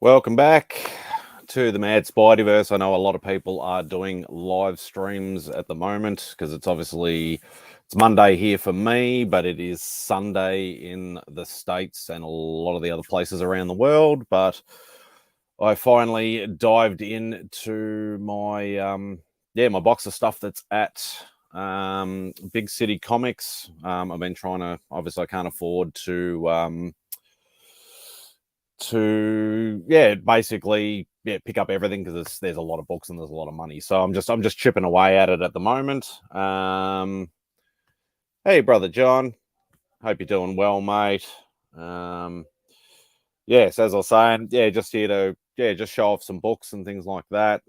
Welcome back to the MadSpideyverse. I know a lot of people are doing live streams at the moment because it's Monday here for me, but it is Sunday in the States and a lot of the other places around the world. But I finally dived into my my box of stuff that's at Big City Comics. I've been trying to, obviously I can't afford to basically pick up everything because there's a lot of books and there's a lot of money, so I'm just chipping away at it at the moment. Hey brother John, hope you're doing well, mate. Yes, as I was saying, just here to just show off some books and things like that.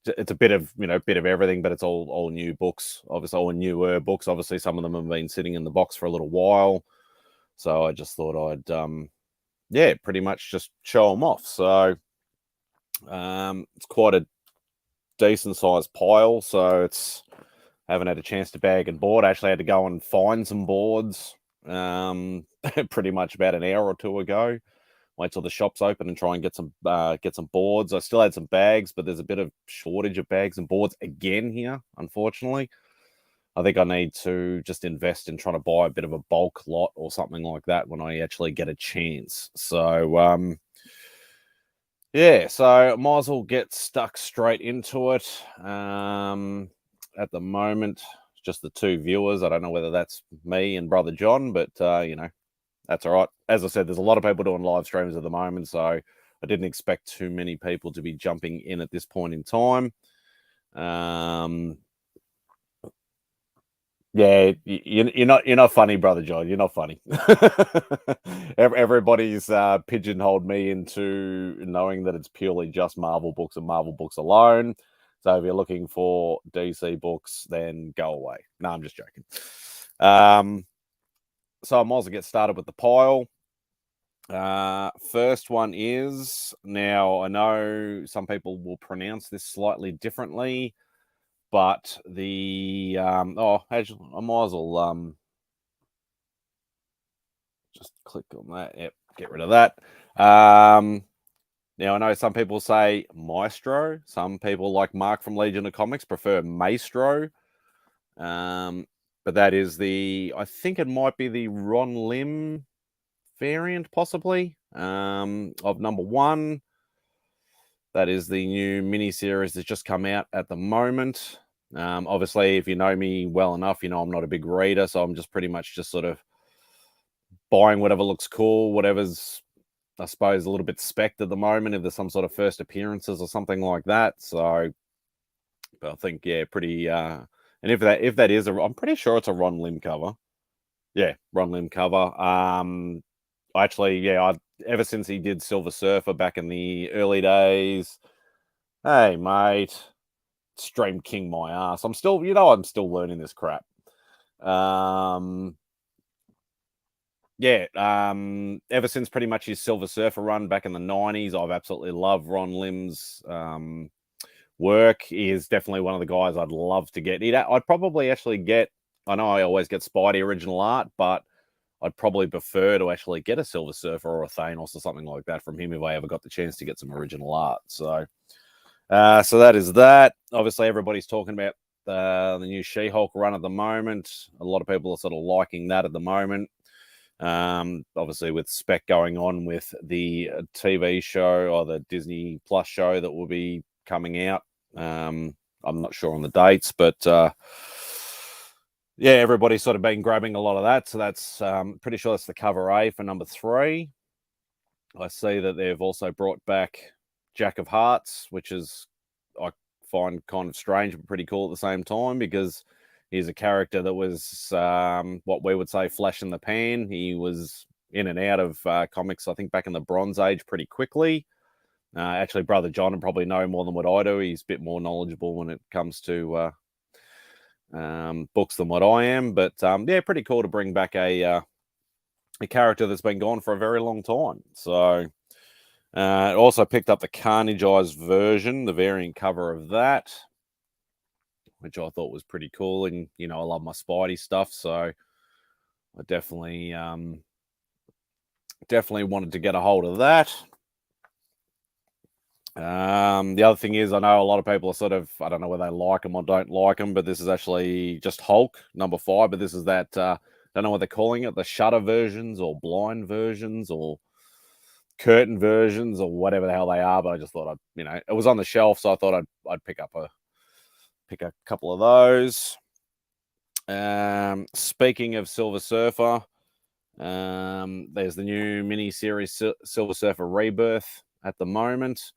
It's a bit of everything, but it's all new books, obviously all newer books. Obviously some of them have been sitting in the box for a little while, so I just thought I'd pretty much just show them off. So it's quite a decent sized pile. So haven't had a chance to bag and board. I actually had to go and find some boards pretty much about an hour or two ago. Wait till the shop's open and try and get some boards. I still had some bags, but there's a bit of shortage of bags and boards again here, unfortunately. I think I need to just invest in trying to buy a bit of a bulk lot or something like that when I actually get a chance. So, so I might as well get stuck straight into it. At the moment, just the two viewers. I don't know whether that's me and Brother John, but, that's all right. As I said, there's a lot of people doing live streams at the moment, so I didn't expect too many people to be jumping in at this point in time. You're not funny, Brother John. You're not funny. Everybody's pigeonholed me into knowing that it's purely just Marvel books and Marvel books alone. So if you're looking for DC books, then go away. No, I'm just joking. So I might as well get started with the pile. First one is, now I know some people will pronounce this slightly differently, but the actually, I might as well just click on that. Yep, get rid of that. Now I know some people say Maestro. Some people, like Mark from Legion of Comics, prefer Maestro. But that is I think it might be the Ron Lim variant, possibly, of number 1. That is the new mini-series that's just come out at the moment. Obviously, if you know me well enough, you know I'm not a big reader, so I'm just pretty much just sort of buying whatever looks cool, whatever's, I suppose, a little bit spec'd at the moment, if there's some sort of first appearances or something like that. So, but I think, pretty... and if that is I'm pretty sure it's a Ron Lim cover. Yeah, Ron Lim cover. Actually, ever since he did Silver Surfer back in the early days, hey mate, Stream King my ass. I'm still learning this crap. Ever since pretty much his Silver Surfer run back in the 90s, I've absolutely loved Ron Lim's work. He is definitely one of the guys I'd love to get. I'd probably actually get, I know I always get Spidey original art, but I'd probably prefer to actually get a Silver Surfer or a Thanos or something like that from him if I ever got the chance to get some original art. So that is that. Obviously, everybody's talking about the new She-Hulk run at the moment. A lot of people are sort of liking that at the moment. Obviously, with spec going on with the TV show or the Disney Plus show that will be coming out. I'm not sure on the dates, but everybody's sort of been grabbing a lot of that. So that's pretty sure that's the cover A for number 3. I see that they've also brought back Jack of Hearts, which is, I find kind of strange but pretty cool at the same time, because he's a character that was what we would say flash in the pan. He was in and out of comics, I think, back in the Bronze Age pretty quickly. Actually, Brother John would probably know more than what I do. He's a bit more knowledgeable when it comes to books than what I am. But pretty cool to bring back a character that's been gone for a very long time. So also picked up the Carnage Eyes version, the variant cover of that, which I thought was pretty cool. And, I love my Spidey stuff, so I definitely wanted to get a hold of that. The other thing is, I know a lot of people are sort of, I don't know whether they like them or don't like them, but this is actually just Hulk #5. But this is that, I don't know what they're calling it, the shutter versions or blind versions or curtain versions or whatever the hell they are. But I just thought it was on the shelf, so I thought I'd pick a couple of those. Speaking of Silver Surfer, there's the new mini series Silver Surfer Rebirth at the moment.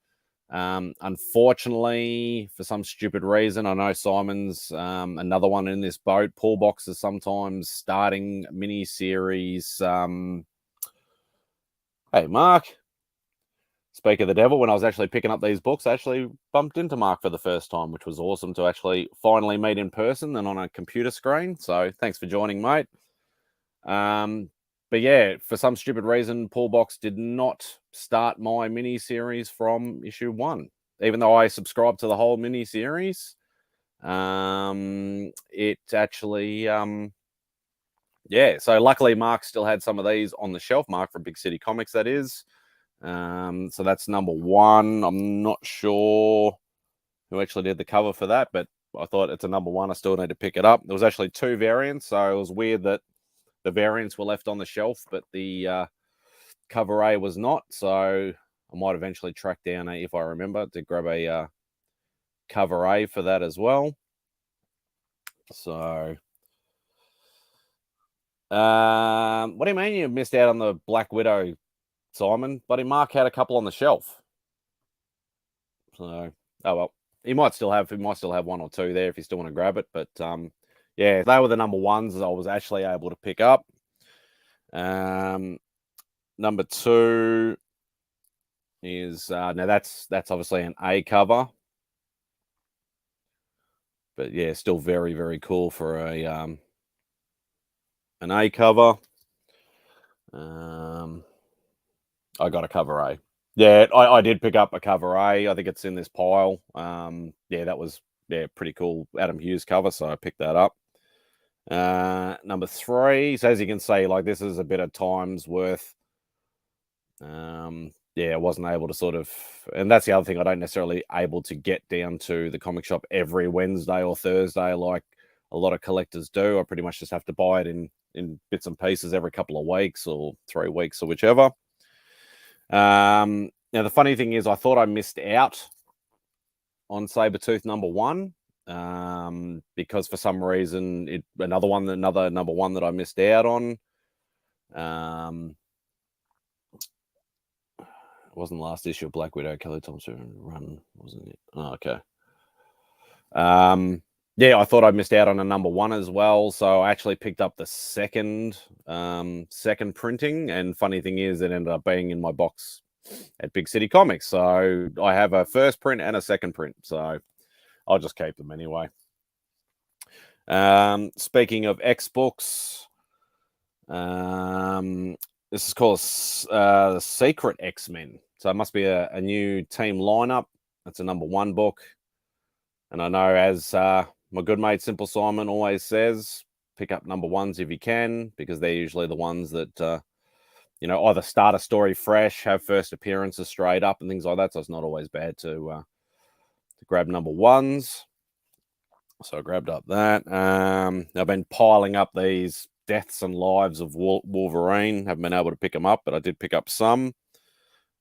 Unfortunately, for some stupid reason, I know Simon's another one in this boat. Paul Box is sometimes starting mini series. Hey, Mark. Speak of the devil, when I was actually picking up these books, I actually bumped into Mark for the first time, which was awesome to actually finally meet in person and on a computer screen. So thanks for joining, mate. But yeah, for some stupid reason, Paul Box did not start my mini series from issue 1, even though I subscribed to the whole mini series. It actually, yeah. So luckily, Mark still had some of these on the shelf. Mark from Big City Comics, that is. So that's #1. I'm not sure who actually did the cover for that, but I thought it's a #1. I still need to pick it up. There was actually 2 variants, so it was weird that the variants were left on the shelf, but the cover A was not. So I might eventually track down, if I remember, to grab a cover A for that as well. So, what do you mean you missed out on the Black Widow, Simon? Buddy Mark had a couple on the shelf. So, oh well, he might still have 1 or 2 there if you still want to grab it. But yeah, they were the #1s I was actually able to pick up. #2 is now that's obviously an A cover, but yeah, still very, very cool for an A cover. I got a cover A. Yeah, I did pick up a cover A. I think it's in this pile. Yeah, that was pretty cool Adam Hughes cover, so I picked that up. #3. So as you can see, like, this is a bit of time's worth. Yeah, I wasn't able to sort of, and that's the other thing, I don't necessarily able to get down to the comic shop every Wednesday or Thursday like a lot of collectors do. I pretty much just have to buy it in bits and pieces every couple of weeks or 3 weeks or whichever. Now the funny thing is, I thought I missed out on Sabretooth #1, because for some reason another #1 that I missed out on. It wasn't the last issue of Black Widow. Kelly Thompson run, wasn't it? Oh, okay. Yeah, I thought I missed out on a #1 as well, so I actually picked up the second printing. And funny thing is, it ended up being in my box at Big City Comics. So I have a first print and a second print, so I'll just keep them anyway. Speaking of X books, this is called the Secret X-Men. So it must be a new team lineup. That's a #1 book. And I know, as my good mate Simple Simon always says, pick up #1s if you can, because they're usually the ones that, either start a story fresh, have first appearances straight up and things like that. So it's not always bad to grab #1s. So I grabbed up that. I've been piling up these Deaths and Lives of Wolverine. Haven't been able to pick them up, but I did pick up some.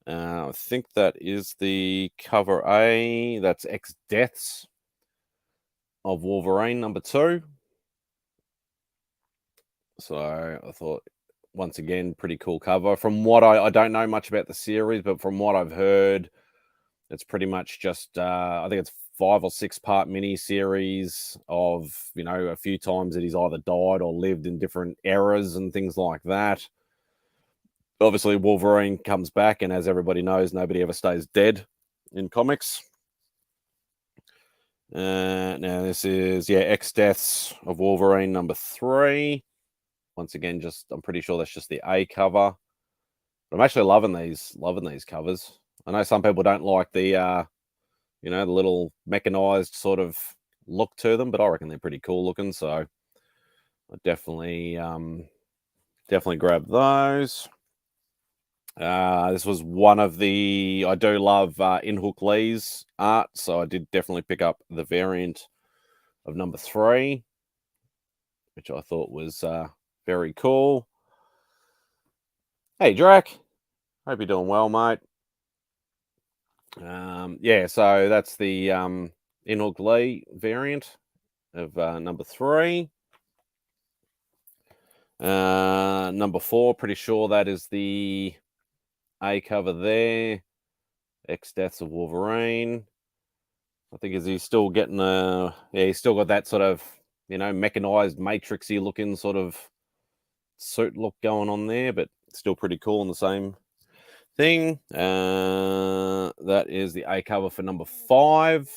I think that is the cover A. That's X Deaths of Wolverine #2. So I thought, once again, pretty cool cover. From what I don't know much about the series, but from what I've heard, it's pretty much just I think it's 5 or 6 part mini series of, a few times that he's either died or lived in different eras and things like that. Obviously, Wolverine comes back, and as everybody knows, nobody ever stays dead in comics. Now this is X Deaths of Wolverine #3. Once again, I'm pretty sure that's just the A cover. But I'm actually loving these covers. I know some people don't like the the little mechanized sort of look to them, but I reckon they're pretty cool looking. So I definitely grab those. This was one of the... I do love Inhook Lee's art, so I did definitely pick up the variant of number 3, which I thought was very cool. Hey, Drac. Hope you're doing well, mate. Yeah, so that's the Inhook Lee variant of number 3. Number 4, pretty sure that is the A cover there. X Deaths of Wolverine. I think is he's still getting he's still got that sort of, mechanized matrixy looking sort of suit look going on there, but still pretty cool in the same thing. That is the A cover for number 5.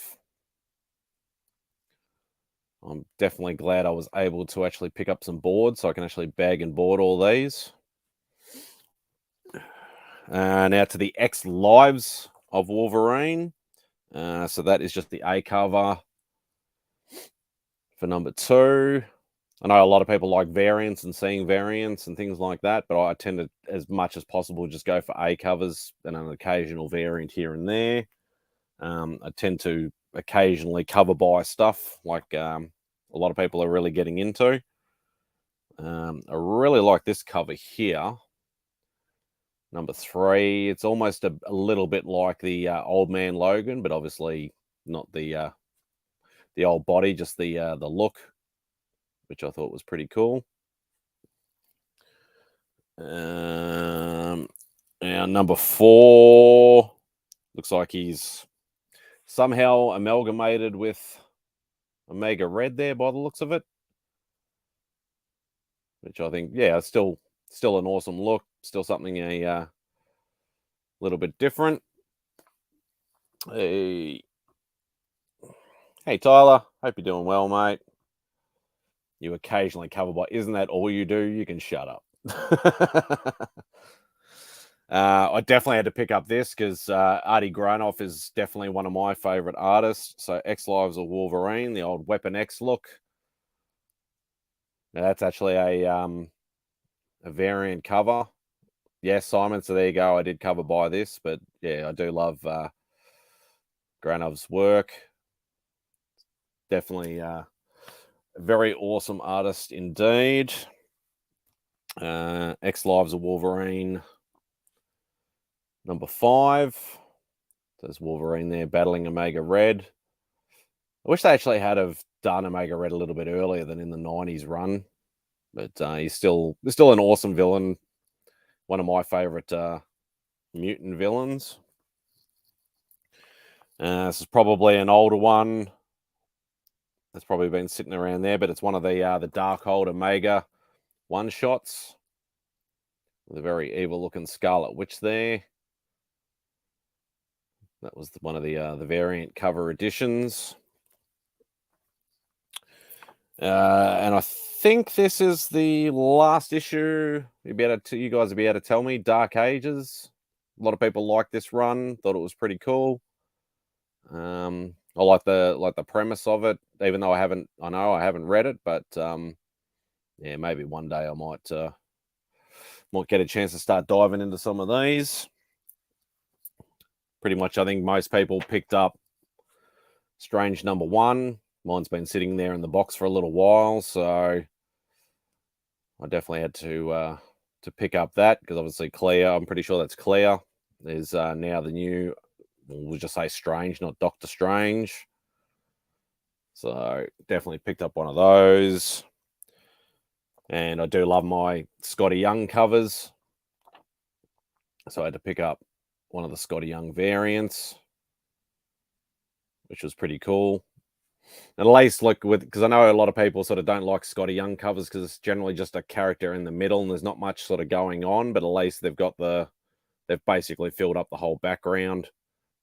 I'm definitely glad I was able to actually pick up some boards so I can actually bag and board all these. Now to the X Lives of Wolverine. So that is just the A cover for number 2. I know a lot of people like variants and seeing variants and things like that, but I tend to, as much as possible, just go for A covers and an occasional variant here and there. I tend to occasionally cover buy stuff like a lot of people are really getting into. I really like this cover here, number 3. It's almost a little bit like the Old Man Logan, but obviously not the old body, just the look, which I thought was pretty cool. Now number 4 looks like he's somehow amalgamated with Omega Red there by the looks of it, which I think, yeah, still an awesome look, still something a little bit different. Hey Tyler, hope you're doing well, mate. You occasionally cover by, isn't that all you do? You can shut up. I definitely had to pick up this because Artie Gronoff is definitely one of my favorite artists. So X Lives of Wolverine, the old Weapon X look. Now that's actually a variant cover. Yes, Simon. So there you go. I did cover by this, but yeah, I do love Gronoff's work. Definitely a very awesome artist indeed. X Lives of Wolverine, number 5. There's Wolverine there battling Omega Red. I wish they actually had have done Omega Red a little bit earlier than in the 90s run, but he's still an awesome villain. One of my favorite mutant villains. This is probably an older one. That's probably been sitting around there, but it's one of the Darkhold Omega one shots with a very evil looking Scarlet Witch there. That was one of the variant cover editions. And I think this is the last issue. You guys will be able to tell me. Dark Ages. A lot of people like this run. Thought it was pretty cool. I like the premise of it, even though I haven't read it, but yeah, maybe one day I might get a chance to start diving into some of these. Pretty much, I think most people picked up Strange number 1. Mine's been sitting there in the box for a little while, so I definitely had to pick up that because obviously Clear, I'm pretty sure that's Clear, is now the new, we'll just say Strange, not Doctor Strange. So definitely picked up one of those. And I do love my Scotty Young covers. So I had to pick up one of the Scotty Young variants, which was pretty cool. And at least look because I know a lot of people sort of don't like Scotty Young covers because it's generally just a character in the middle and there's not much sort of going on, but at least they've basically filled up the whole background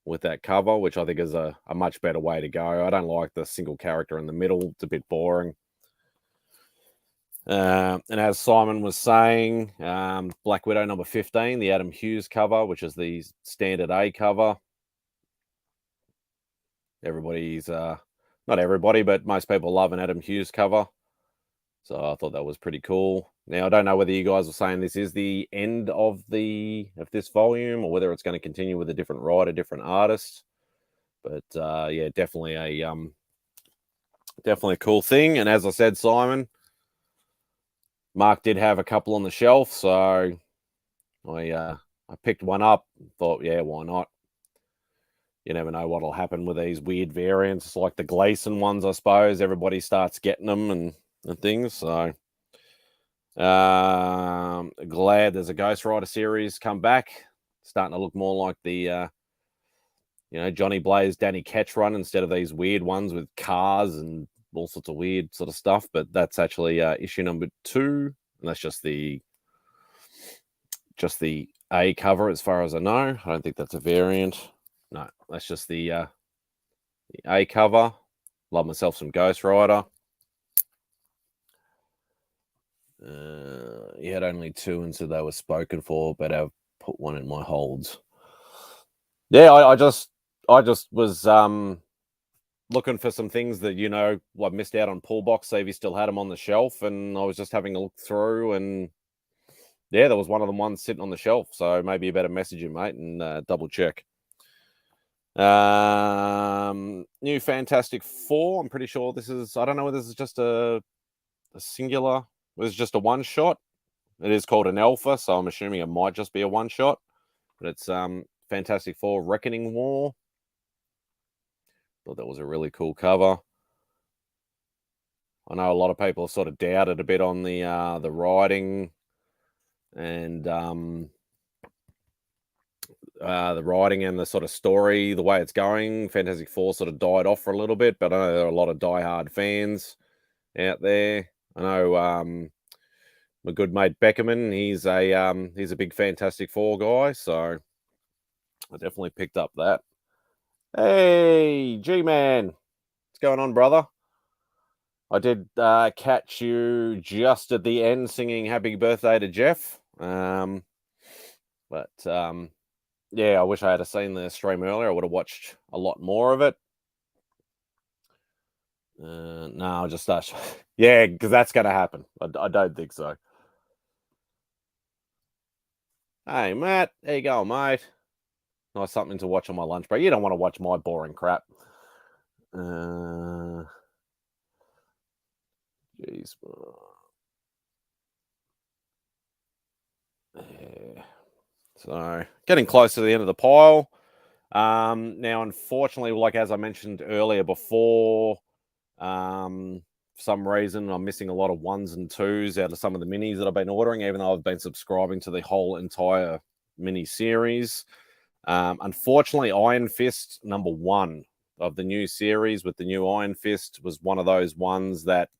with that cover, which I think is a much better way to go. I don't like the single character in the middle. It's a bit boring. And as Simon was saying, Black Widow number 15, the Adam Hughes cover, which is the standard A cover. Everybody's not everybody, but most people love an Adam Hughes cover. So I thought that was pretty cool. Now I don't know whether you guys are saying this is the end of this volume or whether it's going to continue with a different writer, different artist. But yeah, definitely a cool thing. And as I said, Simon, Mark did have a couple on the shelf, so I picked one up. Thought, yeah, why not? You never know what'll happen with these weird variants, like the Gleason ones. I suppose everybody starts getting them and things. So glad there's a Ghost Rider series come back, starting to look more like the Johnny Blaze, Danny Ketch run instead of these weird ones with cars and all sorts of weird sort of stuff. But that's actually issue number 2, and that's just the A cover as far as I know. I don't think that's a variant. No, that's just the A cover. Love myself some Ghost Rider. He had only 2, and so they were spoken for, but I've put one in my holds. Yeah, I just was looking for some things that I missed out on Pull Box. See if he still had them on the shelf, and I was just having a look through, and yeah, there was one of them ones sitting on the shelf. So maybe you better message him, mate, and double check. New Fantastic Four. I'm pretty sure this is. I don't know whether this is just a singular. It was just a one shot. It is called an alpha, so I'm assuming it might just be a one shot. But it's Fantastic Four Reckoning War. Thought that was a really cool cover. I know a lot of people sort of doubted a bit on the writing and the writing and the sort of story, the way it's going. Fantastic Four sort of died off for a little bit, but I know there are a lot of diehard fans out there. I know my good mate Beckerman, he's a big Fantastic Four guy, so I definitely picked up that. Hey, G-Man, what's going on, brother? I did catch you just at the end singing "Happy Birthday" to Jeff, but yeah, I wish I had seen the stream earlier. I would have watched a lot more of it. No, just yeah, because that's going to happen. I don't think so. Hey, Matt, there you go, mate. Nice something to watch on my lunch break. You don't want to watch my boring crap. Jeez. Yeah. So getting close to the end of the pile. Now, unfortunately, like as I mentioned earlier before, for some reason I'm missing a lot of 1s and 2s out of some of the minis that I've been ordering, even though I've been subscribing to the whole entire mini series. Unfortunately, Iron Fist #1 of the new series with the new Iron Fist was one of those ones that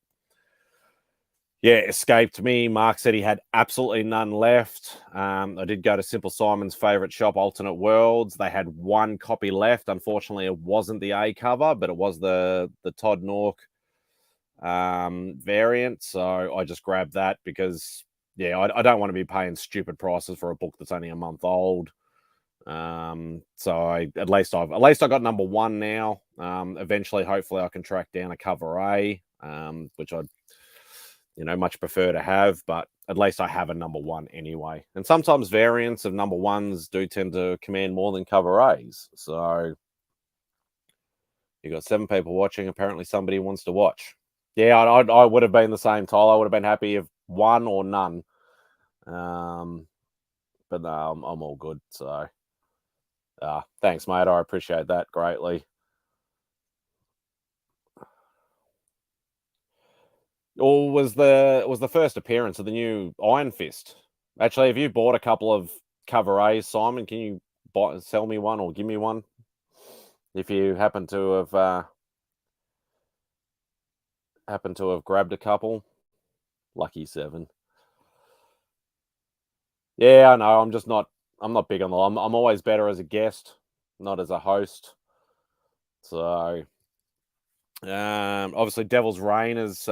escaped me. Mark said he had absolutely none left. I did go to Simple Simon's favorite shop, Alternate Worlds. They had 1 copy left. Unfortunately, it wasn't the A cover, but it was the Todd Nork variant. So I just grabbed that because, I don't want to be paying stupid prices for a book that's only a month old. So at least I got #1 now. Eventually, hopefully, I can track down a cover A, which I'd much prefer to have, but at least I have a #1 anyway. And sometimes variants of #1s do tend to command more than cover A's. So you got 7 people watching. Apparently, somebody wants to watch. Yeah, I would have been the same, Tyler. I would have been happy if 1 or none. But no, I'm all good. So thanks, mate. I appreciate that greatly. Or was the first appearance of the new Iron Fist? Actually, have you bought a couple of cover A's, Simon? Can you sell me one or give me one if you happen to have grabbed a couple? Lucky 7. Yeah, I know. I'm not big on the. I'm always better as a guest, not as a host. So, obviously, Devil's Reign is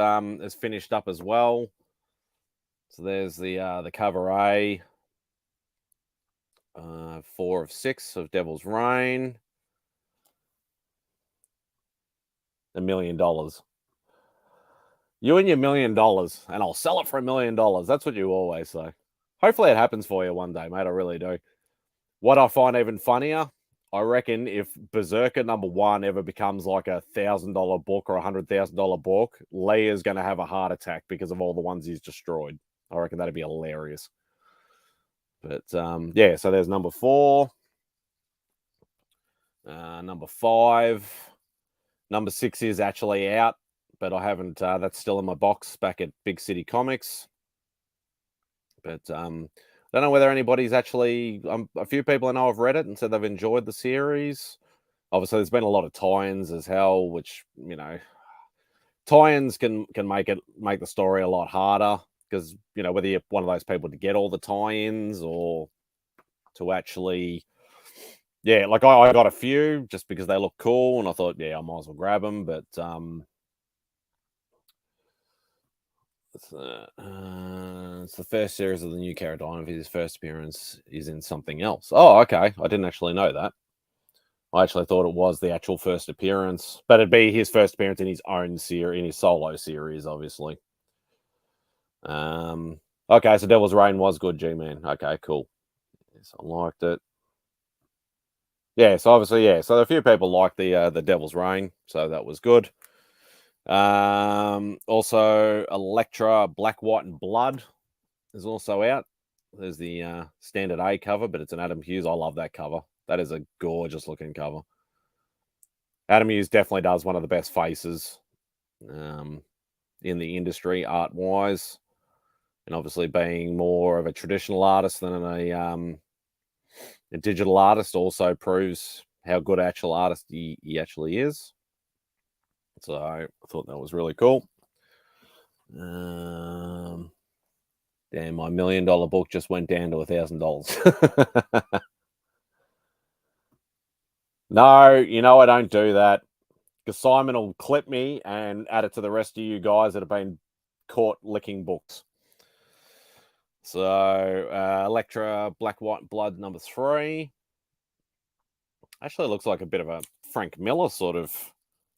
finished up as well. So there's the cover A. 4 of 6 of Devil's Reign. $1 million. You and your $1 million, and I'll sell it for $1 million. That's what you always say. Hopefully it happens for you one day, mate. I really do. What I find even funnier, I reckon if Berserker #1 ever becomes like $1,000 book or $100,000 book, Lee is going to have a heart attack because of all the ones he's destroyed. I reckon that'd be hilarious. But yeah, so there's #4. #5. #6 is actually out, but I haven't. That's still in my box back at Big City Comics. But I don't know whether anybody's actually. A few people I know have read it and said they've enjoyed the series. Obviously, there's been a lot of tie-ins as hell, which tie-ins can make the story a lot harder because whether you're one of those people to get all the tie-ins or to actually. Yeah, like I got a few just because they look cool, and I thought, yeah, I might as well grab them. But it's the first series of the new character. I don't know if his first appearance is in something else. Oh, okay. I didn't actually know that. I actually thought it was the actual first appearance, but it'd be his first appearance in his own series, in his solo series, obviously. Okay, so Devil's Reign was good, G-Man. Okay, cool. Yes, I liked it. Yeah, so obviously, yeah. So a few people liked the Devil's Reign, so that was good. Also, Elektra Black, White, and Blood is also out. There's the standard A cover, but it's an Adam Hughes. I love that cover. That is a gorgeous looking cover. Adam Hughes definitely does one of the best faces in the industry art wise, and obviously being more of a traditional artist than a digital artist also proves how good actual artist he actually is. So I thought that was really cool. Damn, my $1 million book just went down to $1,000. No, I don't do that because Simon will clip me and add it to the rest of you guys that have been caught licking books. So Elektra Black, White, and Blood #3. Actually looks like a bit of a Frank Miller sort of.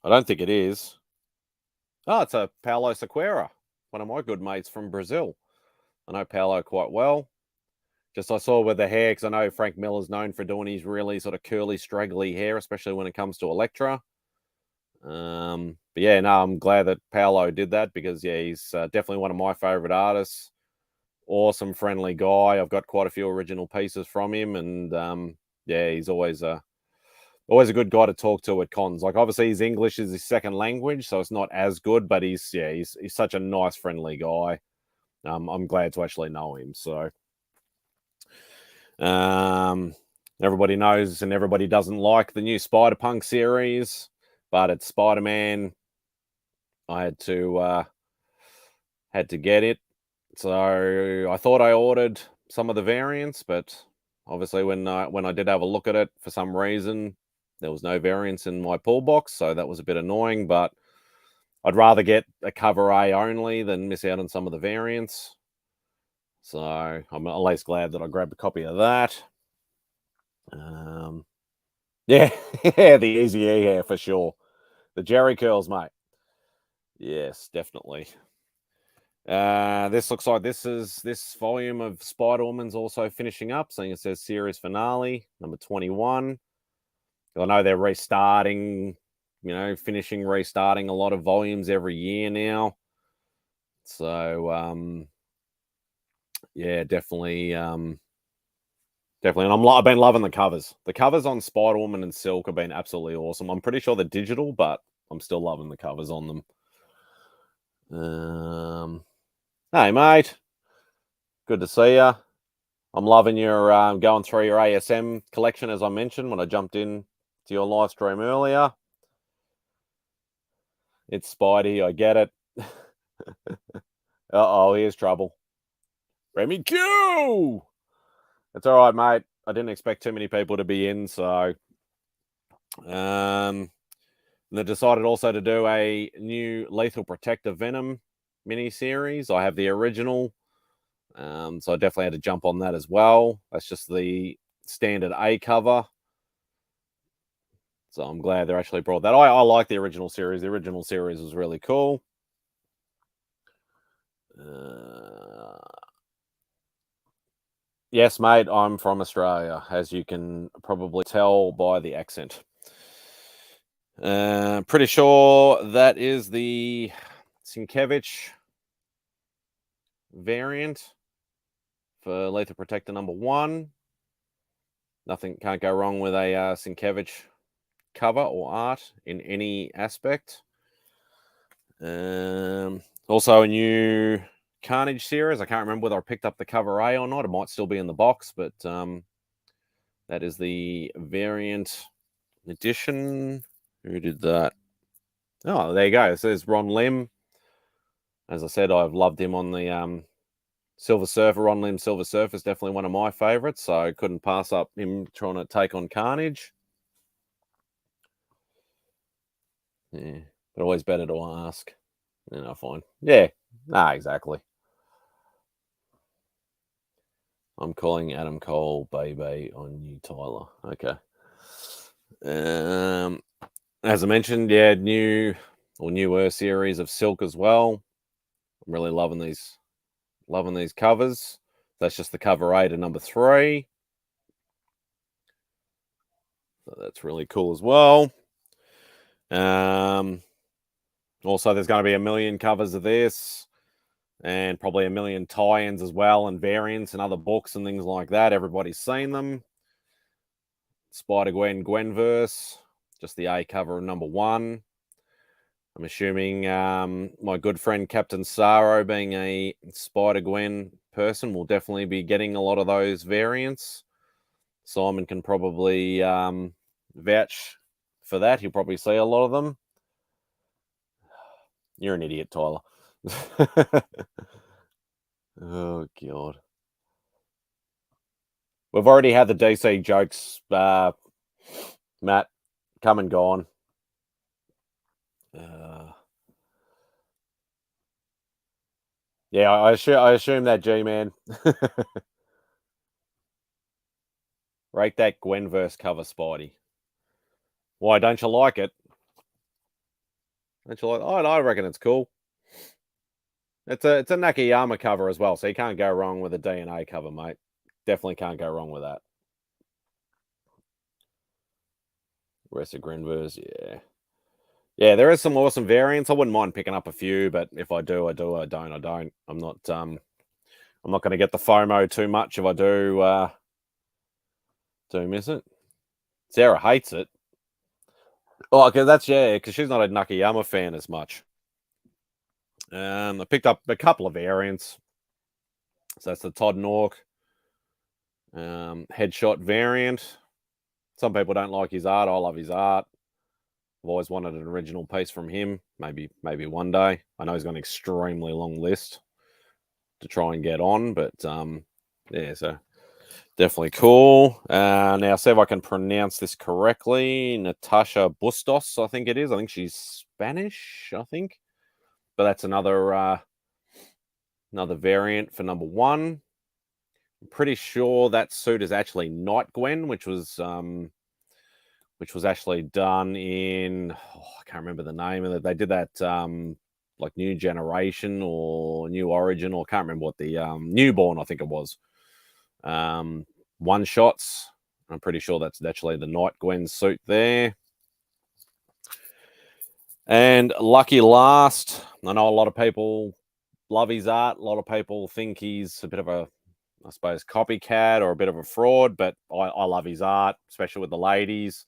I don't think it is. Oh, it's a Paulo Sequeira, one of my good mates from Brazil. I know Paulo quite well. Just I saw with the hair, because I know Frank Miller's known for doing his really sort of curly, straggly hair, especially when it comes to Elektra. But yeah, no, I'm glad that Paulo did that because, yeah, he's definitely one of my favorite artists. Awesome, friendly guy. I've got quite a few original pieces from him, and yeah, he's always a good guy to talk to at cons. Like, obviously, his English is his second language, so it's not as good, but he's such a nice, friendly guy. I'm glad to actually know him. So, everybody knows and everybody doesn't like the new Spider-Punk series, but it's Spider-Man. I had to get it. So I thought I ordered some of the variants, but obviously when I did have a look at it, for some reason there was no variants in my pull box, so that was a bit annoying. But I'd rather get a cover A only than miss out on some of the variants. So I'm at least glad that I grabbed a copy of that. Yeah, yeah, the easy E hair for sure. The Jerry curls, mate. Yes, definitely. This looks like this volume of Spider-Woman's also finishing up, seeing it says series finale, #21. I know they're restarting, restarting a lot of volumes every year now. So, yeah, definitely. And I've been loving the covers. The covers on Spider-Woman and Silk have been absolutely awesome. I'm pretty sure they're digital, but I'm still loving the covers on them. Hey, mate. Good to see you. I'm loving your going through your ASM collection, as I mentioned when I jumped in to your live stream earlier. It's Spidey. I get it. Uh-oh, here's trouble. Remy Q! It's all right, mate. I didn't expect too many people to be in, so... they decided also to do a new Lethal Protector Venom mini-series. I have the original, so I definitely had to jump on that as well. That's just the standard A cover. So I'm glad they actually brought that. I like the original series. The original series was really cool. Yes, mate, I'm from Australia, as you can probably tell by the accent. Pretty sure that is the Sienkiewicz variant for Lethal Protector number 1. Nothing, can't go wrong with a Sienkiewicz cover or art in any aspect. Also a new Carnage series. I can't remember whether I picked up the cover A or not. It might still be in the box, but that is the variant edition. Who did that? Oh, there you go. It says Ron Lim. As I said, I've loved him on the Silver Surfer. Ron Lim Silver Surfer is definitely one of my favorites, so I couldn't pass up him trying to take on Carnage. Yeah, but always better to ask. Fine. Yeah, exactly. I'm calling Adam Cole Baby on you, Tyler. Okay. As I mentioned, yeah, newer series of Silk as well. I'm really loving these covers. That's just the cover A to number 3. So that's really cool as well. Also, there's going to be a million covers of this, and probably a million tie-ins as well, and variants and other books and things like that. Everybody's seen them. Spider-Gwen, Gwenverse, just the A cover of number 1. I'm assuming my good friend Captain Sorrow, being a Spider-Gwen person, will definitely be getting a lot of those variants. Simon can probably vouch for that. He'll probably see a lot of them. You're an idiot, Tyler. Oh, God. We've already had the DC jokes, Matt, come and gone. Yeah, I assume that, G-Man. Rate that Gwenverse cover, Spidey. Why, don't you like it? Don't you like? Oh, I reckon it's cool. It's a Nakayama cover as well, so you can't go wrong with a DNA cover, mate. Definitely can't go wrong with that. Rest of Gwenverse, yeah. Yeah, there is some awesome variants. I wouldn't mind picking up a few, but if I do, I do. I don't, I don't. I'm not going to get the FOMO too much if I do miss it. Sarah hates it. Oh, okay, because she's not a Nakayama fan as much. I picked up a couple of variants. So that's the Todd Nork headshot variant. Some people don't like his art. I love his art. I've always wanted an original piece from him. Maybe one day. I know he's got an extremely long list to try and get on, but yeah, so definitely cool. Now, see if I can pronounce this correctly. Natasha Bustos, I think it is. I think she's Spanish, I think. But that's another variant for number 1. I'm pretty sure that suit is actually Night Gwen, which was actually done in, I can't remember the name of it. They did that like New Generation or New Origin, or can't remember what the Newborn, I think it was. One shots. I'm pretty sure that's actually the Night Gwen suit there. And lucky last, I know a lot of people love his art. A lot of people think he's a bit of a, I suppose, copycat or a bit of a fraud, but I love his art, especially with the ladies.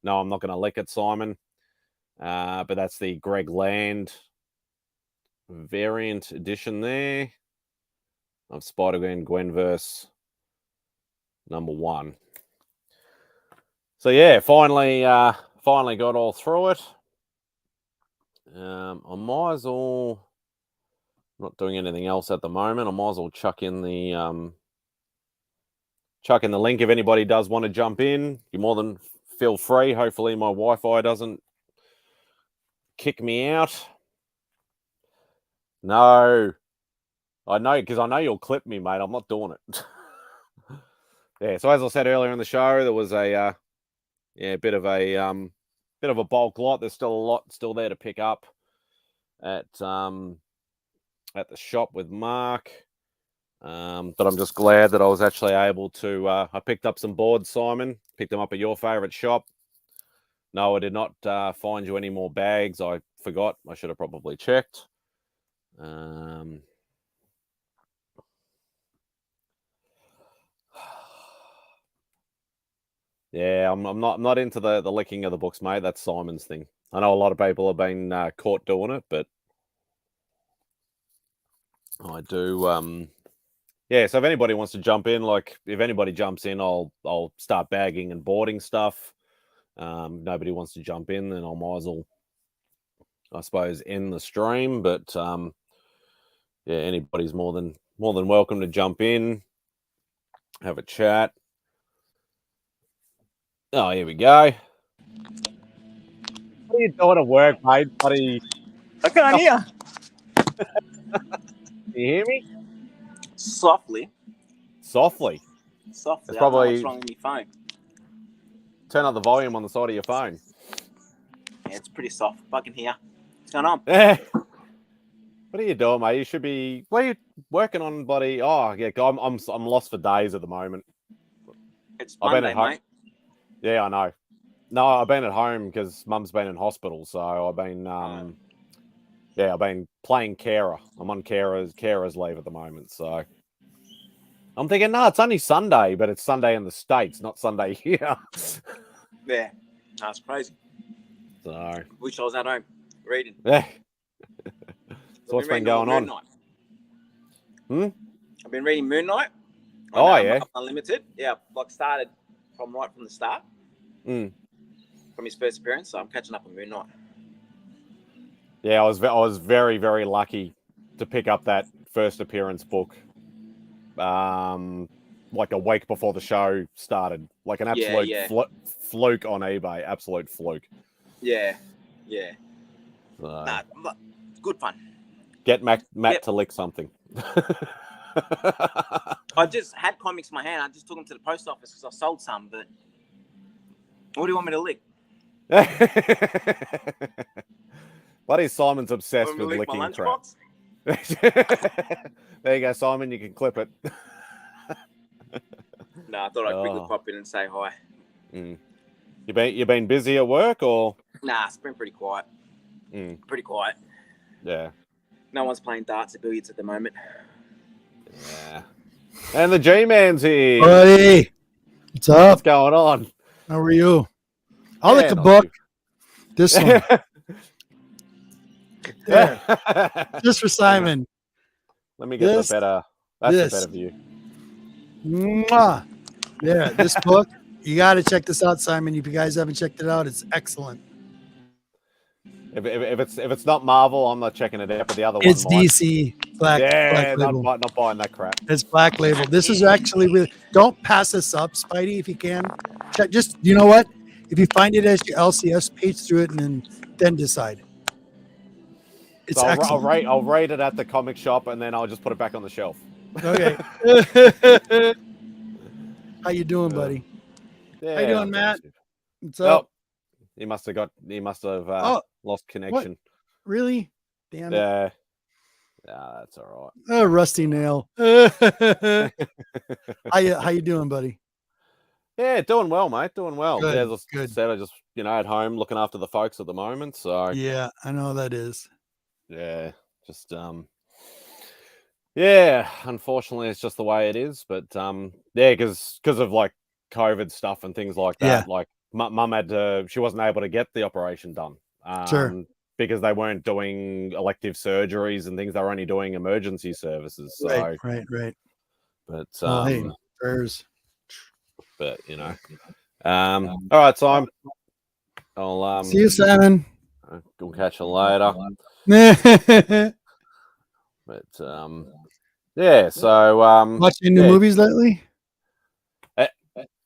No, I'm not going to lick it, Simon. But that's the Greg Land variant edition there of Spider-Gwen Gwenverse number 1. So yeah, finally got all through it. I might as well, not doing anything else at the moment. I might as well chuck in the link if anybody does want to jump in. You're more than feel free. Hopefully my Wi-Fi doesn't kick me out. No, I know, because I know you'll clip me, mate. I'm not doing it. Yeah, so as I said earlier in the show, there was a bit of a bulk lot. There's still a lot still there to pick up at at the shop with Mark. But I'm just glad that I was actually able to. I picked up some boards, Simon. Picked them up at your favourite shop. No, I did not find you any more bags. I forgot. I should have probably checked. Yeah, I'm not into the licking of the books, mate. That's Simon's thing. I know a lot of people have been caught doing it, but I do. Yeah, so if anybody wants to jump in, like if anybody jumps in, I'll start bagging and boarding stuff. Nobody wants to jump in, then I might as well, I suppose, end the stream. But yeah, anybody's more than welcome to jump in, have a chat. Oh, here we go. What are you doing at work, mate? Buddy, I can't hear. Can you hear me? Softly. Softly. It's It's probably. probably- I don't know what's wrong with my phone. Turn up the volume on the side of your phone. Yeah, it's pretty soft. But I can hear. What's going on? What are you doing, mate? You should be. What are you working on, buddy? Oh, yeah, I'm lost for days at the moment. It's I've been Monday, at home. mate. Yeah, I know. No, I've been at home because Mum's been in hospital, so I've been yeah, I've been playing carer. I'm on carer's leave at the moment, so I'm thinking, no, it's only Sunday, but it's Sunday in the States, not Sunday here. Yeah. That's crazy. So Wish I was at home reading. yeah. I've So what's been reading all going on? Moon Knight. I've been reading Moon Knight. Oh, yeah. Unlimited. Yeah, like started from the start. Mm. From his first appearance, so I'm catching up on Moon Knight. Yeah, I was very, very lucky to pick up that first appearance book. Like a week before the show started, like an absolute fluke on eBay, absolute fluke. Yeah. So, Nah, good fun. get Matt to lick something. I just had comics in my hand. I just took them to the post office because I sold some. But what do you want me to lick? Buddy Simon's obsessed with lick licking my crap. lunchbox? There you go, Simon. You can clip it. No, I thought I'd quickly pop in and say hi. Mm. You been busy at work or? Nah, it's been pretty quiet. Pretty quiet. Yeah. No one's playing darts or billiards at the moment. Yeah. And the G-Man's here. Buddy, what's up? What's going on? How are you? I'll lick a not book. too- This one. Yeah. Just for Simon. Let me get This- the better. That's this. a better view. Mwah. Yeah, this book. You got to check this out, Simon. If you guys haven't checked it out, it's excellent. If it's not Marvel, I'm not checking it out. But the other It's one, might. DC Black Label. not buying that crap. It's Black Label. This is actually really. Don't pass this up, Spidey, if you can. Check. Just you know what? If you find it as your LCS, page through it and then decide. It's So excellent. I'll rate it at the comic shop and then I'll just put it back on the shelf. Okay. How you doing, buddy? Yeah, How you doing, I'm Matt? positive. What's up? He must have Oh. lost connection. Really? Damn it. Yeah. Yeah, that's all Oh, rusty nail. How you doing, buddy? right. Yeah, doing well, mate. Doing well. Good, Yeah, as I good. said, I just at home looking after the folks at the moment. So Yeah, I know that is. yeah, just yeah. Unfortunately, it's just the way it is. But yeah, because of like COVID stuff and things like that. Yeah. Like mum had to, she wasn't able to get the operation done. Sure. Because they weren't doing elective surgeries and things. They were only doing emergency services. So, Right. but Hey, prayers. but all right, Simon. I'll See you, Simon. we'll catch you later. Watching But yeah. So any new movies lately?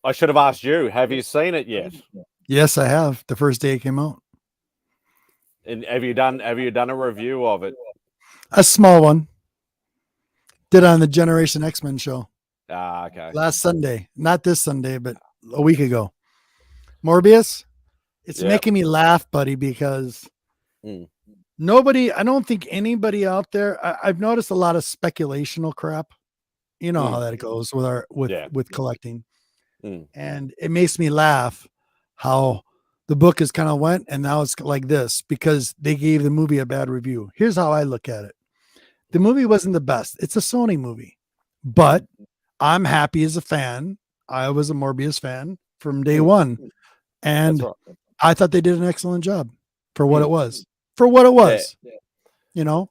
I should have asked you. Have you seen it yet? Yes, I have. The first day it came out. And have you done a review of it? A small one. Did on the Generation X-Men show Okay. last Sunday. Not this Sunday, but a week ago. Morbius. It's Yeah. making me laugh, buddy, because Mm. Nobody, I don't think anybody out there. I've noticed a lot of speculational crap. You know how that goes with with collecting, and it makes me laugh how the book is kind of went and now it's like this because they gave the movie a bad review. Here's how I look at it: the movie wasn't the best. It's a Sony movie, but I'm happy as a fan. I was a Morbius fan from day one, and I thought they did an excellent job for what it was. For what it was, you know,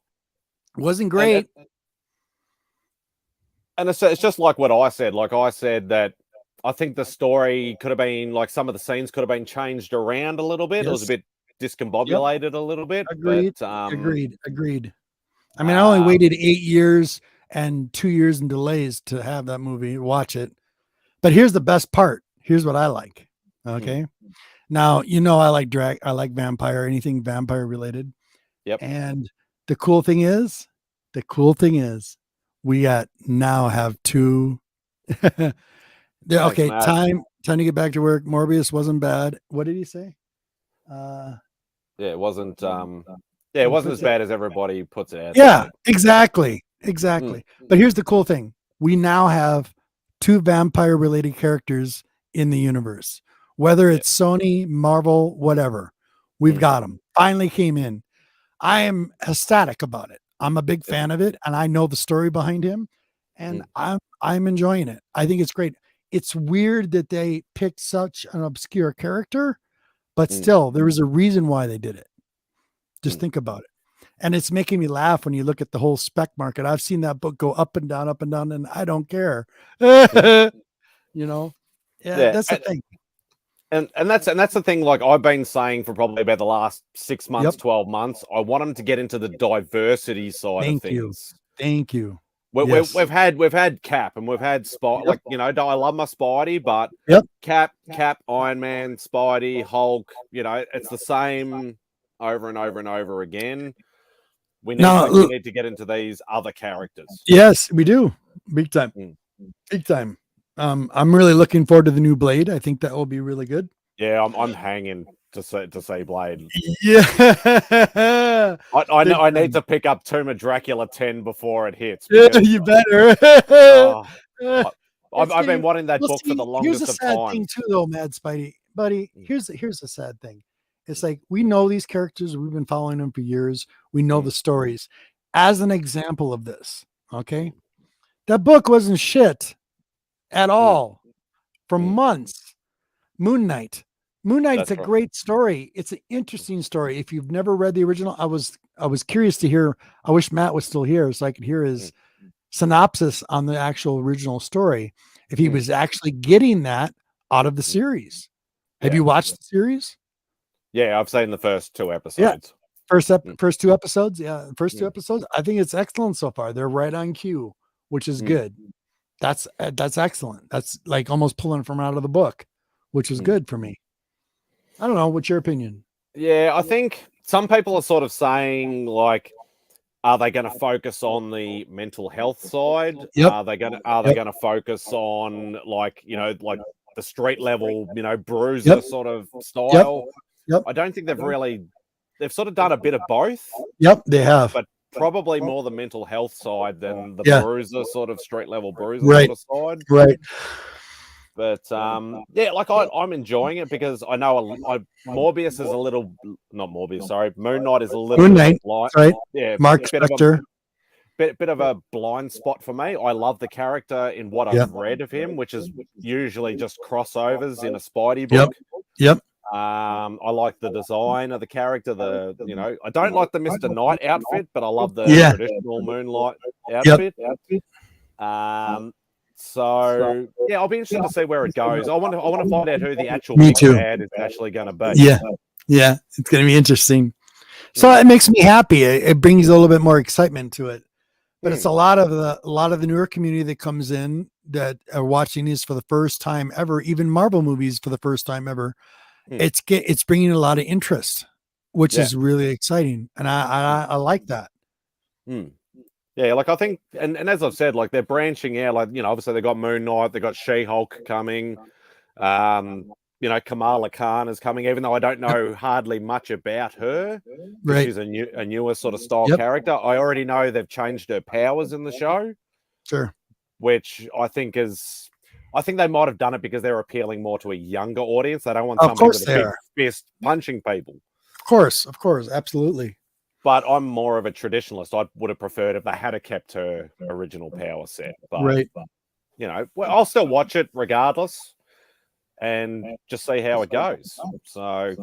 it wasn't great. And it's just like what I said. Like I said that I think the story could have been like some of the scenes could have been changed around a little bit. It was a bit discombobulated a little bit. Agreed. But, Agreed. I mean, I only waited 8 years and 2 years in delays to have that movie, watch it. But here's the best part. Here's what I like. Okay. Now, you know, I like vampire, anything vampire related. Yep. And the cool thing is, we now have 2. Okay. Time to get back to work. Morbius wasn't bad. What did he say? It wasn't. It wasn't as bad as everybody puts it out. Yeah, exactly. But here's the cool thing: we now have 2 vampire-related characters in the universe. Whether it's Sony, Marvel, whatever, we've got them. Finally came in. I am ecstatic about it. I'm a big fan of it, and I know the story behind him, and I'm enjoying it. I think it's great. It's weird that they picked such an obscure character, but still, there was a reason why they did it. Just think about it. And it's making me laugh when you look at the whole spec market. I've seen that book go up and down, and I don't care. You know? Yeah, that's the thing. And that's the thing, like I've been saying for probably about the last 6 months, 12 months. I want them to get into the diversity side of things. Thank you. We've had Cap and we've had Spidey. Like, you know, I love my Spidey, but Cap, Iron Man, Spidey, Hulk, you know, it's the same over and over and over again. We need to get into these other characters. Yes, we do. Big time. Big time. I'm really looking forward to the new Blade. I think that will be really good. Yeah, I'm hanging to say Blade. Yeah. I need to pick up Tomb of Dracula 10 before it hits. Yeah, you better. I've been wanting that book for the longest of time. Here's a sad thing too, though, MadSpidey. Buddy, here's the sad thing. It's like we know these characters. We've been following them for years. We know the stories. As an example of this, okay, that book wasn't shit at all for months. Moon Knight. It's a great story. It's an interesting story. If you've never read the original, I was curious to hear. I wish Matt was still here so I could hear his synopsis on the actual original story. If he was actually getting that out of the series. Have you watched the series? Yeah, I've seen the first 2 episodes. Yeah. First 2 episodes. Yeah. First 2 episodes. I think it's excellent so far. They're right on cue, which is good. That's excellent. That's like almost pulling from out of the book, which is good for me. I don't know. What's your opinion? Yeah, I think some people are sort of saying like, are they going to focus on the mental health side? Yep. Are they going to focus on like, you know, like the street level, you know, bruiser sort of style? Yep. I don't think they've sort of done a bit of both. Yep, they have. But probably more the mental health side than the bruiser sort of street level bruiser sort of side. Right. But yeah, like I'm enjoying it because I know Morbius is a little not Morbius, sorry, Moon Knight is a little Moon Knight, blind. right? Yeah, Mark Spector. Bit of a blind spot for me. I love the character in what I've read of him, which is usually just crossovers in a Spidey book. Yep. I like the design of the character. I don't like the Mr. Knight outfit, but I love the traditional Moonlight outfit. So yeah, I'll be interested to see where it goes. I want to find out who the actual bad is actually going to be. Yeah, it's going to be interesting. So it makes me happy. It brings a little bit more excitement to it. But it's a lot of the newer community that comes in that are watching these for the first time ever, even Marvel movies for the first time ever. It's bringing a lot of interest, which is really exciting, and I like that. Yeah, like I think, and as I've said, like they're branching out. Like, you know, obviously they got Moon Knight, they got She-Hulk coming. you know, Kamala Khan is coming, even though I don't know hardly much about her. Right. She's a newer sort of style Yep. character. I already know they've changed her powers in the show, Sure. which I think they might have done it because they're appealing more to a younger audience. They don't want Of somebody course with a they big are. fist punching people. Of course, absolutely. But I'm more of a traditionalist. I would have preferred if they had kept her original power set. But, Right. you know, well, I'll still watch it regardless and just see how it goes. So,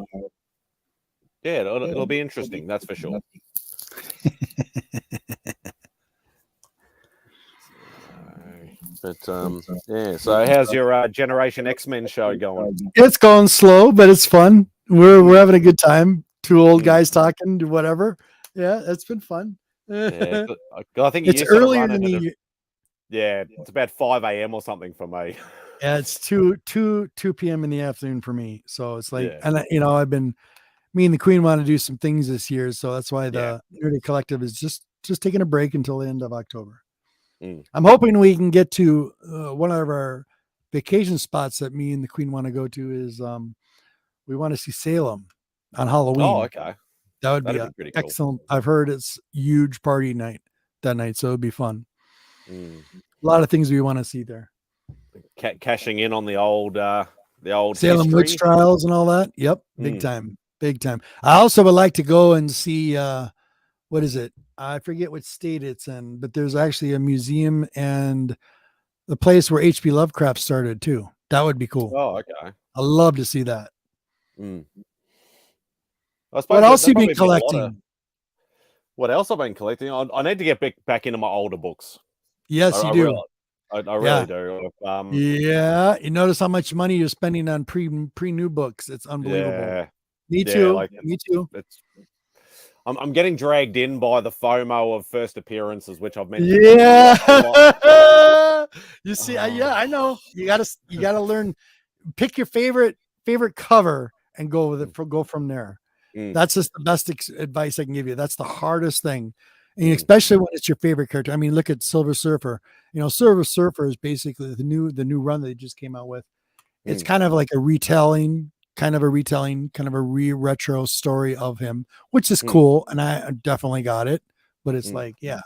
yeah, it'll be interesting. That's for sure. But yeah. So, how's your Generation X-Men show going? It's going slow, but it's fun. We're having a good time. Two old guys talking to whatever. Yeah, it's been fun. Yeah, I think It's you sort of earlier run than it. the. Yeah, it's about 5 a.m. or something for me. Yeah, it's 2 p.m. in the afternoon for me. So it's like, Yeah. and I've been, me and the Queen want to do some things this year, so that's why the Nerdy Collective is just taking a break until the end of October. I'm hoping we can get to one of our vacation spots that me and the Queen want to go to is we want to see Salem on Halloween. Oh, okay. That would be pretty cool. excellent. I've heard it's huge party night that night, so it'd be fun. A lot of things we want to see there. Cashing in on the old Salem history. witch trials and all that. Yep, big time. I also would like to go and see what is it? I forget what state it's in, but there's actually a museum and the place where H.P. Lovecraft started too. That would be cool. Oh, okay. I'd love to see that. What else you been collecting? What else I've been collecting? I need to get back into my older books. Yes, you do. I really do. Yeah, you notice how much money you're spending on pre-new books. It's unbelievable. Yeah. Me too. Like Me too. I'm getting dragged in by the FOMO of first appearances, which I've mentioned. Yeah. You see, I know. You gotta learn. Pick your favorite cover and go with it. Go from there. That's just the best advice I can give you. That's the hardest thing, and especially when it's your favorite character. I mean, look at Silver Surfer. You know, Silver Surfer is basically the new run that they just came out with. It's kind of like a retelling, kind of a retro story of him, which is cool, and I definitely got it. But it's like, yeah,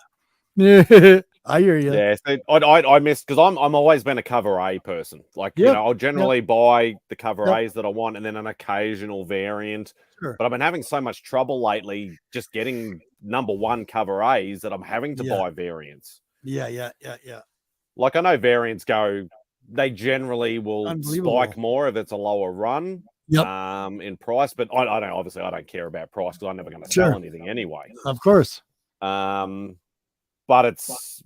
I hear you. Yeah, so I missed because I'm always been a cover A person. Like, you know, I'll generally buy the cover A's that I want, and then an occasional variant. Sure. But I've been having so much trouble lately just getting #1 cover A's that I'm having to buy variants. Yeah. Like, I know variants they generally will spike more if it's a lower run. In price, but I don't care about price because I'm never going to sell anything anyway. Of course. But it's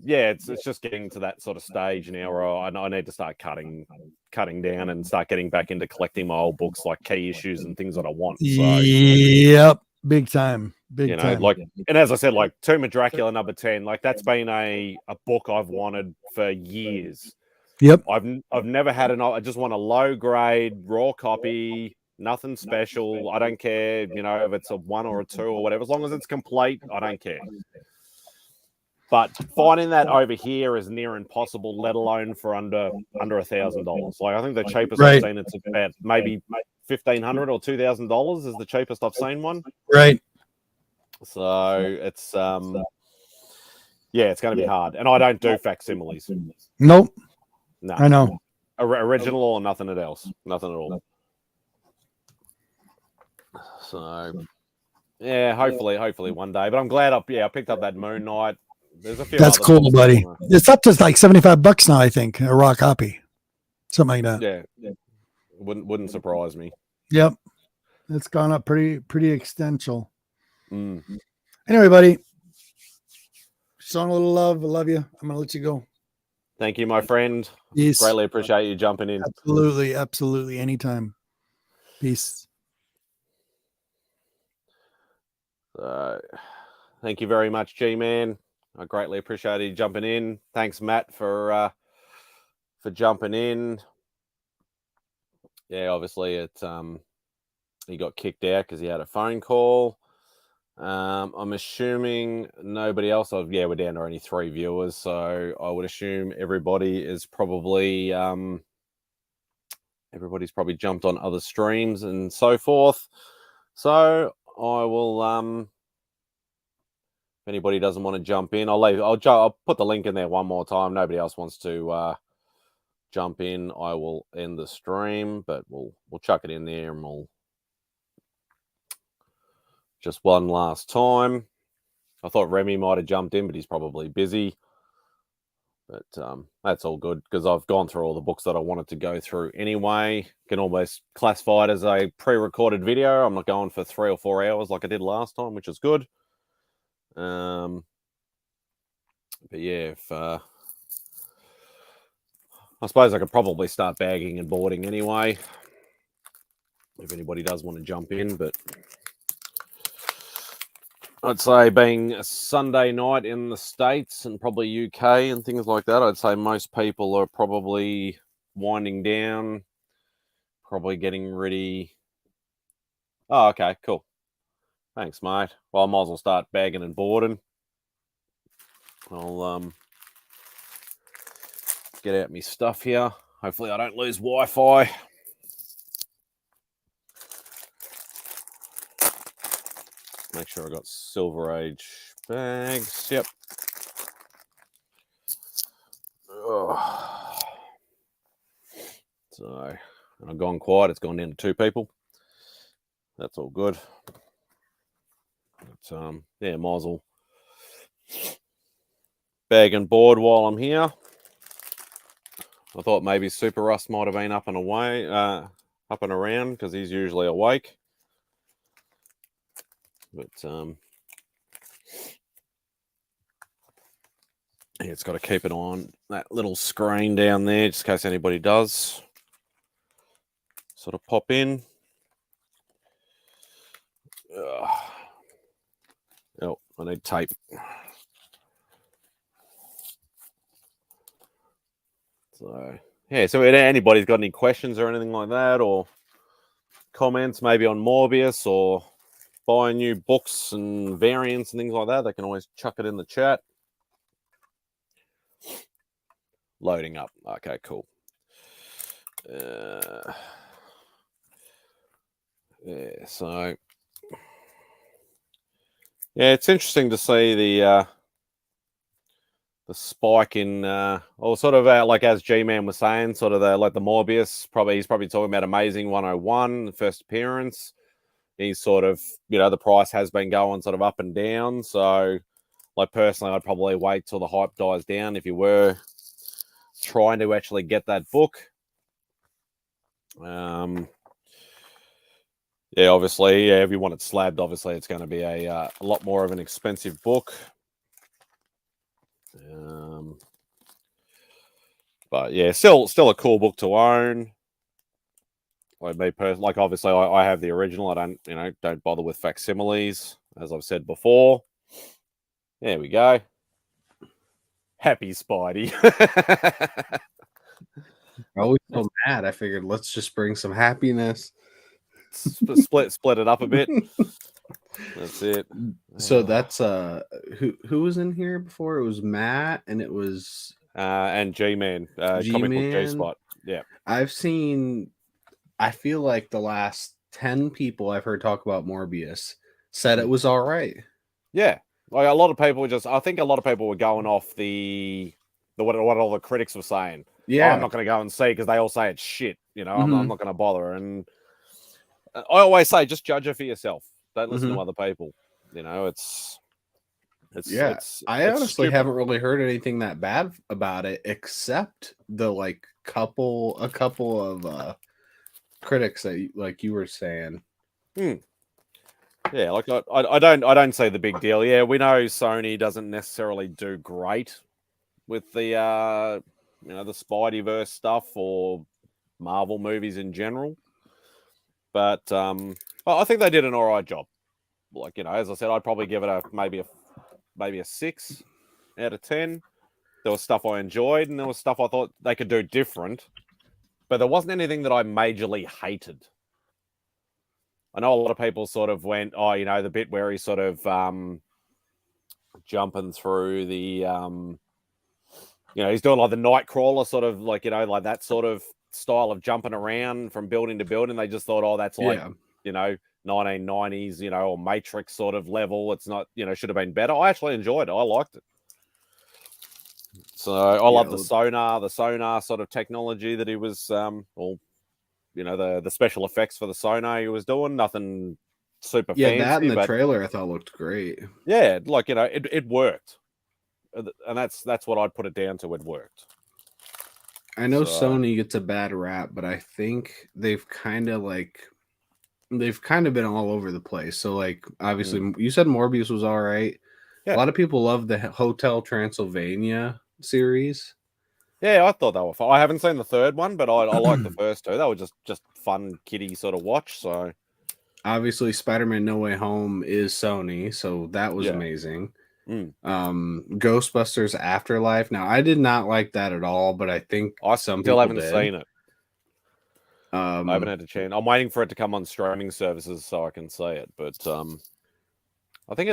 just getting to that sort of stage now where I need to start cutting down and start getting back into collecting my old books, like key issues and things that I want. So, yep, big time. Like, and as I said, like Tomb of Dracula #10, like that's been a book I've wanted for years. Yep. I've never had I just want a low grade raw copy, nothing special. I don't care, if it's a 1 or a 2 or whatever. As long as it's complete, I don't care. But finding that over here is near impossible, let alone for under $1,000. Like, I think the cheapest I've seen it's about maybe $1,500 or $2,000 is the cheapest I've seen one. Right. So it's it's going to be hard, and I don't do facsimiles. Nope. No, I know. Original or nothing else, nothing at all. So yeah, hopefully one day. But I'm glad I picked up that Moon Knight. There's a few. That's cool, buddy. It's up to like $75 now, I think, a raw copy, something like that. Yeah. Wouldn't surprise me. Yep, it's gone up pretty extensial. Anyway, buddy, showing a little love. I love you. I'm gonna let you go. Thank you, my friend. Peace. Greatly appreciate you jumping in. Absolutely, anytime. Peace. Thank you very much, G-Man. I greatly appreciate you jumping in. Thanks, Matt, for jumping in. Yeah, obviously he got kicked out because he had a phone call. I'm assuming nobody else. We're down to only 3 viewers, so I would assume everybody is probably everybody's probably jumped on other streams and so forth. So I will, if anybody doesn't want to jump in, I'll put the link in there one more time. Nobody else wants to jump in, I will end the stream, but we'll chuck it in there and we'll just one last time. I thought Remy might have jumped in, but he's probably busy. But that's all good because I've gone through all the books that I wanted to go through anyway. Can almost classify it as a pre-recorded video. I'm not going for 3 or 4 hours like I did last time, which is good. But yeah, if I suppose I could probably start bagging and boarding anyway, if anybody does want to jump in. But I'd say being a Sunday night in the States and probably UK and things like that, I'd say most people are probably winding down, probably getting ready. Oh, okay, cool. Thanks, mate. Well, I might as well start bagging and boarding. I'll get out my stuff here. Hopefully I don't lose Wi-Fi. Make sure I got Silver Age bags. Yep. Oh. So, and I've gone quiet. It's gone down to 2 people. That's all good. But, yeah, might as well bag and board while I'm here. I thought maybe Super Russ might have been up and away, up and around because he's usually awake. But yeah, it's got to keep it on that little screen down there just in case anybody does sort of pop in. Oh, I need tape. So yeah, so if anybody's got any questions or anything like that, or comments maybe on Morbius or buying new books and variants and things like that, they can always chuck it in the chat. Loading up. Okay, cool. Yeah, so yeah, it's interesting to see the spike in, or sort of like as G-Man was saying, sort of like the Morbius. He's probably talking about Amazing 101, the first appearance. He's sort of, the price has been going sort of up and down. So, like personally, I'd probably wait till the hype dies down if you were trying to actually get that book. Yeah, obviously, if you want it slabbed, obviously it's going to be a lot more of an expensive book. But yeah, still a cool book to own. Like me personally, like obviously I have the original. I don't bother with facsimiles, as I've said before. There we go. Happy Spidey. Always so mad. I figured let's just bring some happiness. split it up a bit. That's it. So that's who was in here before? It was Matt and it was and G-Man, comic book G-Spot. Yeah. I feel like the last 10 people I've heard talk about Morbius said it was all right. Yeah. Like a lot of people I think a lot of people were going off the what all the critics were saying. Yeah. I'm not going to go and see because they all say it's shit. I'm not going to bother. And I always say, just judge it for yourself. Don't listen to other people. It's I honestly haven't really heard anything that bad about it, except the a couple of critics that like you were saying. Yeah, like I don't see the big deal. Yeah, we know Sony doesn't necessarily do great with the the Spideyverse stuff or Marvel movies in general, but I think they did an all right job. Like as I said, I'd probably give it maybe a 6 out of 10. There was stuff I enjoyed, and there was stuff I thought they could do different, but there wasn't anything that I majorly hated. I know a lot of people sort of went, the bit where he's sort of jumping through the, he's doing like the Nightcrawler sort of like that sort of style of jumping around from building to building. They just thought, oh, that's like, 1990s, or Matrix sort of level. It's not, should have been better. I actually enjoyed it. I liked it. So I love the sonar sort of technology that he was, the special effects for the sonar he was doing. Nothing super fancy. Yeah, that and the trailer I thought looked great. Yeah, it worked. And that's what I'd put it down to. It worked. I know Sony gets a bad rap, but I think they've kind of been all over the place. So like, obviously you said Morbius was all right. Yeah. A lot of people love the Hotel Transylvania series. Yeah, I thought they were fun. I haven't seen the third one, but I like the first two. They were just fun kiddie sort of watch. So obviously Spider-Man No Way Home is Sony, so that was amazing. Ghostbusters Afterlife. Now I did not like that at all, but I think I still haven't seen it. I haven't had a chance. I'm waiting for it to come on streaming services so I can see it. But I think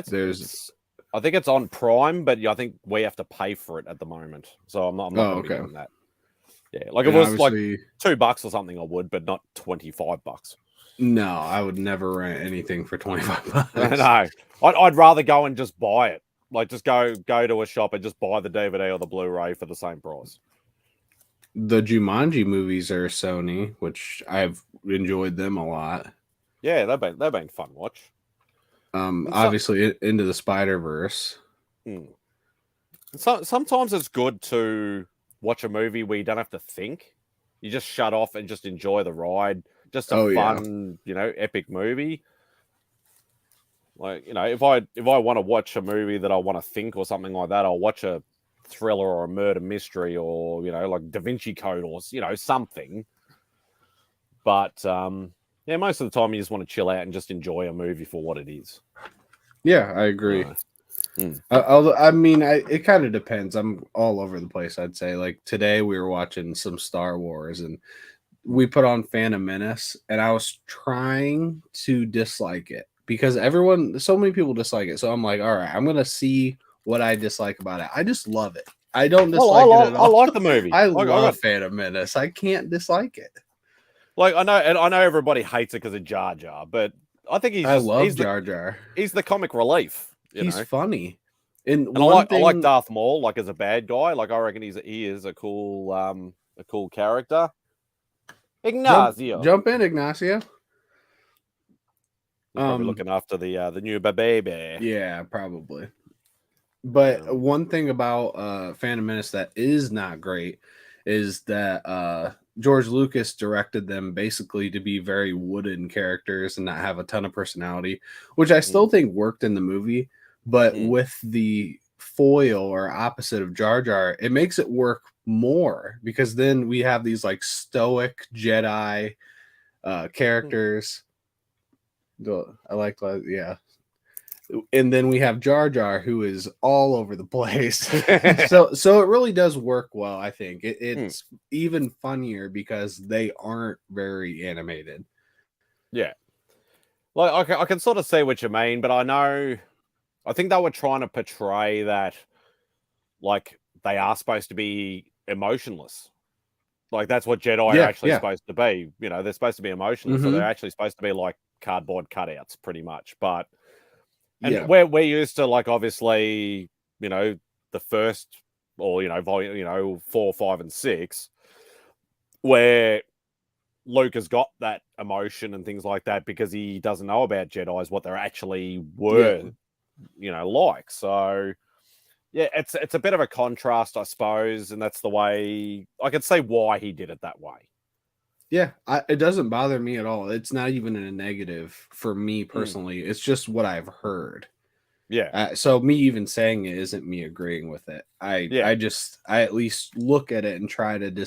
it's on Prime, but I think we have to pay for it at the moment. So I'm not going to be doing that. Yeah, like if it was like $2 or something, I would, but not $25. No, I would never rent anything for $25. No, I'd rather go and just buy it. Like, just go to a shop and just buy the DVD or the Blu-ray for the same price. The Jumanji movies are Sony, which I've enjoyed them a lot. Yeah, they've been fun watch. Obviously, Into the Spider-Verse. So, sometimes it's good to watch a movie where you don't have to think. You just shut off and just enjoy the ride. Just a fun, epic movie. Like, if I want to watch a movie that I want to think or something like that, I'll watch a thriller or a murder mystery or, like Da Vinci Code or, something. But, most of the time you just want to chill out and just enjoy a movie for what it is. Yeah, I agree. I mean, it kind of depends. I'm all over the place, I'd say. Like, today we were watching some Star Wars and we put on Phantom Menace and I was trying to dislike it because so many people dislike it. So I'm like, all right, I'm going to see what I dislike about it. I just love it. I don't dislike it at all. I like the movie. I love Phantom Menace. I can't dislike it. Like, I know everybody hates it because of Jar Jar, but I think I love Jar Jar. He's the comic relief. He's funny. And I like Darth Maul, like, as a bad guy. Like, I reckon he is a cool character. Ignacio. Jump in, Ignacio. Probably looking after the new baby. Yeah, probably. But one thing about Phantom Menace that is not great is that George Lucas directed them basically to be very wooden characters and not have a ton of personality, which I still think worked in the movie. But with the foil or opposite of Jar Jar, it makes it work more because then we have these like stoic Jedi characters. I like that, yeah. And then we have Jar Jar, who is all over the place. so it really does work well. I think it's even funnier because they aren't very animated. Yeah, like I can sort of see what you mean, but I think they were trying to portray that, like, they are supposed to be emotionless. Like, that's what Jedi are actually supposed to be. They're supposed to be emotionless, so they're actually supposed to be like cardboard cutouts, pretty much. But we're used to, like, obviously, the first or volume, 4, 5, and 6, where Luke has got that emotion and things like that because he doesn't know about Jedis, what they actually were. Like. So yeah, it's a bit of a contrast, I suppose, and that's the way I could say why he did it that way. Yeah, it doesn't bother me at all. It's not even a negative for me personally. It's just what I've heard. Yeah. So me even saying it isn't me agreeing with it. I at least look at it and try to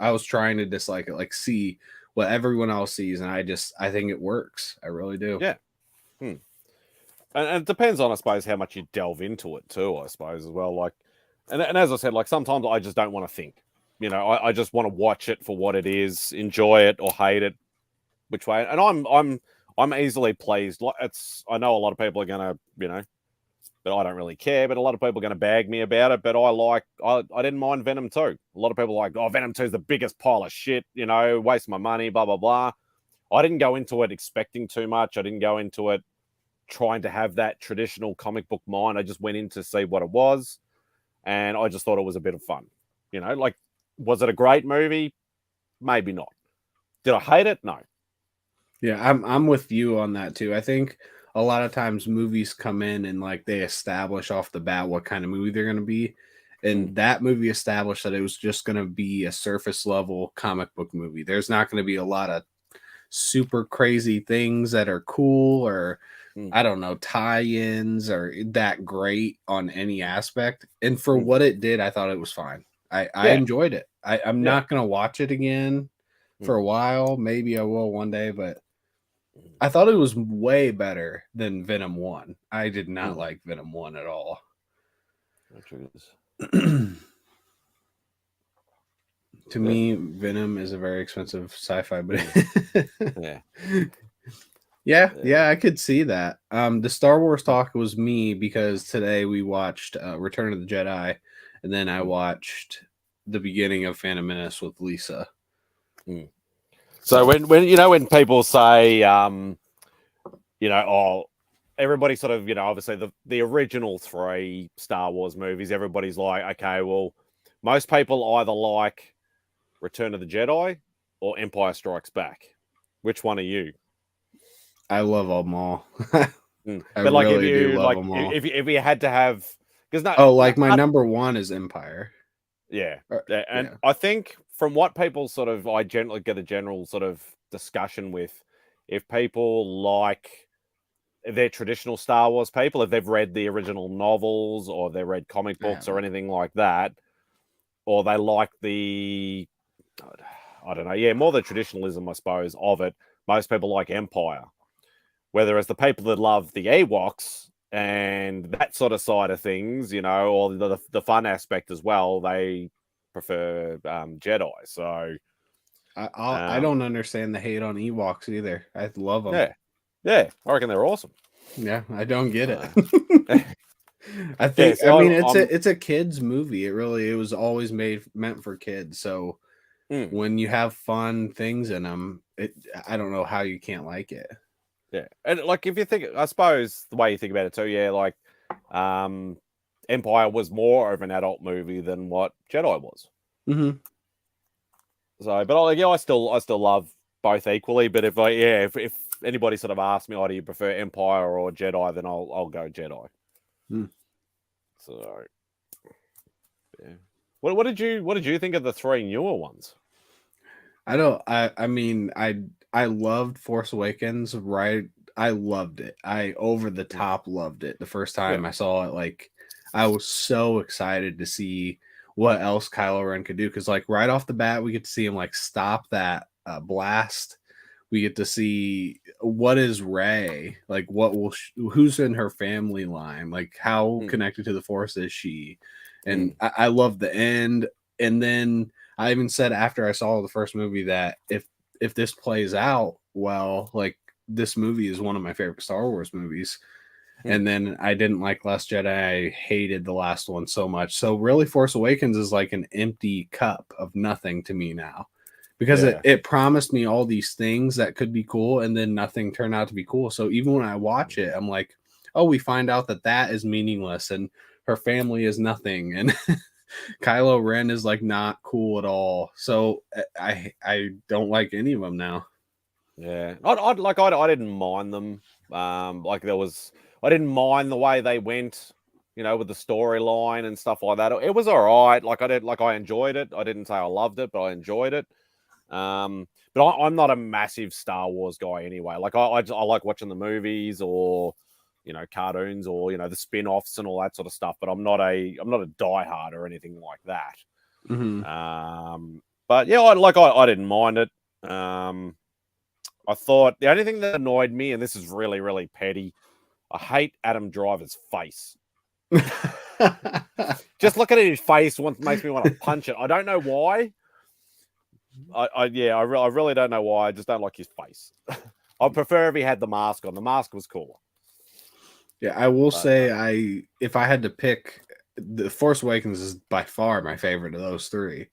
I was trying to dislike it, like see what everyone else sees, and I think it works. I really do. Yeah. And it depends on, I suppose, how much you delve into it too, I suppose, as well. Like, and as I said, like, sometimes I just don't want to think. I just want to watch it for what it is, enjoy it or hate it, which way. And I'm easily pleased. Like, I know a lot of people are gonna, but I don't really care. But a lot of people are going to bag me about it. But I didn't mind Venom 2. A lot of people are like, oh, Venom 2 is the biggest pile of shit, waste my money, blah, blah, blah. I didn't go into it expecting too much. I didn't go into it trying to have that traditional comic book mind. I just went in to see what it was. And I just thought it was a bit of fun. Was it a great movie? Maybe not. Did I hate it? No. Yeah, I'm with you on that too. I think a lot of times movies come in and like they establish off the bat what kind of movie they're going to be. And that movie established that it was just going to be a surface level comic book movie. There's not going to be a lot of super crazy things that are cool or I don't know, tie-ins or that great on any aspect. And for what it did, I thought it was fine. I enjoyed it. I'm not going to watch it again for a while. Maybe I will one day, but I thought it was way better than Venom 1. I did not like Venom 1 at all. To me, Venom is a very expensive sci-fi, but yeah, I could see that. The Star Wars talk was me because today we watched Return of the Jedi, and then I watched the beginning of Phantom Menace with Lisa. So when people say, everybody sort of, obviously the original 3 Star Wars movies, everybody's like, okay, well, most people either like Return of the Jedi or Empire Strikes Back. Which one are you? I love them all. But like, really if you had to have, because my number 1 is Empire. Yeah, I think from what people I generally get a general sort of discussion with, if people like they're traditional Star Wars people, if they've read the original novels or they've read comic books or anything like that, or they like the, I don't know, more the traditionalism, I suppose, of it. Most people like Empire. Whereas the people that love the Ewoks and that sort of side of things, or the fun aspect as well, they prefer Jedi. So I don't understand the hate on Ewoks either. I love them. Yeah, I reckon they're awesome. Yeah, I don't get it. I think it's a kids movie. It was always meant for kids. So when you have fun things in them, I don't know how you can't like it. Yeah, and like if you think, I suppose the way you think about it too, like Empire was more of an adult movie than what Jedi was. So, but I still love both equally. But if anybody sort of asks me, do you prefer Empire or Jedi, then I'll go Jedi. So, yeah. What did you think of the 3 newer ones? I mean, I loved Force Awakens, right? I loved it. I over the top loved it. The first time I saw it, like I was so excited to see what else Kylo Ren could do. Cause like right off the bat, we get to see him like stop that blast. We get to see what is Rey, like who's in her family line, like how connected to the Force is she? And I love the end. And then I even said after I saw the first movie that if this plays out well, like this movie is one of my favorite Star Wars movies. And then I didn't like Last Jedi. I hated the last one so much. So really Force Awakens is like an empty cup of nothing to me now. Because it promised me all these things that could be cool, and then nothing turned out to be cool. So even when I watch it, I'm like, oh, we find out that is meaningless, and her family is nothing, and Kylo Ren is like not cool at all. So I don't like any of them now. Yeah, I didn't mind them. I didn't mind the way they went, with the storyline and stuff like that. It was all right. I enjoyed it. I didn't say I loved it, but I enjoyed it. But I'm not a massive Star Wars guy anyway. Like I like watching the movies or cartoons or the spin-offs and all that sort of stuff. But I'm not a diehard or anything like that. But yeah, I didn't mind it. I thought the only thing that annoyed me, and this is really really petty, I hate Adam Driver's face. Just looking at his face makes me want to punch it. I don't know why. I really don't know why. I just don't like his face. I prefer if he had the mask on. The mask was cooler. Yeah, I will say if I had to pick, The Force Awakens is by far my favorite of those three.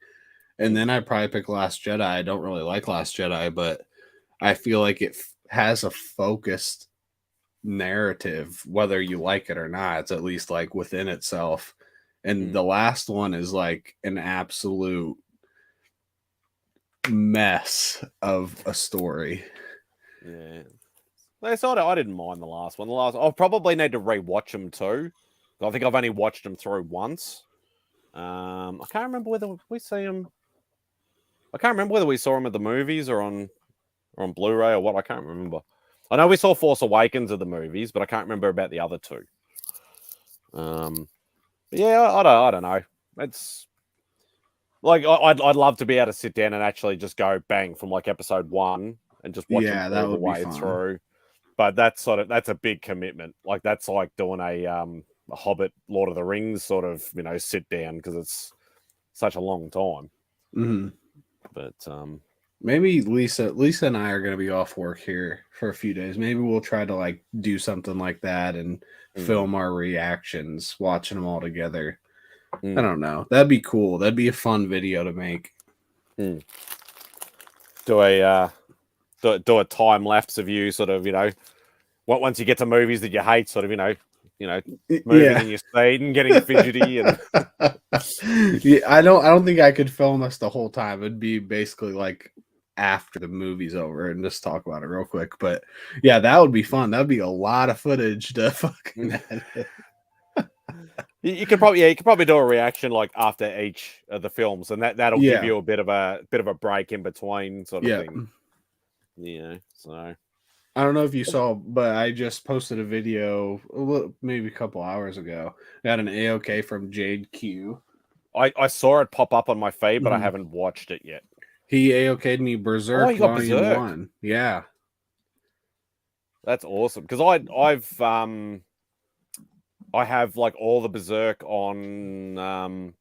And then I'd probably pick Last Jedi. I don't really like Last Jedi, but I feel like it has a focused narrative, whether you like it or not. It's at least like within itself. And the last one is like an absolute mess of a story. Yeah. I didn't mind the last one. I'll probably need to rewatch them too. I think I've only watched them through once. I can't remember whether we see them. I can't remember whether we saw them at the movies or on Blu-ray or what. I can't remember. I know we saw Force Awakens at the movies, but I can't remember about the other two. But yeah, I don't know. It's like I'd love to be able to sit down and actually just go bang from like episode 1 and just watch them all the way through. But that's a big commitment. Like that's like doing a Hobbit, Lord of the Rings sort of sit down because it's such a long time. Mm-hmm. But maybe Lisa and I are going to be off work here for a few days. Maybe we'll try to like do something like that and film our reactions, watching them all together. I don't know. That'd be cool. That'd be a fun video to make. Do a time lapse of you sort of, once you get to movies that you hate, sort of, moving in your seat and getting fidgety and yeah, I don't think I could film us the whole time. It'd be basically like after the movie's over and just talk about it real quick. But yeah, that would be fun. That'd be a lot of footage to fucking edit. You could probably do a reaction like after each of the films, and that'll give you a bit of a break in between sort of thing. Yeah, so I don't know if you saw, but I just posted a video maybe a couple hours ago. I got an AOK from Jade Q. I saw it pop up on my feed, but I haven't watched it yet. He AOK'd me Berserk Volume 1. Yeah. That's awesome. Because I have like all the Berserk on on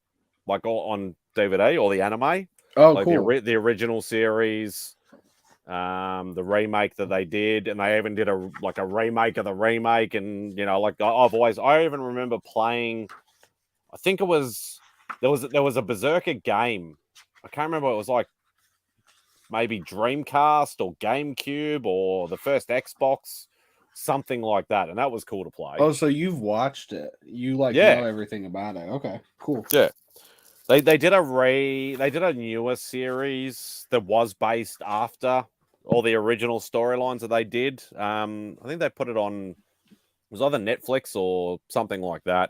DVD, or the anime. Oh, like cool. The original series, the remake that they did, and they even did a remake of the remake, and I even remember playing. I think it was there was a Berserker game. I can't remember. It was like maybe Dreamcast or GameCube or the first Xbox, something like that, and that was cool to play. Oh, so you've watched it? You know everything about it? Okay, cool. Yeah. They did a newer series that was based after all the original storylines that they did. I think they put it on, it was either Netflix or something like that.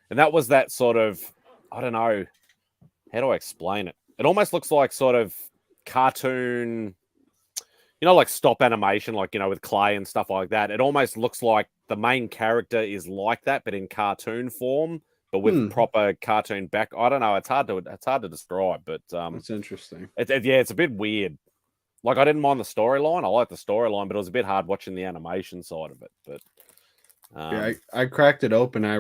And that was that sort of, I don't know, how do I explain it? It almost looks like sort of cartoon, like stop animation, like, with clay and stuff like that. It almost looks like the main character is like that, but in cartoon form, but with proper cartoon back. I don't know. It's hard to describe, but it's interesting. It's a bit weird. Like I didn't mind the storyline. I like the storyline, but it was a bit hard watching the animation side of it. But I cracked it open. I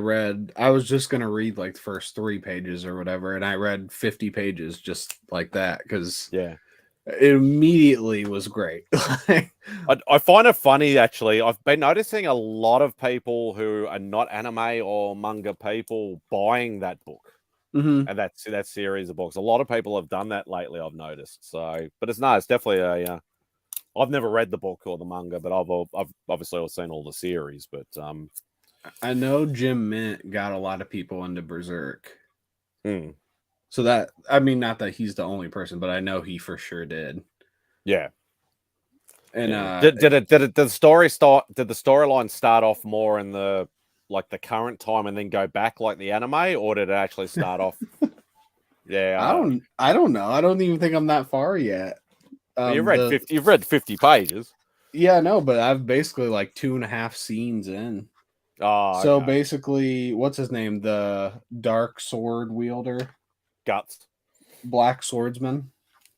was just gonna read like the first 3 pages or whatever, and I read 50 pages just like that because it immediately was great. I find it funny, actually. I've been noticing a lot of people who are not anime or manga people buying that book and that series of books. A lot of people have done that lately, I've noticed. So, but it's definitely a. I've never read the book or the manga, but I've obviously seen all the series. But I know Jim Mint got a lot of people into Berserk. So that, I mean, not that he's the only person, but I know he for sure did. Yeah. And did the storyline start off more in the current time and then go back like the anime, or did it actually start off? Yeah. I don't know. I don't even think I'm that far yet. You've read 50 pages. Yeah, no, but I've basically like 2.5 scenes in. Oh, so basically, what's his name? The dark sword wielder. Guts. Black swordsman.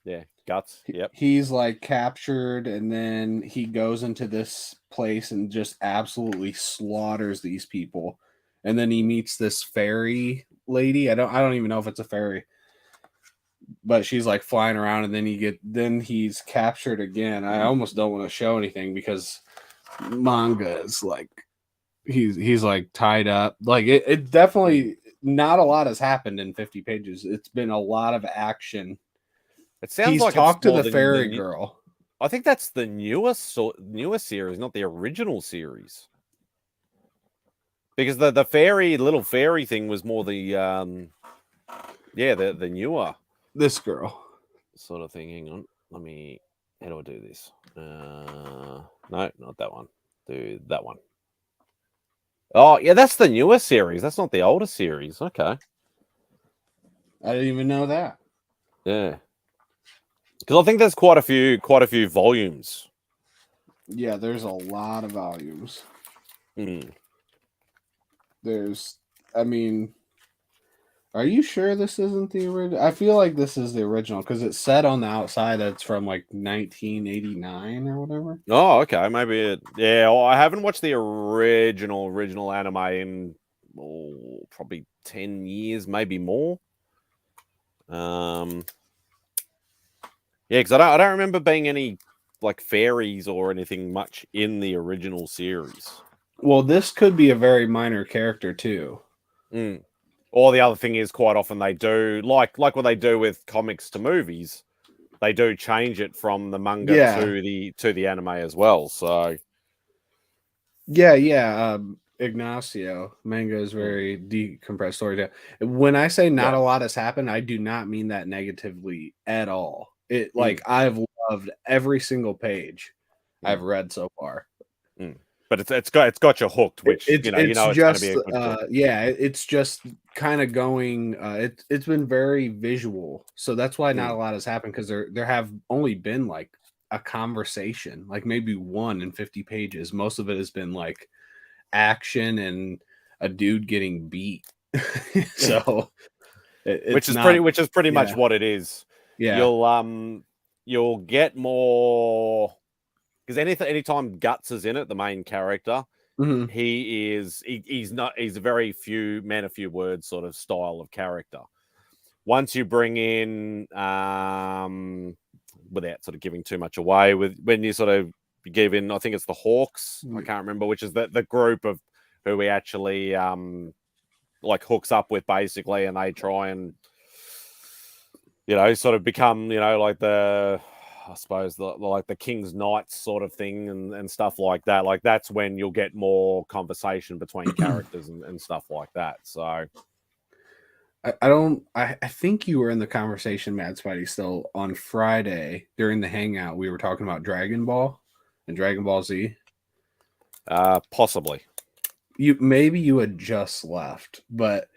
Yeah, Guts. Yep. He's like captured, and then he goes into this place and just absolutely slaughters these people. And then he meets this fairy lady. I don't even know if it's a fairy, but she's like flying around, and then he's captured again. I almost don't want to show anything because manga is like he's like tied up. Like it definitely not a lot has happened in 50 pages. It's been a lot of action. It sounds he's like talked it's to the fairy girl. I think that's the newest series, not the original series. Because the little fairy thing was more the the newer this girl sort of thing. Hang on, how do I do this? No, not that one. Do that one. Oh yeah, that's the newer series. That's not the older series. Okay, I didn't even know that. Yeah, because I think there's quite a few volumes. Yeah, there's a lot of volumes. I mean, are you sure this isn't the original? I feel like this is the original because it said on the outside that it's from like 1989 or whatever. Oh, okay, maybe it. Yeah, well, I haven't watched the original anime in probably 10 years, maybe more. Yeah, because I don't remember being any like fairies or anything much in the original series. Well, this could be a very minor character too. Or the other thing is, quite often they do like what they do with comics to movies. They do change it from the manga to the anime as well. So Ignacio manga is very decompressed story. When I say not a lot has happened, I do not mean that negatively at all. It like I've loved every single page I've read so far. But it's got you hooked, which it's going to be a good book. It's just kind of going. It's been very visual, so that's why not a lot has happened because there have only been like a conversation, like maybe one in 50 pages. Most of it has been like action and a dude getting beat. So, which is pretty much what it is. Yeah, you'll get more. Because anytime Guts is in it, the main character, he's a very few words sort of style of character. Once you bring in, without sort of giving too much away, when you sort of give in, I think it's the Hawks, I can't remember, which is the group of who he actually like hooks up with basically, and they try and sort of become like I suppose the King's Knights sort of thing and stuff like that. Like that's when you'll get more conversation between characters and stuff like that. So I think you were in the conversation, MadSpidey, still on Friday during the hangout. We were talking about Dragon Ball and Dragon Ball Z. Possibly. You had just left, but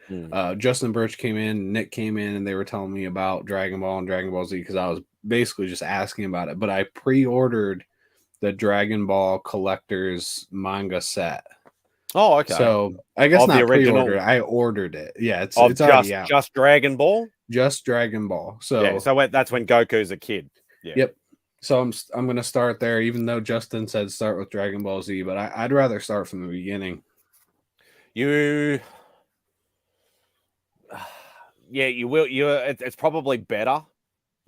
Justin Birch came in, Nick came in, and they were telling me about Dragon Ball and Dragon Ball Z because I was basically just asking about it. But I pre-ordered the Dragon Ball Collector's manga set. Oh, okay. So I guess not pre-ordered. I ordered it. Yeah, it's already out. Just Dragon Ball. Just Dragon Ball. So yeah, so that's when Goku's a kid. Yeah. Yep. So I'm gonna start there, even though Justin said start with Dragon Ball Z, but I'd rather start from the beginning. You will. It's probably better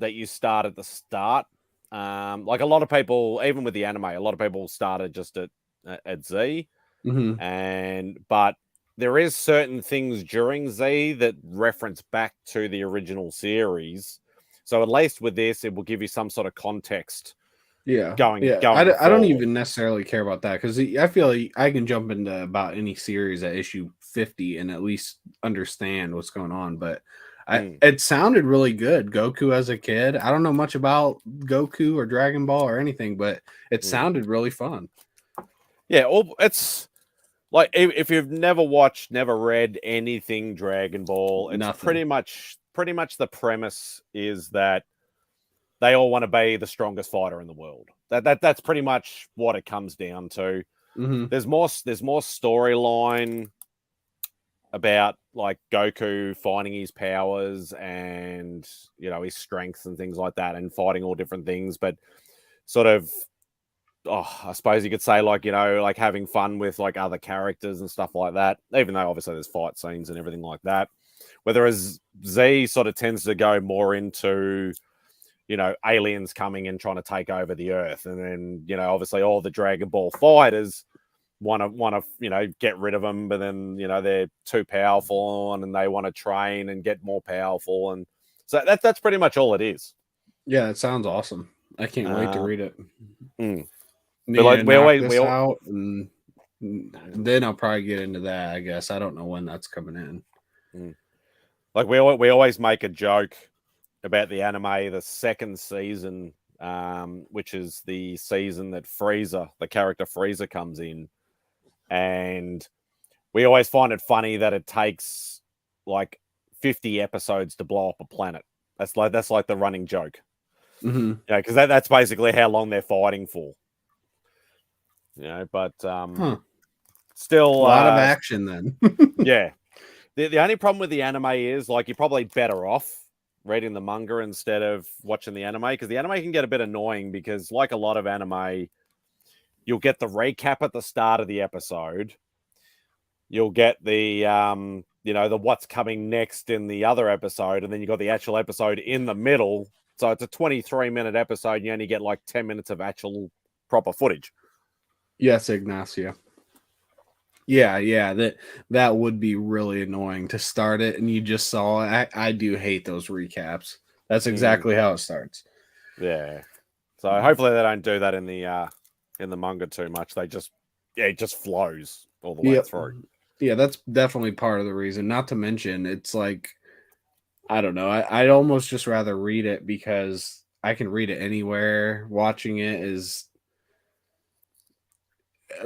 that you start at the start. Like a lot of people, even with the anime, a lot of people started just at Z, but there is certain things during Z that reference back to the original series. So at least with this, it will give you some sort of context. Going. I don't even necessarily care about that because I feel like I can jump into about any series at issue 50 and at least understand what's going on. But it sounded really good. Goku as a kid. I don't know much about Goku or Dragon Ball or anything, but it sounded really fun. Yeah, it's like if you've never read anything Dragon Ball, it's pretty much the premise is that they all want to be the strongest fighter in the world. That's pretty much what it comes down to. There's more storyline about like Goku finding his powers and his strengths and things like that, and fighting all different things. But sort of, I suppose you could say like like having fun with like other characters and stuff like that. Even though obviously there's fight scenes and everything like that. Whereas Z sort of tends to go more into aliens coming and trying to take over the Earth. And then, obviously all the Dragon Ball fighters want to get rid of them, but then they're too powerful and they want to train and get more powerful, and so that's pretty much all it is. Yeah, it sounds awesome. I can't wait to read it. But like we always out, and then I'll probably get into that. I guess I don't know when that's coming in. Like we always make a joke about the anime, the second season, which is the season that the character Frieza comes in, and we always find it funny that it takes like 50 episodes to blow up a planet. That's like the running joke. Because that's basically how long they're fighting for. But still a lot of action then. Yeah. The only problem with the anime is like you're probably better off reading the manga instead of watching the anime, because the anime can get a bit annoying, because like a lot of anime, you'll get the recap at the start of the episode. You'll get the the what's coming next in the other episode, and then you got the actual episode in the middle. So it's a 23-minute episode, and you only get like 10 minutes of actual proper footage. Yes, Ignacio. Yeah, that would be really annoying to start it, and you just saw it. I do hate those recaps. That's exactly how it starts. Yeah. So hopefully they don't do that in the manga too much. It just flows all the way through. Yeah, that's definitely part of the reason. Not to mention, it's like, I don't know. I'd almost just rather read it because I can read it anywhere. Watching it is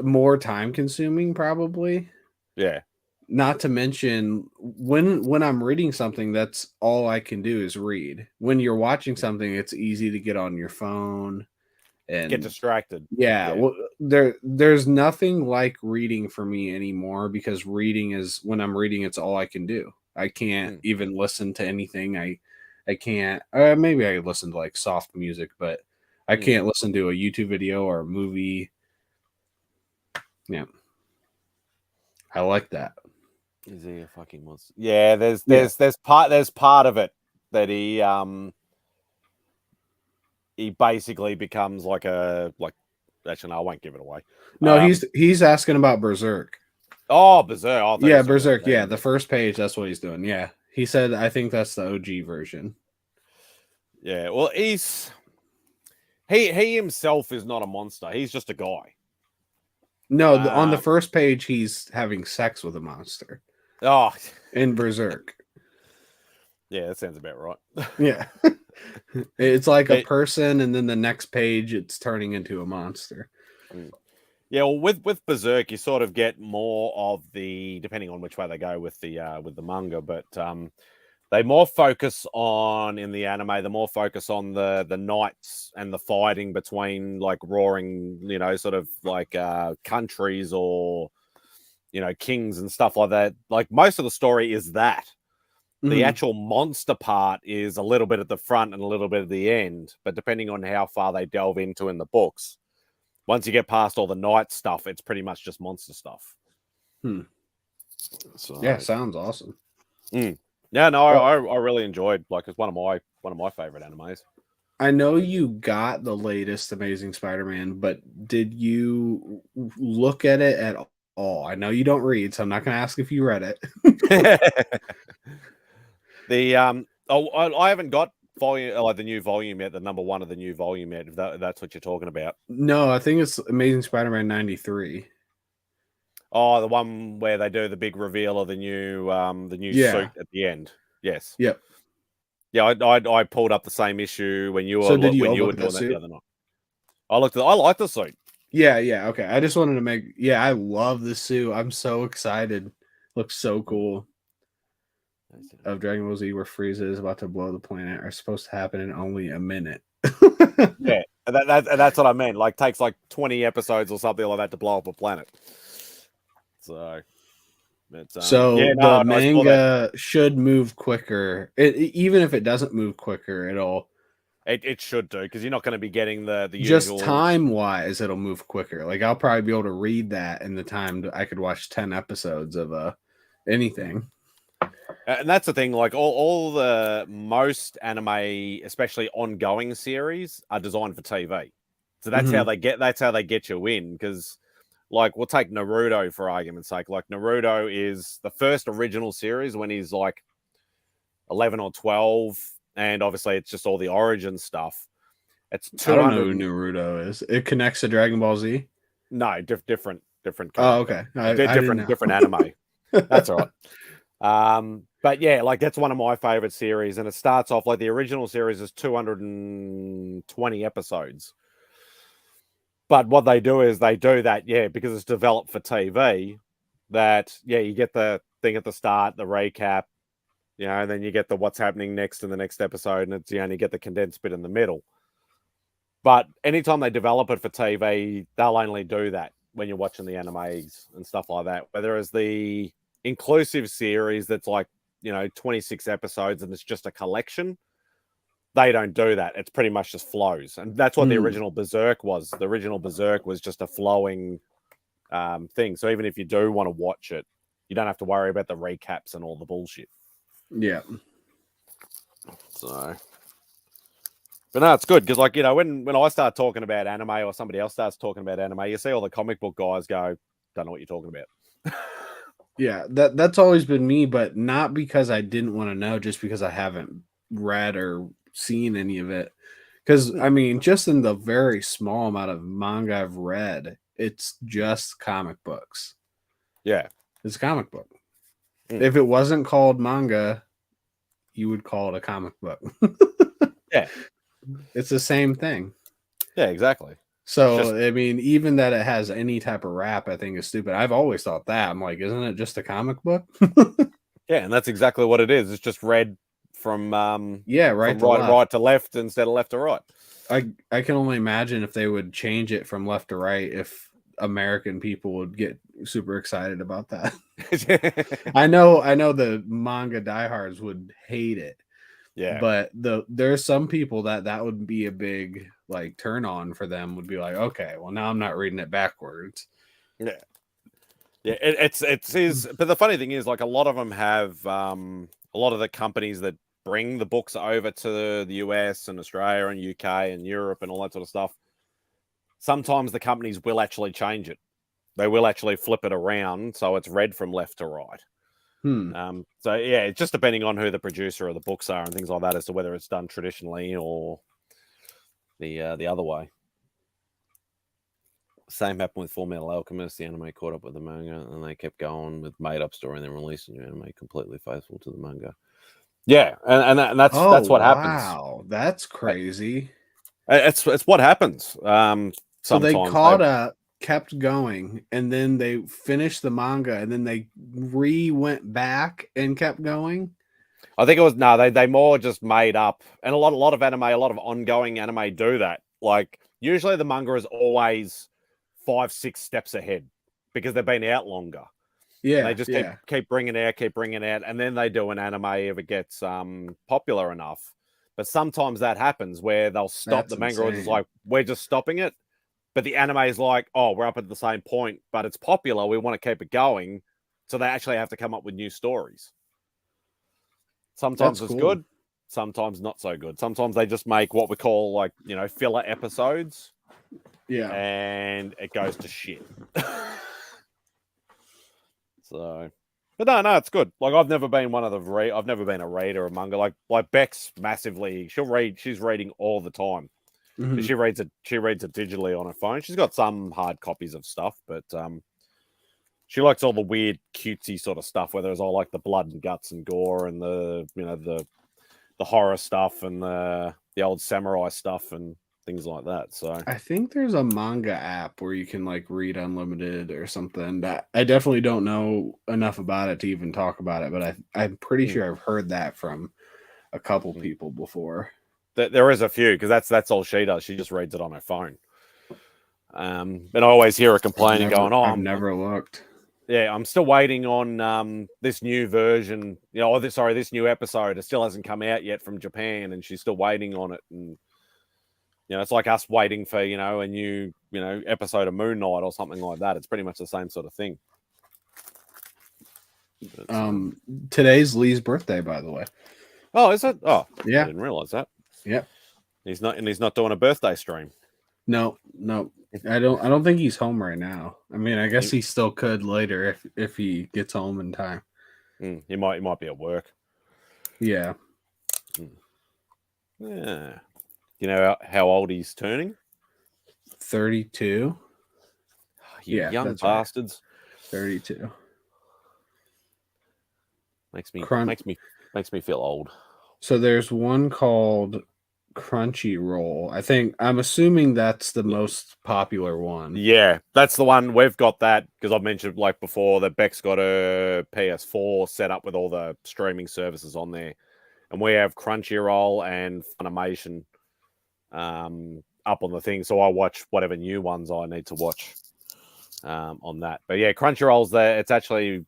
more time consuming, probably. Yeah. Not to mention, when I'm reading something, that's all I can do is read. When you're watching something, it's easy to get on your phone and get distracted. Yeah. Well, there's nothing like reading for me anymore, because reading is, when I'm reading, it's all I can do. I can't even listen to anything. I can't. Maybe I listen to like soft music, but I can't listen to a YouTube video or a movie. Yeah, I like that. Is he a fucking monster? Yeah, there's part of it that he basically becomes actually no, I won't give it away. No, he's asking about Berserk. Oh, Berserk. Yeah, Berserk. Yeah, the first page, that's what he's doing. Yeah. He said, I think that's the OG version. Yeah, well, he himself is not a monster. He's just a guy. No, on the first page, he's having sex with a monster. Oh. In Berserk. Yeah, that sounds about right. Yeah. It's like a person, and then the next page, it's turning into a monster. Yeah, well, with Berserk, you sort of get more of the, depending on which way they go with the manga, but they more focus on, in the anime, they more focus on the knights and the fighting between like warring, sort of like countries or kings and stuff like that. Like most of the story is that. The actual monster part is a little bit at the front and a little bit at the end, but depending on how far they delve into in the books, once you get past all the knight stuff, it's pretty much just monster stuff. So, yeah, sounds awesome. Yeah, no, I really enjoyed. Like, it's one of my favorite animes. I know you got the latest Amazing Spider-Man, but did you look at it at all? I know you don't read, so I'm not going to ask if you read it. I haven't got volume, the new volume yet, the number 1 of the new volume yet, if that's what you're talking about. No, I think it's Amazing Spider-Man 93. Oh, the one where they do the big reveal of the new suit at the end. Yes. Yep. Yeah, I pulled up the same issue when you were were doing that the other night. I like the suit. Yeah, okay. I just wanted to I love the suit. I'm so excited. Looks so cool. Of Dragon Ball Z, where Frieza is about to blow the planet, are supposed to happen in only a minute. Yeah, that's what I meant. Like, takes like 20 episodes or something like that to blow up a planet. So, the manga should move quicker. Even if it doesn't move quicker, it should do, because you're not going to be getting the just usual time wise. It'll move quicker. Like, I'll probably be able to read that in the time I could watch 10 episodes of anything. And that's the thing, like all the most anime, especially ongoing series, are designed for TV. So that's how they get you in, because like we'll take Naruto for argument's sake. Like Naruto is the first original series when he's like 11 or 12, and obviously it's just all the origin stuff. It's 200. I don't know who Naruto is. It connects to Dragon Ball Z. No, different. Oh, okay. Different anime. That's all right. But yeah, like that's one of my favorite series, and it starts off like the original series is 220 episodes. But what they do is they do that, because it's developed for TV. That you get the thing at the start, the recap, and then you get the what's happening next in the next episode, and it's you only get the condensed bit in the middle. But anytime they develop it for TV, they'll only do that when you're watching the animes and stuff like that. Whereas the inclusive series that's like 26 episodes and it's just a collection, they don't do that. It's pretty much just flows, and that's what the original Berserk was. The original Berserk was just a flowing thing. So even if you do want to watch it, you don't have to worry about the recaps and all the bullshit. Yeah. So, but no, it's good because when I start talking about anime or somebody else starts talking about anime, you see all the comic book guys go, "Don't know what you're talking about." Yeah, that's always been me, but not because I didn't want to know, just because I haven't read or seen any of it. Because I mean, just in the very small amount of manga I've read, it's just comic books. Yeah, it's a comic book. If it wasn't called manga, you would call it a comic book. Yeah, it's the same thing. Yeah, exactly. So I mean, even that it has any type of rap, I think is stupid. I've always thought that. I'm like, isn't it just a comic book? Yeah, and that's exactly what it is. It's just read from right to left instead of left to right. I can only imagine if they would change it from left to right, if American people would get super excited about that. I know the manga diehards would hate it. Yeah, but there's some people that would be a big like turn on for them. Would be like, okay, well now I'm not reading it backwards. Yeah, it is. But the funny thing is, like a lot of them have a lot of the companies that bring the books over to the US and Australia and UK and Europe and all that sort of stuff. Sometimes the companies will actually change it. They will actually flip it around so it's read from left to right. So yeah, it's just depending on who the producer of the books are and things like that as to whether it's done traditionally or the other way. Same happened with Fullmetal Alchemist. The anime caught up with the manga and they kept going with made up story and then released a new anime completely faithful to the manga. Yeah, and that's what happens. Wow, that's crazy. It's what happens. So they caught up, kept going, and then they finished the manga, and then they went back and kept going. I think it was they more just made up, and a lot of anime, a lot of ongoing anime do that. Like usually the manga is always 5-6 steps ahead because they've been out longer. Yeah, and they just keep bringing out, and then they do an anime if it gets popular enough. But sometimes that happens where they'll stop the manga or just like, we're just stopping it. But the anime is like, oh, we're up at the same point, but it's popular. We want to keep it going. So they actually have to come up with new stories. Sometimes it's good. Sometimes not so good. Sometimes they just make what we call like, filler episodes. Yeah. And it goes to shit. So, but no, it's good. Like I've never been I've never been a reader of manga. Like Beck's massively. She's reading all the time. Mm-hmm. She reads it digitally on her phone. She's got some hard copies of stuff, but she likes all the weird, cutesy sort of stuff where there's all like the blood and guts and gore and the horror stuff and the old samurai stuff and things like that. So I think there's a manga app where you can like read unlimited or something. That I definitely don't know enough about it to even talk about it, but I'm pretty sure I've heard that from a couple people before. There is a few because that's all she does. She just reads it on her phone. But I always hear her complaining, I've never looked. Yeah, I'm still waiting on this new version. This new episode. It still hasn't come out yet from Japan, and she's still waiting on it. And it's like us waiting for a new episode of Moon Knight or something like that. It's pretty much the same sort of thing. But, today's Lee's birthday, by the way. Oh, is it? Oh, yeah, I didn't realize that. Yep. He's not doing a birthday stream. No. I don't think he's home right now. I mean, I guess he still could later if he gets home in time. He might be at work. Yeah. Yeah. You know how old he's turning? 32. You Yeah, young that's right. bastards. 32. Makes me feel old. So there's one called Crunchyroll. I'm assuming that's the most popular one. Yeah, that's the one. We've got that because I've mentioned like before that Beck's got a PS4 set up with all the streaming services on there, and we have Crunchyroll and Funimation up on the thing. So I watch whatever new ones I need to watch on that. But yeah, Crunchyroll's there. It's actually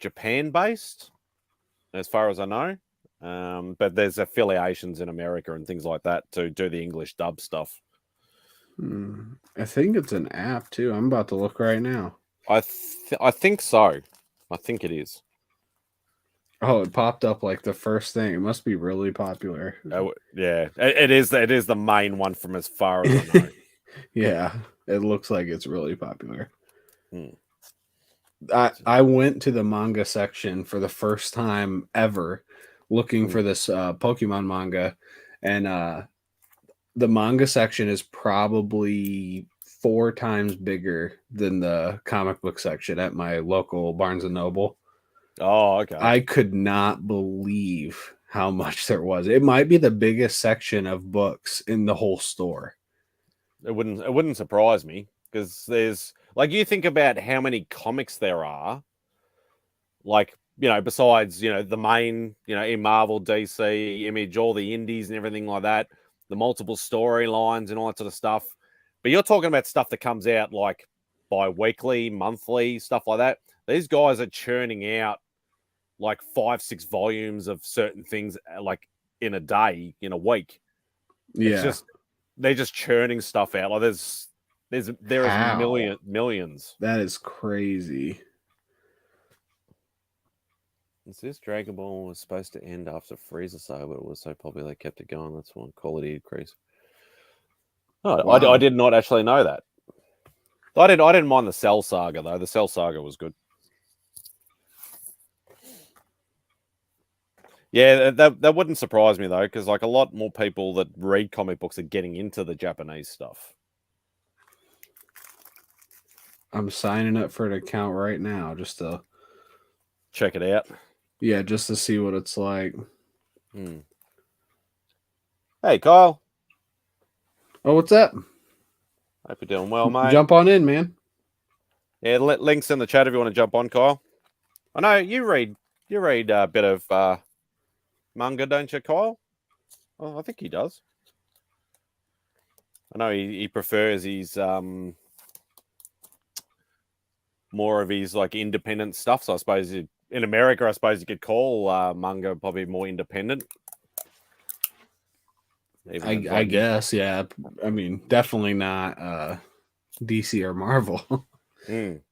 Japan based, as far as I know. But there's affiliations in America and things like that to do the English dub stuff. I think it's an app too. I'm about to look right now. I think so. I think it is. Oh, it popped up like the first thing. It must be really popular. Yeah, it is. It is the main one from as far as I know. Yeah, it looks like it's really popular. I went to the manga section for the first time ever looking for this Pokemon manga, and the manga section is probably 4 times bigger than the comic book section at my local Barnes and Noble. Oh, okay. I could not believe how much there was. It might be the biggest section of books in the whole store. It wouldn't surprise me because there's like you think about how many comics there are. Like, you know, besides, you know, the main, you know, in Marvel, DC, Image, all the indies and everything like that, the multiple storylines and all that sort of stuff. But you're talking about stuff that comes out like bi-weekly, monthly, stuff like that. These guys are churning out like 5-6 volumes of certain things like in a day, in a week. Yeah. It's just they're just churning stuff out. Like there is millions. That is crazy. Is this Dragon Ball was supposed to end after Frieza sale, but it was so popular they kept it going. That's one quality increase. Oh, wow. I did not actually know that. I didn't mind the Cell Saga though. The Cell Saga was good. Yeah, that wouldn't surprise me though, because like a lot more people that read comic books are getting into the Japanese stuff. I'm signing up for an account right now just to check it out. Yeah, just to see what it's like. Hey, Kyle. Oh, what's up? Hope you're doing well, mate. Jump on in, man. Yeah, links in the chat if you want to jump on, Kyle. I know you read a bit of manga, don't you, Kyle? Oh, I think he does. I know he prefers his more of his like independent stuff. So I suppose in America, I suppose you could call manga probably more independent. I guess, yeah. I mean, definitely not DC or Marvel. But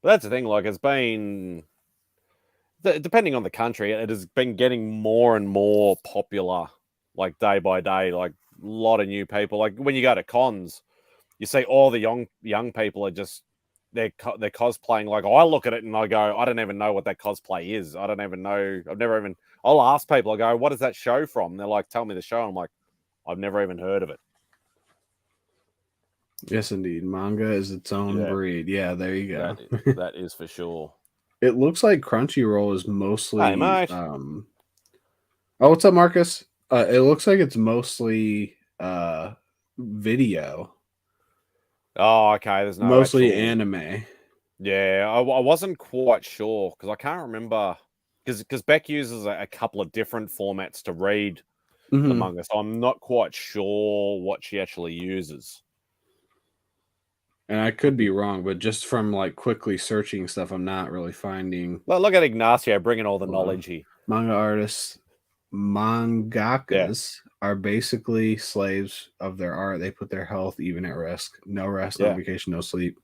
that's the thing. Like, it's been depending on the country, it has been getting more and more popular, like day by day. Like a lot of new people. Like when you go to cons, you see all the young people are just they're cosplaying. Like I look at it and I go, I don't even know what that cosplay is. I don't even know. I'll ask people. I go, what is that show from? And they're like, tell me the show. I'm like, I've never even heard of it. Yes, indeed. Manga is its own breed. Yeah, there you go. That is for sure. It looks like Crunchyroll is mostly. Hey, mate. Oh, what's up, Marcus? It looks like it's mostly video. Oh, okay. There's no mostly anime. Yeah, I wasn't quite sure because I can't remember because Beck uses a couple of different formats to read the manga, so I'm not quite sure what she actually uses. And I could be wrong, but just from like quickly searching stuff, I'm not really finding. Look at Ignacio bringing all the knowledge here. Manga artists, mangakas are basically slaves of their art. They put their health even at risk. No rest, no vacation, no sleep.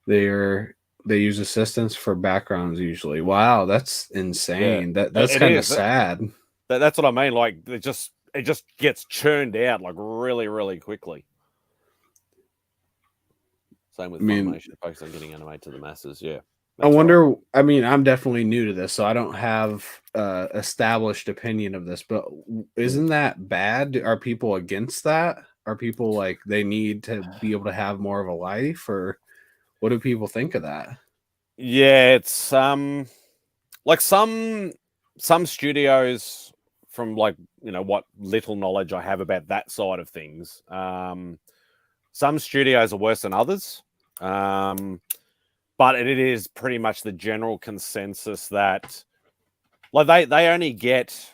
They use assistants for backgrounds usually. Wow, that's insane. That's kind of sad. That's what I mean. Like it just gets churned out like really, really quickly. Same with Funimation, focus on getting anime to the masses. Yeah. I wonder. Right. I mean, I'm definitely new to this, so I don't have established opinion of this. But isn't that bad? Are people against that? Are people like they need to be able to have more of a life, or what do people think of that? Yeah, it's like some studios, from like, you know, what little knowledge I have about that side of things. Some studios are worse than others. But it is pretty much the general consensus that like they only get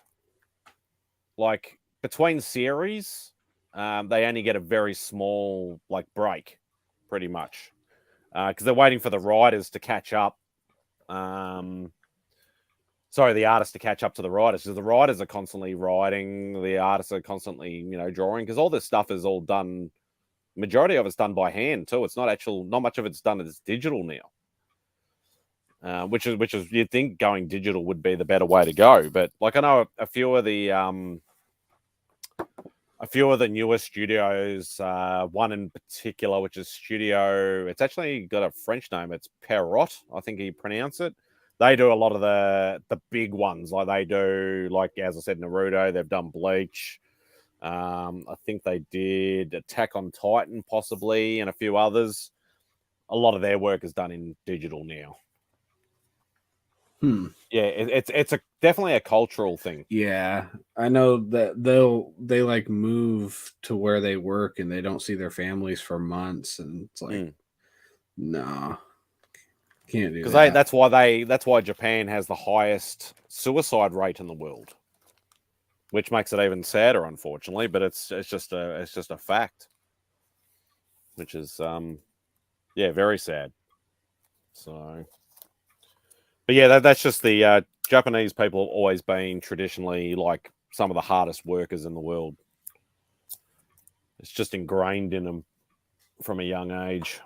like between series, they only get a very small like break, pretty much, because they're waiting for the writers to catch up. The artists to catch up to the writers, because the writers are constantly writing, the artists are constantly, you know, drawing, because all this stuff is all done. Majority of it's done by hand too. It's not much of it's done as digital now. Which is you'd think going digital would be the better way to go, but like I know a few of the newer studios, one in particular, which is Studio. It's actually got a French name. It's Perrot, I think you pronounce it. They do a lot of the big ones, like they do, like as I said, Naruto. They've done Bleach. I think they did Attack on Titan, possibly, and a few others. A lot of their work is done in digital now. Yeah, it's definitely a cultural thing. Yeah, I know that they like move to where they work and they don't see their families for months, and it's like, no, can't do that. Because that's why Japan has the highest suicide rate in the world, which makes it even sadder, unfortunately. But it's just a fact, which is very sad. So. But yeah, that's just the Japanese people have always been traditionally like some of the hardest workers in the world. It's just ingrained in them from a young age.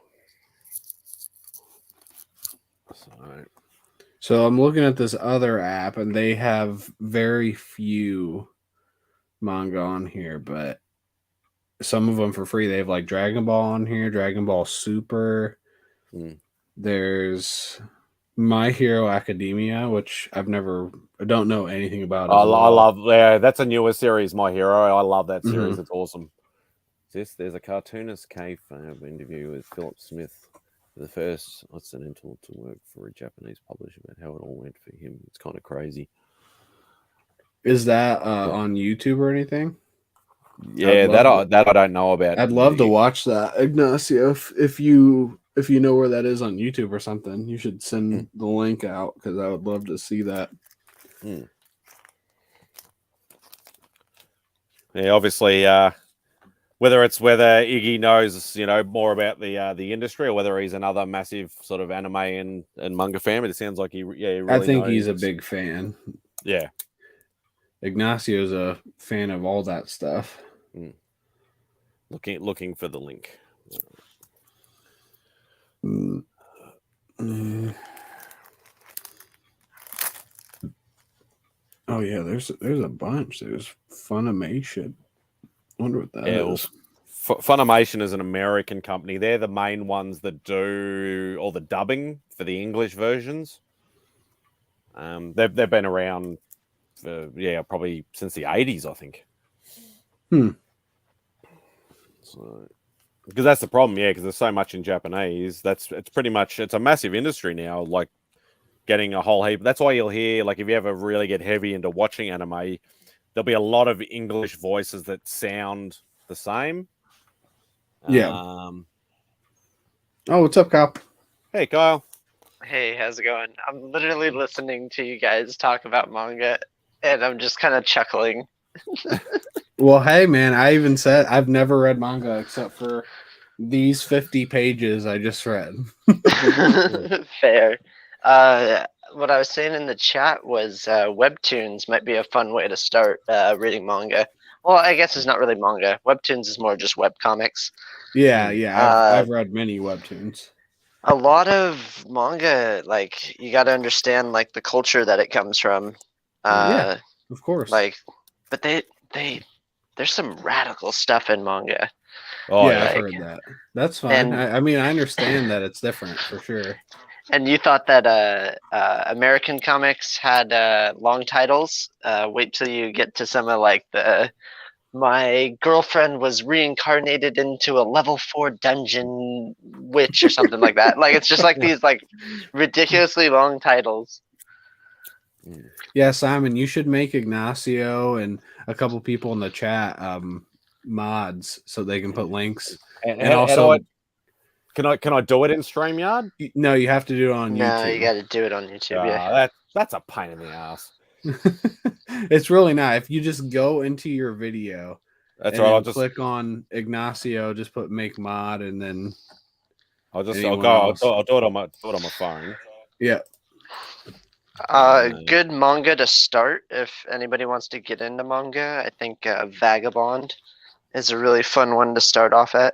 So I'm looking at this other app, and they have very few manga on here, but some of them for free. They have like Dragon Ball on here, Dragon Ball Super. There's My Hero Academia, which I don't know anything about. I love, that's a newer series, My Hero. I love that series. It's awesome. There's a cartoonist kayfabe interview with Philip Smith, the first Occidental to work for a Japanese publisher, about how it all went for him. It's kind of crazy. Is that on YouTube or anything? Yeah, that I don't know about. I'd love to watch that, Ignacio. If you know where that is on YouTube or something, you should send the link out, because I would love to see that. Yeah, obviously, whether Iggy knows, you know, more about the industry, or whether he's another massive sort of anime and manga fan, but it sounds like he really I think knows. he's a big fan. Yeah. Ignacio's a fan of all that stuff. Looking for the link. Oh yeah, there's a bunch. There's Funimation. I wonder what that is. Funimation is an American company. They're the main ones that do all the dubbing for the English versions. They've been around for probably since the 80s, I think. So, because that's the problem, because there's so much in Japanese. It's a massive industry now. Like getting a whole heap. That's why you'll hear, like, if you ever really get heavy into watching anime, there'll be a lot of English voices that sound the same. Yeah. Oh, what's up, Kyle? Hey, Kyle. Hey, how's it going? I'm literally listening to you guys talk about manga, and I'm just kind of chuckling. Well, hey, man, I even said I've never read manga except for these 50 pages I just read. Fair. What I was saying in the chat was webtoons might be a fun way to start reading manga. Well, I guess it's not really manga. Webtoons is more just webcomics. Yeah. I've read many webtoons. A lot of manga, like, you got to understand, like, the culture that it comes from. Yeah, of course. Like, but there's some radical stuff in manga. Oh yeah, yeah. I've heard that. That's fine. And- I mean, I understand that it's different for sure. And you thought that American comics had long titles? Wait till you get to some of like the my girlfriend was reincarnated into a level 4 dungeon witch or something like that. Like it's just like these like ridiculously long titles. Yeah, Simon, you should make Ignacio and a couple people in the chat mods so they can put links. And also, can I do it in StreamYard? no, you have to do it on No, YouTube. you got to do it on YouTube. Yeah. That's a pain in the ass. It's really not. If you just go into your video, That's and right. then I'll just click on Ignacio, just put make mod, and then I'll do anyone it else. on my phone. Yeah. Good manga to start if anybody wants to get into manga. I think Vagabond is a really fun one to start off at.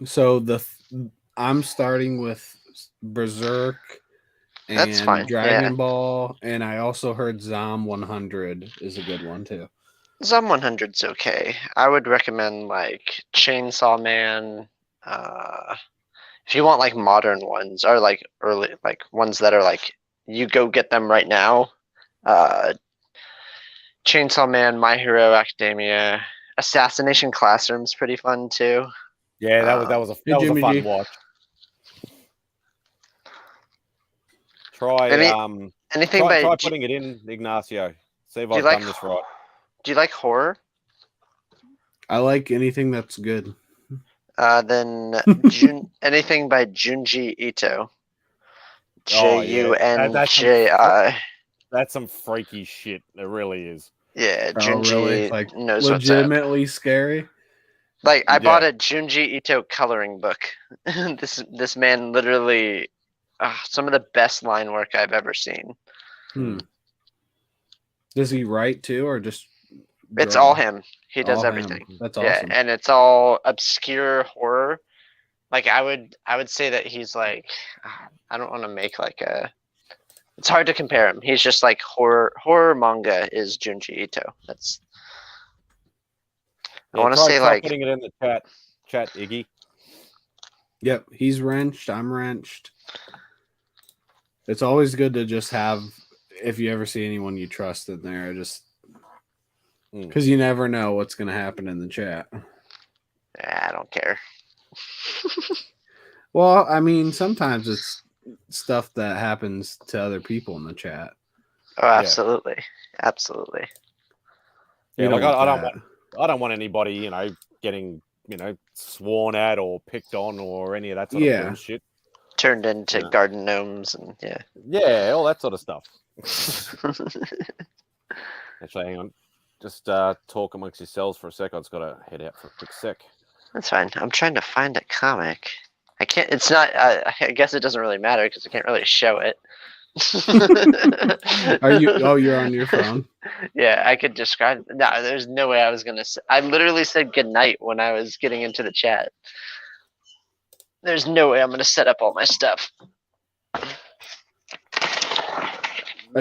So I'm starting with Berserk and That's fine, Dragon Ball, and I also heard Zom 100 is a good one too. Zom 100's okay. I would recommend like Chainsaw Man. If you want like modern ones or like early like ones that are like you go get them right now. Chainsaw Man, My Hero Academia, Assassination Classroom's pretty fun too. Yeah, that was a fun watch. Try anything try putting it in, Ignacio. See if I've done this right. Do you like horror? I like anything that's good. Then anything by Junji Ito. Junji. That's some freaky shit. It really is. Yeah, Junji really? Like knows legitimately scary. Like I bought a Junji Ito coloring book. this man literally some of the best line work I've ever seen. Does he write too, or just? It's all him. He does everything. That's awesome. Yeah, and it's all obscure horror. Like I would say that he's like, I don't want to make like a. It's hard to compare him. He's just like horror manga is Junji Ito. That's. I want to say like putting it in the chat, Iggy. Yep, he's wrenched. I'm wrenched. It's always good to just have, if you ever see anyone you trust in there, just because you never know what's going to happen in the chat. I don't care. Well, I mean, sometimes it's stuff that happens to other people in the chat. Oh, absolutely, absolutely. Yeah, like I don't want anybody, getting, sworn at or picked on or any of that sort of bullshit. Turned into garden gnomes and yeah, all that sort of stuff. Actually, hang on. Just talk amongst yourselves for a sec. I've just got to head out for a quick sec. That's fine. I'm trying to find a comic. I can't. It's not. I guess it doesn't really matter because I can't really show it. Are you? Oh, you're on your phone. Yeah, I could describe. No, there's no way I was gonna. I literally said goodnight when I was getting into the chat. There's no way I'm gonna set up all my stuff. I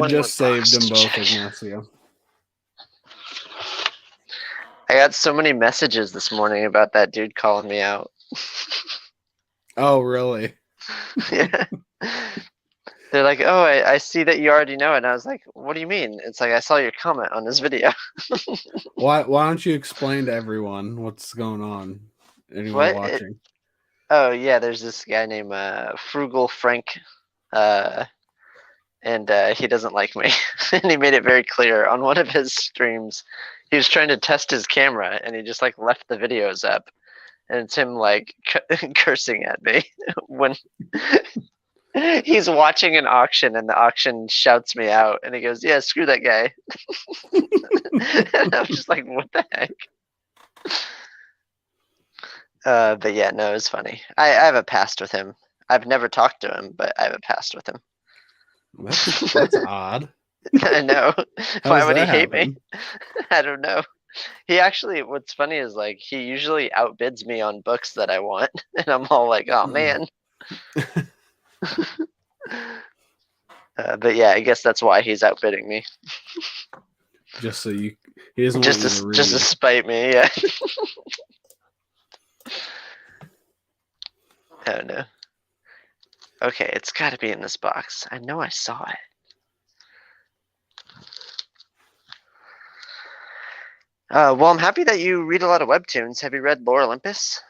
just saved them both, Ignacio. I got so many messages this morning about that dude calling me out. Oh, really? Yeah. They're like, oh, I see that you already know it. And I was like, what do you mean? It's like, I saw your comment on this video. Why don't you explain to everyone what's going on? Anyone watching? Oh, yeah, there's this guy named Frugal Frank. And he doesn't like me. And he made it very clear on one of his streams. He was trying to test his camera, and he just like left the videos up. And it's him like cursing at me when he's watching an auction, and the auction shouts me out, and he goes, "Yeah, screw that guy." And I'm just like, "What the heck?" But yeah, no, it's funny. I have a past with him. I've never talked to him, but I have a past with him. That's odd. I know. Why would he hate happen? me? I don't know. He actually, what's funny is like he usually outbids me on books that I want, and I'm all like, "Oh man." But yeah, I guess that's why he's outbidding me. just so he doesn't just want you to read. Just to spite me. Yeah. Oh no. Okay, it's got to be in this box. I know I saw it. Well, I'm happy that you read a lot of webtoons. Have you read Lore Olympus?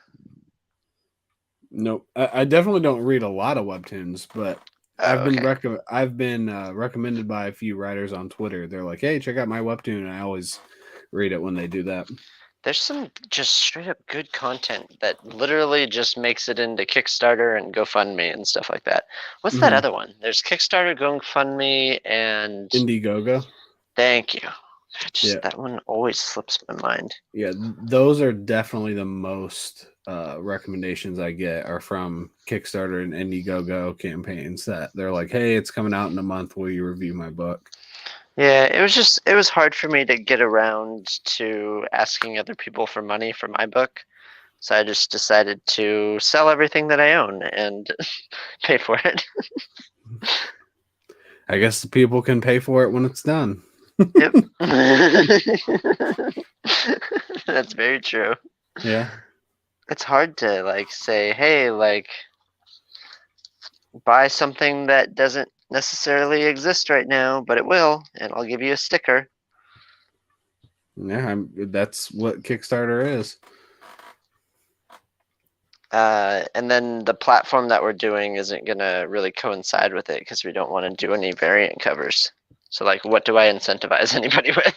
Nope. I definitely don't read a lot of webtoons, but I've been recommended by a few writers on Twitter. They're like, "Hey, check out my webtoon," and I always read it when they do that. There's some just straight up good content that literally just makes it into Kickstarter and GoFundMe and stuff like that. What's that other one? There's Kickstarter, GoFundMe, and Indiegogo. Thank you. That one always slips my mind. Yeah, those are definitely the most recommendations I get are from Kickstarter and Indiegogo campaigns that they're like, "Hey, it's coming out in a month. Will you review my book?" Yeah, it was hard for me to get around to asking other people for money for my book. So I just decided to sell everything that I own and pay for it. I guess the people can pay for it when it's done. Yep. That's very true. Yeah. It's hard to like say, hey, like buy something that doesn't necessarily exist right now, but it will, and I'll give you a sticker. Yeah, that's what Kickstarter is. And then the platform that we're doing isn't going to really coincide with it because we don't want to do any variant covers. So, like, what do I incentivize anybody with?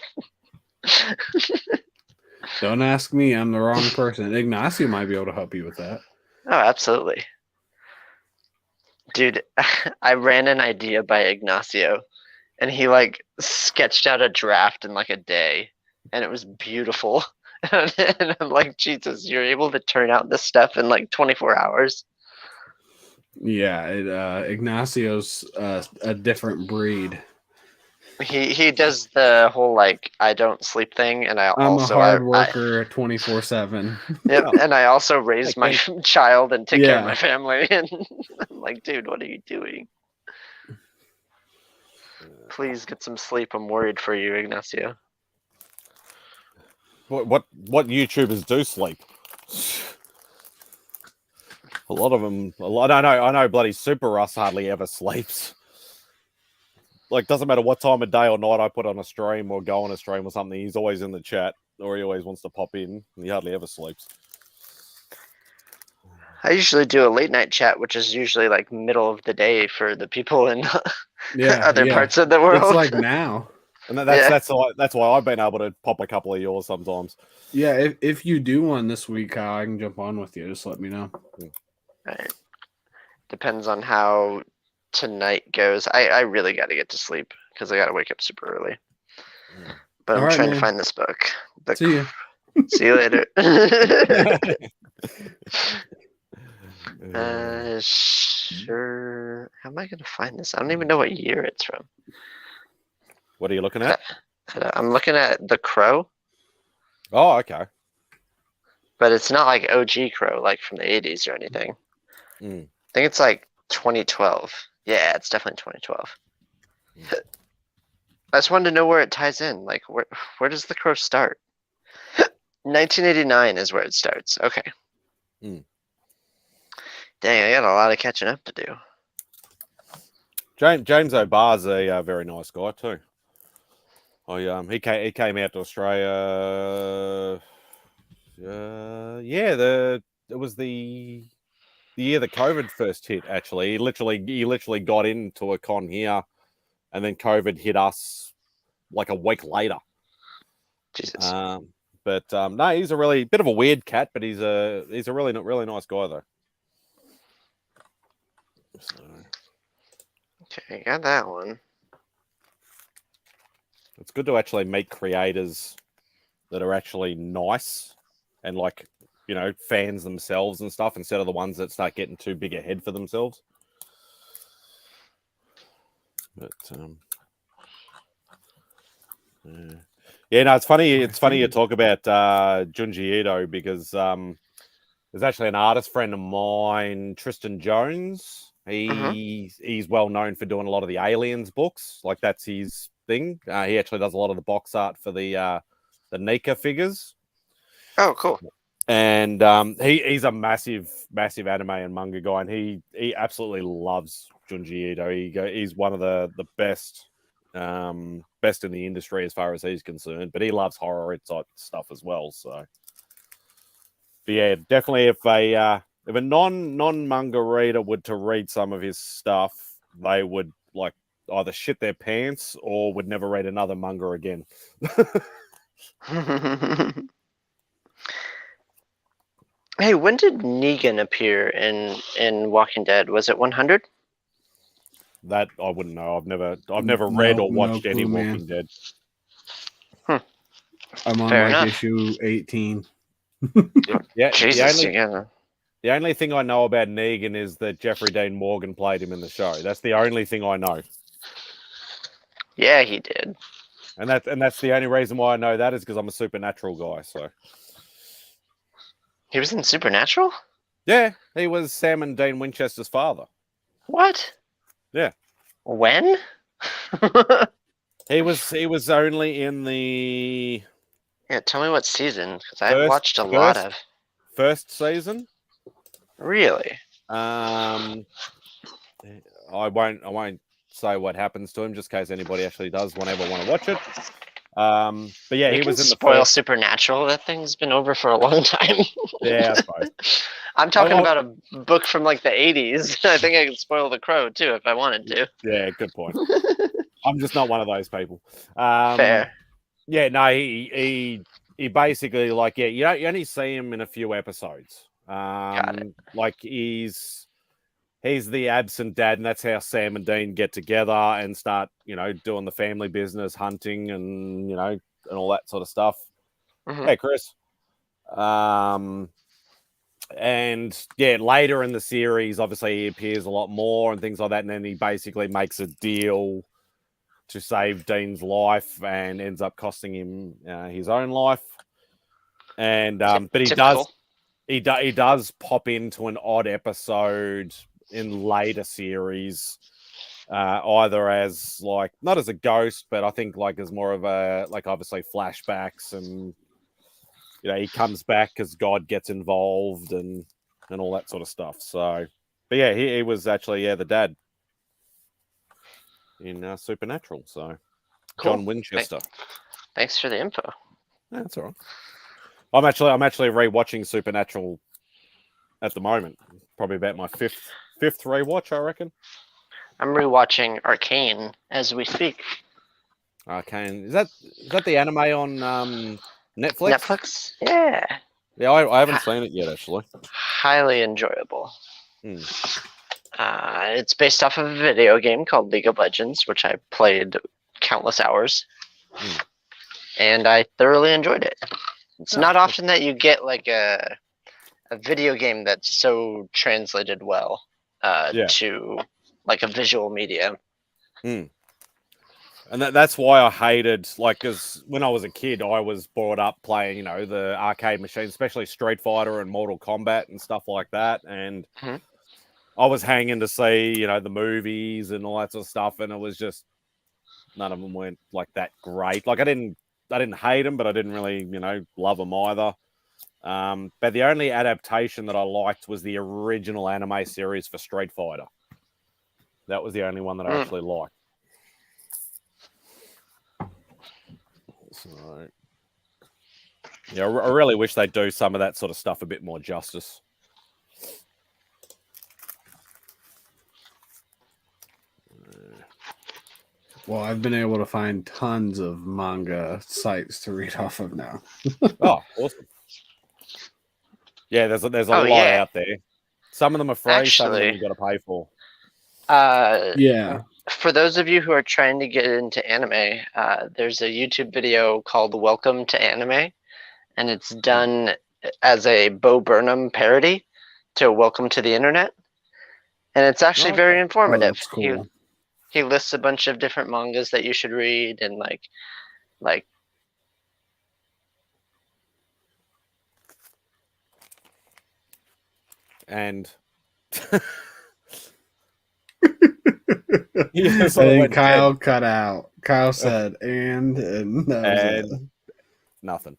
Don't ask me. I'm the wrong person. Ignacio might be able to help you with that. Oh, absolutely. Dude, I ran an idea by Ignacio, and he, like, sketched out a draft in, like, a day, and it was beautiful. And I'm like, Jesus, you're able to turn out this stuff in, like, 24 hours? Yeah, Ignacio's a different breed. He does the whole like I don't sleep thing, and I'm a hard worker 24/7. Yep, and I also raise my child and take care of my family. And I'm like, dude, what are you doing? Please get some sleep. I'm worried for you, Ignacio. What YouTubers do sleep? A lot of them. I know. Bloody Super Russ hardly ever sleeps. Like, doesn't matter what time of day or night I put on a stream or go on a stream or something, he's always in the chat or he always wants to pop in. He hardly ever sleeps. I usually do a late night chat, which is usually like middle of the day for the people in other parts of the world. It's like now. And that's why I've been able to pop a couple of yours sometimes. Yeah, if you do one this week, I can jump on with you. Just let me know. Right. Depends on how tonight goes. I really got to get to sleep because I got to wake up super early. But I'm trying to find this book. See you. See you later. Sure. How am I going to find this? I don't even know what year it's from. What are you looking at? I'm looking at The Crow. Oh, okay. But it's not like OG Crow, like from the 80s or anything. I think it's like 2012. Yeah, it's definitely 2012. I just wanted to know where it ties in. Like, where does The Crow start? 1989 is where it starts. Okay. Dang, I got a lot of catching up to do. James O'Barr's a very nice guy too. He came out to Australia. It was the year that COVID first hit. Actually, he literally got into a con here, and then COVID hit us like a week later. Jesus. But no, he's a really bit of a weird cat, but he's a really nice guy though. So. Okay, got that one. It's good to actually meet creators that are actually nice and like, you know, fans themselves and stuff instead of the ones that start getting too big a head for themselves. But yeah, no, it's funny. It's funny you talk about Junji Ito because there's actually an artist friend of mine, Tristan Jones. He's well known for doing a lot of the Aliens books. Like that's his thing. He actually does a lot of the box art for the Nika figures. Oh, cool. And he's a massive anime and manga guy, and he absolutely loves Junji Ito. He's one of the best in the industry as far as he's concerned. But he loves horror type stuff as well. So, but yeah, definitely if a non manga reader would to read some of his stuff, they would like either shit their pants or would never read another manga again. Hey, when did Negan appear in Walking Dead? Was it 100? That I wouldn't know. I've never read or watched any Walking Dead. I'm on Fair like enough. issue 18. Yeah, Jesus, the only thing I know about Negan is that Jeffrey Dean Morgan played him in the show. That's the only thing I know. Yeah, he did. And that's the only reason why I know that is because I'm a Supernatural guy. So He was in Supernatural? yeah, he was Sam and Dean Winchester's father. What? Yeah. When? He was only in the Yeah, tell me what season, because I've watched a lot of. First season. Really? I won't say what happens to him just in case anybody actually does ever want to watch it. But yeah, You he can was in the spoil first. Supernatural. That thing's been over for a long time. Yeah, I suppose. I'm talking about a book from like the 80s. I think I could spoil The Crow too if I wanted to. Yeah, good point. I'm just not one of those people. Fair. Yeah, no, he basically like you only see him in a few episodes. Got it. Like he's the absent dad, and that's how Sam and Dean get together and start, doing the family business, hunting, and and all that sort of stuff. Mhm. Hey, Chris. And yeah, later in the series, obviously he appears a lot more and things like that, and then he basically makes a deal to save Dean's life and ends up costing him his own life. And but he does pop into an odd episode in later series, either as like not as a ghost, but I think like as more of a like obviously flashbacks, and he comes back because God gets involved and all that sort of stuff. So, but yeah, he was actually the dad in Supernatural. So, Cool. John Winchester. Thanks for the info. Yeah, that's all right. I'm actually rewatching Supernatural at the moment. Probably about my fifth rewatch, I reckon. I'm rewatching Arcane as we speak. Arcane. Is that the anime on Netflix? Netflix? Yeah. Yeah, I haven't seen it yet, actually. Highly enjoyable. It's based off of a video game called League of Legends, which I played countless hours. And I thoroughly enjoyed it. It's not often that you get like a video game that's so translated well to like a visual medium. And that's why I hated, like, because when I was a kid, I was brought up playing, the arcade machines, especially Street Fighter and Mortal Kombat and stuff like that. And I was hanging to see, the movies and all that sort of stuff. And it was just, none of them went like that great. Like I didn't hate them, but I didn't really, love them either. But the only adaptation that I liked was the original anime series for Street Fighter. That was the only one that I actually liked. So, yeah, I really wish they'd do some of that sort of stuff a bit more justice. Well, I've been able to find tons of manga sites to read off of now. Oh, awesome. Yeah, there's a lot out there. Some of them are free, some of them you've got to pay for. Yeah. For those of you who are trying to get into anime, there's a YouTube video called Welcome to Anime, and it's done as a Bo Burnham parody to Welcome to the Internet. And it's actually very informative. That's cool. He lists a bunch of different mangas that you should read, and like and I think Kyle cut out. Kyle said, and nothing.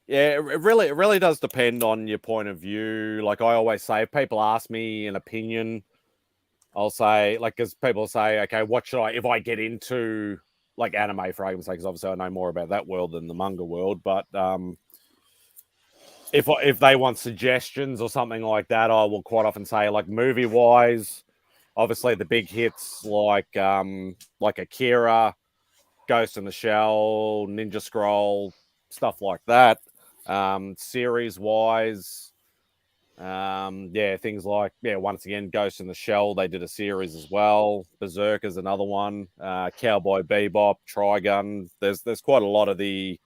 Yeah, it really does depend on your point of view. Like I always say, if people ask me an opinion, I'll say, like, because people say, okay, what should I, if I get into like anime, for argument's sake, because obviously I know more about that world than the manga world, but if they want suggestions or something like that, I will quite often say, like, movie wise, obviously the big hits like Akira, Ghost in the Shell, Ninja Scroll, stuff like that. Series wise, things like, once again, Ghost in the Shell, they did a series as well. Berserk is another one. Cowboy Bebop, Trigun. There's quite a lot of the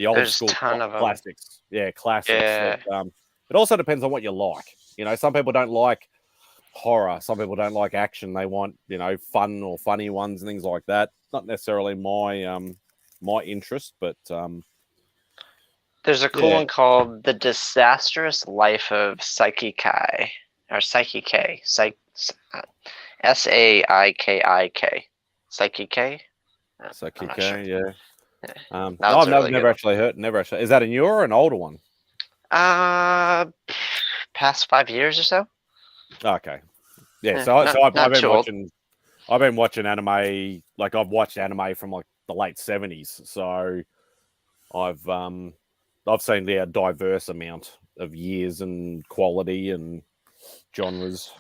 old school classics. Yeah, classics. Yeah. But, it also depends on what you like. You know, some people don't like horror. Some people don't like action. They want, fun or funny ones and things like that. Not necessarily my interest, but there's a cool one called The Disastrous Life of Saiki Kai, or Saiki K, S-A-I-K-I-K, Saiki K. Saiki K, yeah. I've never actually heard. Never actually. Is that a newer or an older one? Past 5 years or so. Okay, yeah. So I've been watching anime. Like I've watched anime from like the late 70s. So I've seen the diverse amount of years and quality and genres.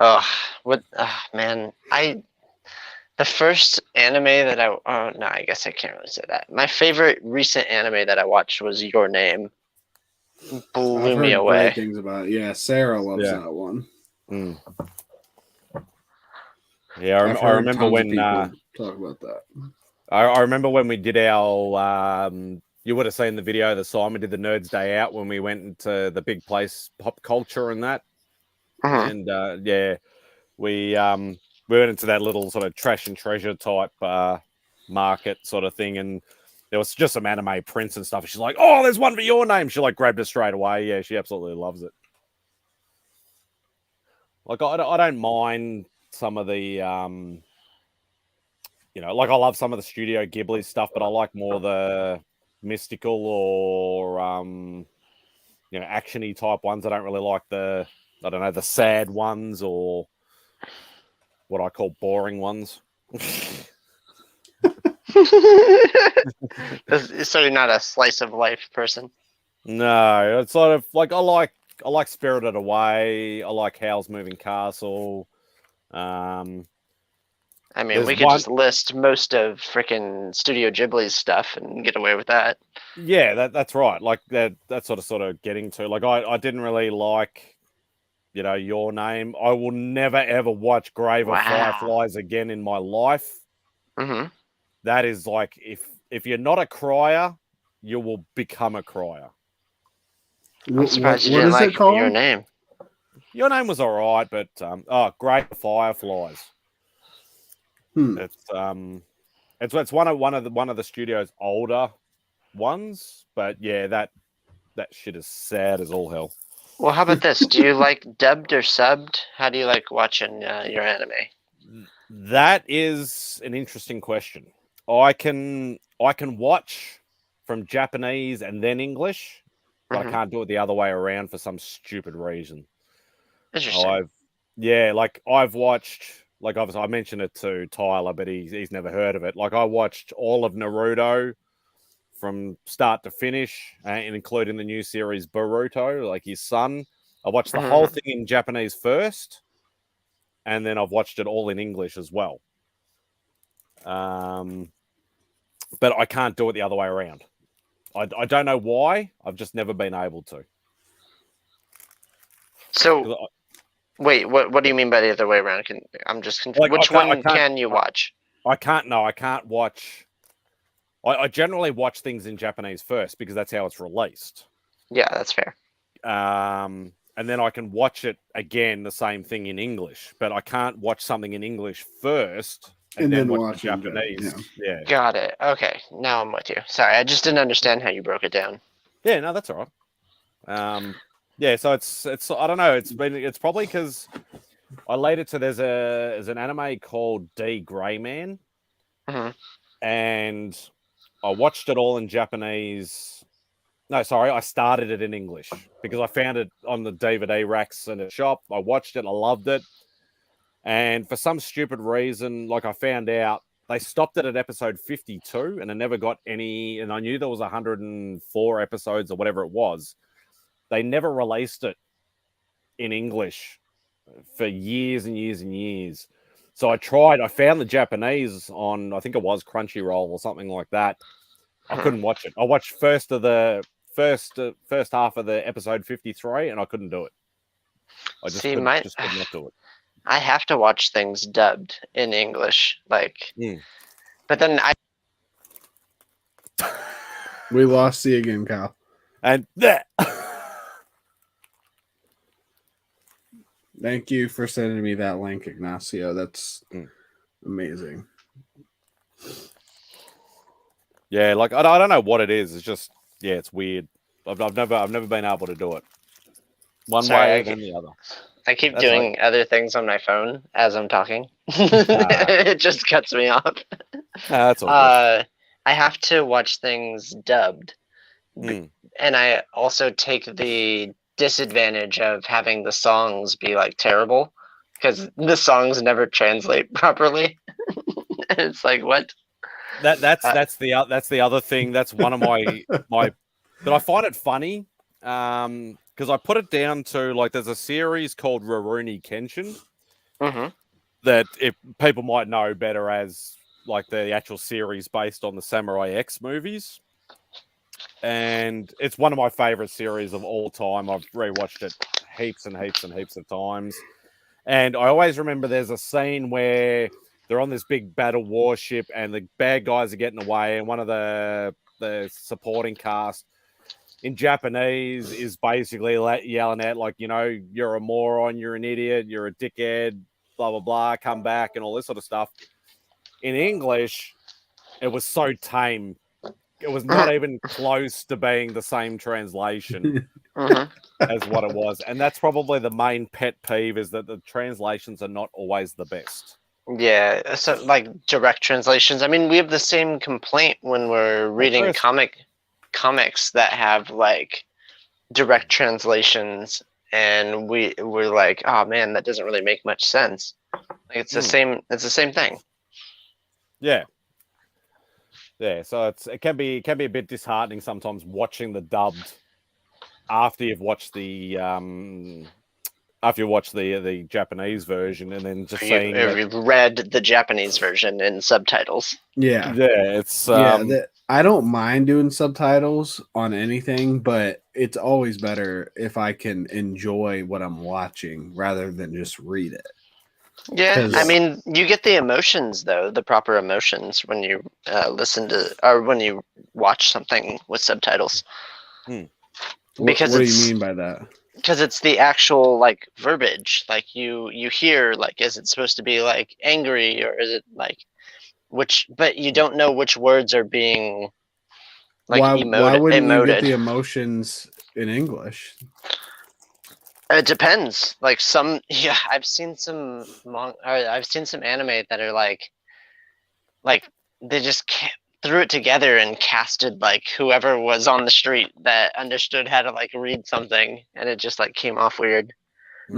Man, the first anime that I guess I can't really say that. My favorite recent anime that I watched was Your Name. Blew me away. Great things about it. Yeah, Sarah loves that one. Mm. Yeah, I remember when talk about that. I remember when we did our you would have seen the video that Simon did, the Nerds Day Out, when we went into the big place pop culture and that. And we went into that little sort of trash and treasure type market sort of thing, and there was just some anime prints and stuff. She's like, "Oh, there's one for Your Name." She like grabbed it straight away. Yeah, she absolutely loves it. Like I don't mind some of the like I love some of the Studio Ghibli stuff, but I like more the mystical or actiony type ones. I don't really like the sad ones or what I call boring ones. So you're not a slice of life person? No, it's sort of like I like Spirited Away. I like Howl's Moving Castle. I mean, we could just list most of freaking Studio Ghibli's stuff and get away with that. Yeah, that's right. Like that's sort of getting to. Like I didn't really like, Your Name. I will never ever watch Grave of Fireflies again in my life. Mm-hmm. That is like if you're not a crier, you will become a crier. I'm surprised you didn't like Your Name. Your Name was all right, but Grave of Fireflies. It's one of the studio's older ones, but yeah, that shit is sad as all hell. Well, how about this? Do you like dubbed or subbed? How do you like watching your anime? That is an interesting question. I can watch from Japanese and then English, but I can't do it the other way around for some stupid reason. Interesting. I've watched. Like, obviously, I mentioned it to Tyler, but he's never heard of it. Like, I watched all of Naruto from start to finish, and including the new series Boruto, like his son. I watched the whole thing in Japanese first, and then I've watched it all in English as well. But I can't do it the other way around. I don't know why. I've just never been able to. So... Wait, what do you mean by the other way around? I'm just confused. Like, which one can you watch? I can't watch. I generally watch things in Japanese first because that's how it's released. Yeah, that's fair. And then I can watch it again, the same thing in English, but I can't watch something in English first and then watch the Japanese. Yeah. Got it. Okay, now I'm with you. Sorry, I just didn't understand how you broke it down. Yeah, no, that's all right. Yeah, so it's I don't know. It's probably because I later to there's an anime called D Gray Man, and I watched it all in Japanese. No, sorry, I started it in English because I found it on the DVD racks in a shop. I watched it, I loved it, and for some stupid reason, like I found out they stopped it at episode 52, and I never got any. And I knew there was 104 episodes or whatever it was. They never released it in English for years and years and years. So I found the Japanese on, I think it was Crunchyroll or something like that. I couldn't watch it. I watched first half of the episode 53 and I couldn't do it. I just could not do it. I have to watch things dubbed in English, like, but then we lost you again, Kyle. And that. Thank you for sending me that link, Ignacio. That's amazing. Yeah, like I don't know what it is. It's just it's weird. I've never been able to do it. One way then the other. I keep doing other things on my phone as I'm talking. It just cuts me off. That's all good. I have to watch things dubbed, and I also take the disadvantage of having the songs be like terrible because the songs never translate properly. And it's like, what? That's the other thing. That's one of my that I find it funny. Because I put it down to, like, there's a series called Rurouni Kenshin that people might know better as, like, the actual series based on the Samurai X movies. And it's one of my favorite series of all time. I've rewatched it heaps and heaps and heaps of times. And I always remember there's a scene where they're on this big battle warship and the bad guys are getting away, and one of the supporting cast in Japanese is basically yelling out, like, you know, you're a moron, you're an idiot, you're a dickhead, blah, blah, blah, come back, and all this sort of stuff. In English, it was so tame. It was not even close to being the same translation as what it was. And that's probably the main pet peeve, is that the translations are not always the best. Yeah, so like direct translations. I mean, we have the same complaint when we're reading comics that have like direct translations, and we're like, oh man, that doesn't really make much sense. Like it's the same thing. Yeah, so it can be a bit disheartening sometimes watching the dubbed after you've watched the Japanese version, and then just saying you've read the Japanese version in subtitles. It's I don't mind doing subtitles on anything, but it's always better if I can enjoy what I'm watching rather than just read it. Yeah, I mean, you get the emotions though, the proper emotions when you listen to or when you watch something with subtitles. Because what do you mean by that? Because it's the actual like verbiage, like you hear, like, is it supposed to be like angry, or is it like but you don't know which words are being like why wouldn't you get the emotions in English? It depends. Like I've seen some anime that are like they just threw it together and casted like whoever was on the street that understood how to like read something, and it just like came off weird.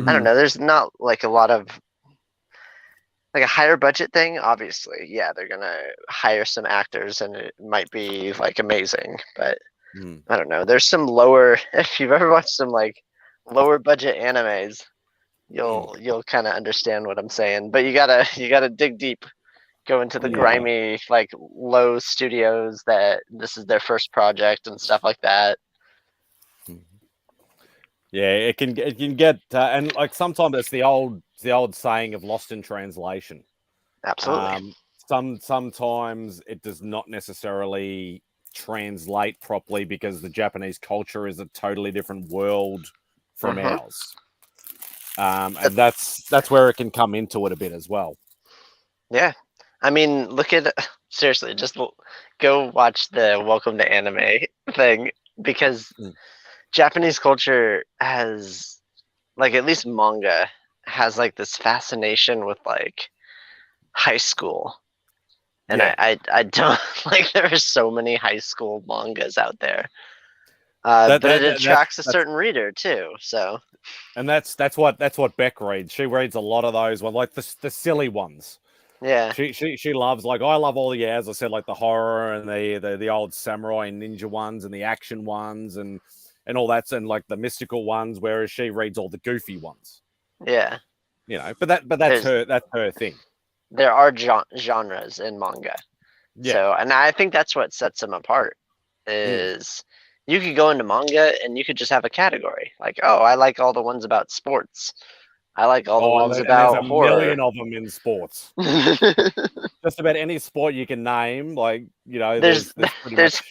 I don't know. There's not like a lot of like a higher budget thing. Obviously, yeah, they're gonna hire some actors and it might be like amazing, but I don't know. There's some lower. If you've ever watched some like lower budget animes, you'll kind of understand what I'm saying. But you gotta dig deep. Go into the grimy, like low studios that this is their first project and stuff like that. Yeah, it can get and like sometimes it's the old saying of lost in translation. Absolutely. Sometimes it does not necessarily translate properly because the Japanese culture is a totally different world from ours. And that's where it can come into it a bit as well. Yeah. I mean, seriously, just go watch the Welcome to Anime thing, because Japanese culture has, like, at least manga has like this fascination with like high school. And Yeah. I don't like there are so many high school mangas out there. That- but it that- attracts a that's- certain reader too. So And that's what Beck reads. She reads a lot of those ones, like the silly ones. yeah. She loves, like, I love all the, as I said, like the horror and the old samurai and ninja ones and the action ones and all that's, and like the mystical ones, whereas she reads all the goofy ones. Yeah. You know, but that's her thing. There are genres in manga. Yeah. So, and I think that's what sets them apart is you could go into manga and you could just have a category. Like, oh, I like all the ones about sports. I like all the ones about there's a horror. million of them in sports. Just about any sport you can name, like, you know, there's pretty much...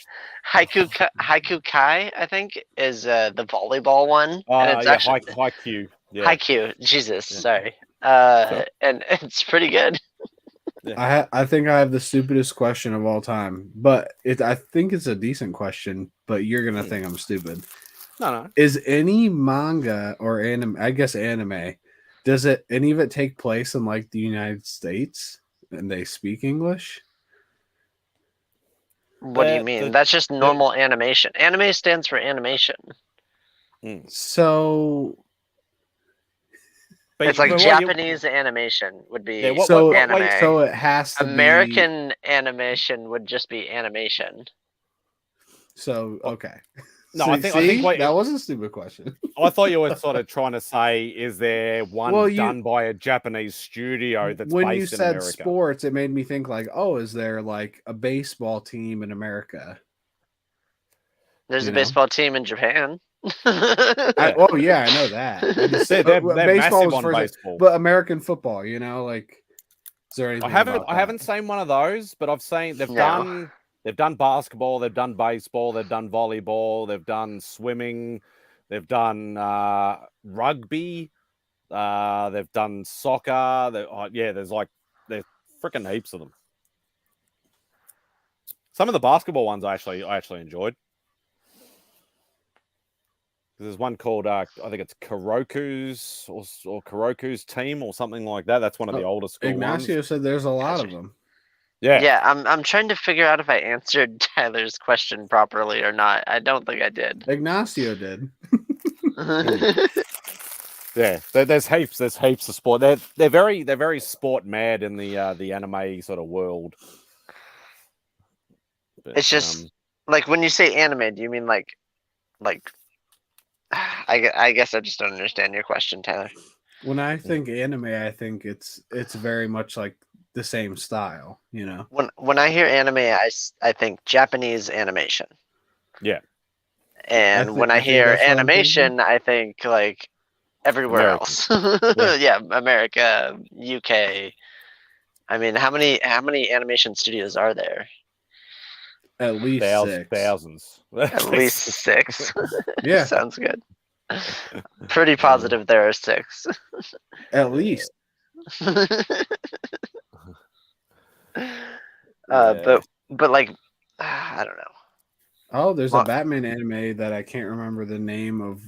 Haiku Kai, I think, is the volleyball one. And it's actually Haiku. Yeah. Haiku. Jesus, Yeah. sorry. And it's pretty good. Yeah. I think I have the stupidest question of all time, but I think it's a decent question, but you're gonna think I'm stupid. No. Is any manga or anime, I guess anime, does any of it take place in like the United States and they speak English? What do you mean? That's just normal animation. Anime stands for animation. So it's like Japanese animation would be anime. So it has to American animation would just be animation. So okay. No, I think that was a stupid question. I thought you were sort of trying to say, is there one done by a Japanese studio that's based in America? When you said sports, it made me think like, oh, is there like a baseball team in America? There's a baseball team in Japan. Oh yeah, I know that. They're baseball massive on baseball, but American football, you know, like, is there anything? I haven't seen one of those, but I've seen they've done basketball, they've done baseball, they've done volleyball, they've done swimming, they've done rugby, they've done soccer. There's freaking heaps of them. Some of the basketball ones I actually enjoyed. There's one called I think it's Kuroku's or Kuroku's Team or something like that. That's one of the older school Ignacio ones. said there's a lot of them. Yeah, I'm trying to figure out if I answered Tyler's question properly or not. I don't think I did. Ignacio did. Yeah, there's heaps of sport. They're very sport mad in the anime sort of world. But, it's just like when you say anime, do you mean like I guess I just don't understand your question, Tyler. When I think anime, I think it's very much like the same style, you know. When I hear anime, I think Japanese animation. Yeah. And when I hear animation, I think like everywhere else. Yeah, America, UK. I mean, how many animation studios are there? At least thousands. At least 6. Yeah. Sounds good. Pretty positive there are 6. At least. But like I don't know. Oh, there's a Batman anime that I can't remember the name of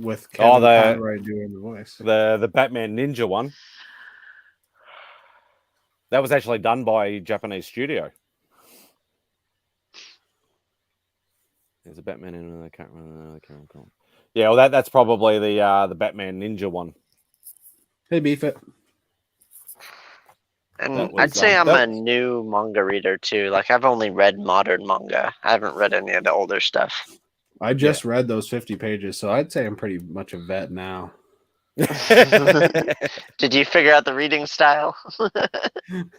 with Kevin Conroy doing the voice. The Batman Ninja one. That was actually done by a Japanese studio. There's a Batman anime, I can't remember. Yeah, well that's probably the Batman Ninja one. Hey, Beef It. And I'd say I'm a new manga reader too. Like I've only read modern manga. I haven't read any of the older stuff. I just read those 50 pages, so I'd say I'm pretty much a vet now. Did you figure out the reading style?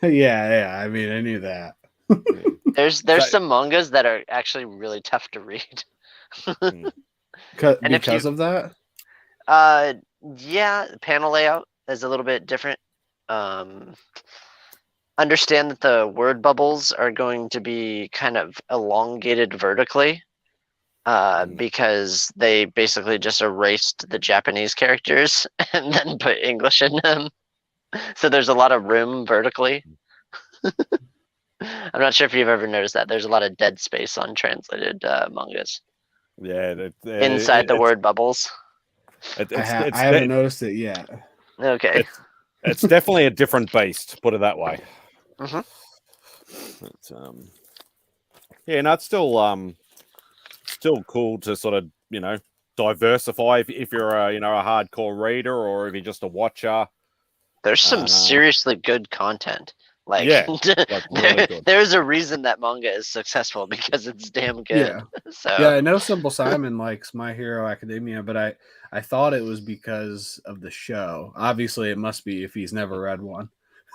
Yeah. I mean, I knew that. There's some mangas that are actually really tough to read. Because of that? Yeah, panel layout is a little bit different. Understand that the word bubbles are going to be kind of elongated vertically because they basically just erased the Japanese characters and then put English in them. So there's a lot of room vertically. I'm not sure if you've ever noticed that. There's a lot of dead space on translated mangas. Yeah. Inside the word bubbles. I haven't noticed it yet. Okay. It's definitely a different beast, put it that way. Mhm. But, yeah, no, it's still cool to sort of, diversify if you're a, a hardcore reader or if you're just a watcher. There's some seriously good content. Like, Yeah, like really good. There's a reason that manga is successful because it's damn good. Yeah. So Yeah, I know Simple Simon likes My Hero Academia, but I thought it was because of the show. Obviously, it must be if he's never read one.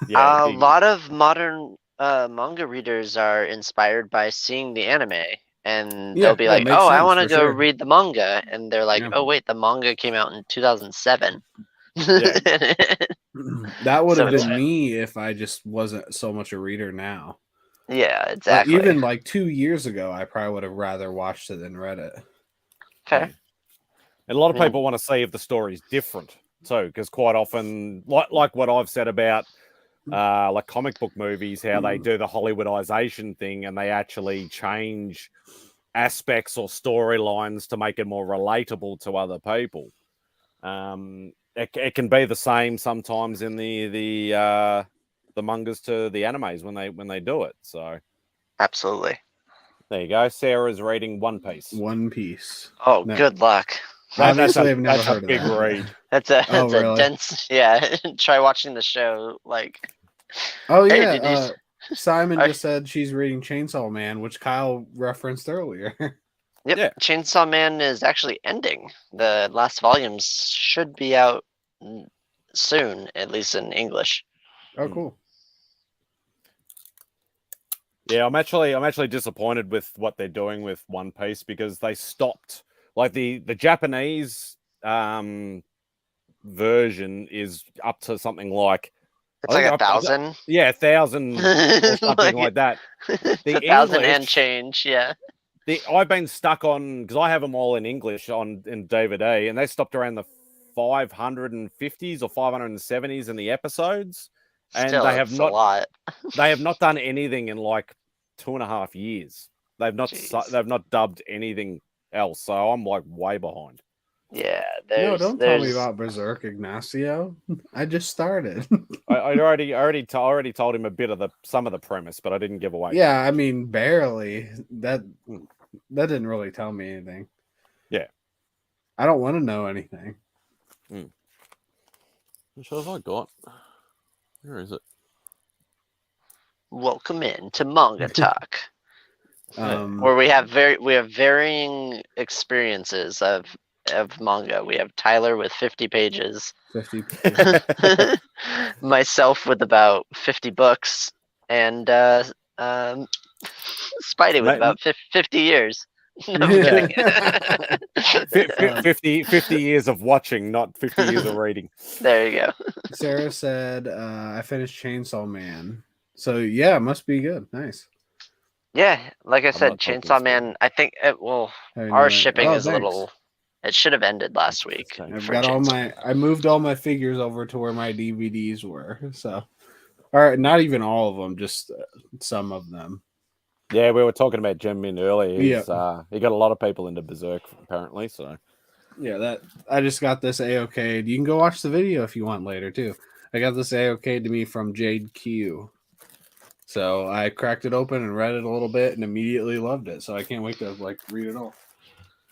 Yeah, a lot of modern manga readers are inspired by seeing the anime, and they'll be like, makes "Oh, I sense, want to for go sure. read the manga," and they're like, Yeah. "Oh, wait, the manga came out in 2007." Yeah. That would have So been me if I just wasn't so much a reader now. yeah, exactly. Even like 2 years ago, I probably would have rather watched it than read it. Fair. And a lot of people want to see if the story's different too, because quite often, like what I've said about like comic book movies, how they do the Hollywoodization thing and they actually change aspects or storylines to make it more relatable to other people. It can be the same sometimes in the mangas to the animes when they do it. So Absolutely. there you go. Sarah's reading One Piece. One Piece. Oh, No. good luck. Obviously, I've never that's heard a big of that. read. That's a really? dense. Yeah, try watching the show. Like, Oh hey, yeah, did you Simon just said she's reading Chainsaw Man, which Kyle referenced earlier. Yep, Yeah. Chainsaw Man is actually ending. The last volumes should be out soon, at least in English. Oh, cool. Yeah, I'm actually disappointed with what they're doing with One Piece because they stopped. Like the Japanese version is up to something like It's like 1,000. Yeah, 1,000 or something like that. It's 1,000 and change. Yeah. I've been stuck on because I have them all in English in DVD, and they stopped around the 550s or 570s in the episodes, and Still, they have it's not. a lot. They have not done anything in like 2.5 years. They've not dubbed anything else, so I'm like way behind. Yeah, No, don't tell me about Berserk, Ignacio. I just started. I already told him a bit of some of the premise, but I didn't give away. Yeah, I mean barely. That didn't really tell me anything. Yeah, I don't want to know anything. Which have I got? Where is it? Welcome in to Manga Talk, where we have varying experiences of manga. We have Tyler with 50 pages, 50 pages. myself with about 50 books, and Spidey with about 50 years. No, I'm kidding. 50 years of watching, not 50 years of reading. There you go. Sarah said, I finished Chainsaw Man. So, yeah, it must be good. Nice. Yeah, like I said, Chainsaw Man, I think, our shipping is a little... It should have ended last week. I've got I moved all my figures over to where my DVDs were. So, all right, not even all of them, just some of them. Yeah, we were talking about Jim Min earlier. He got a lot of people into Berserk apparently. So, yeah, I just got this AOK. You can go watch the video if you want later too. I got this AOK to me from Jade Q. So I cracked it open and read it a little bit and immediately loved it. So I can't wait to read it all.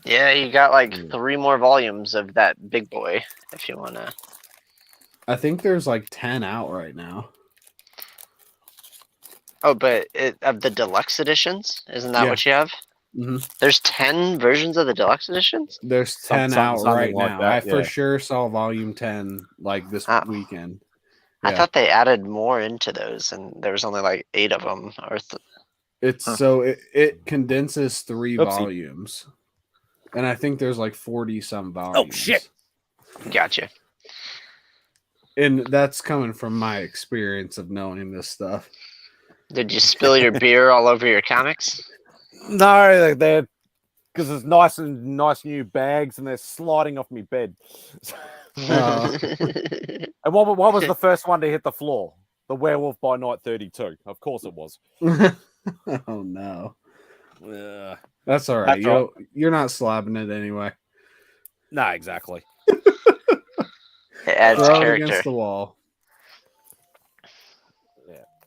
Yeah, you got 3 more volumes of that big boy if you want to. I think there's 10 out right now. Oh, but of the deluxe editions? Isn't that what you have? Mm-hmm. There's 10 versions of the deluxe editions? There's 10 out right now. That, for sure saw volume 10 this weekend. Yeah. I thought they added more into those, and there was only 8 of them. So it condenses 3 volumes. And I think there's 40 some volumes. Oh shit! Gotcha. And that's coming from my experience of knowing this stuff. Did you spill your beer all over your comics? No, they're because it's nice new bags, and they're sliding off my bed. And what was the first one to hit the floor? The Werewolf by Night 32. Of course it was. Oh no. Yeah. That's all right. You're not slabbing it anyway. No, exactly. It adds Throw it character. against the wall.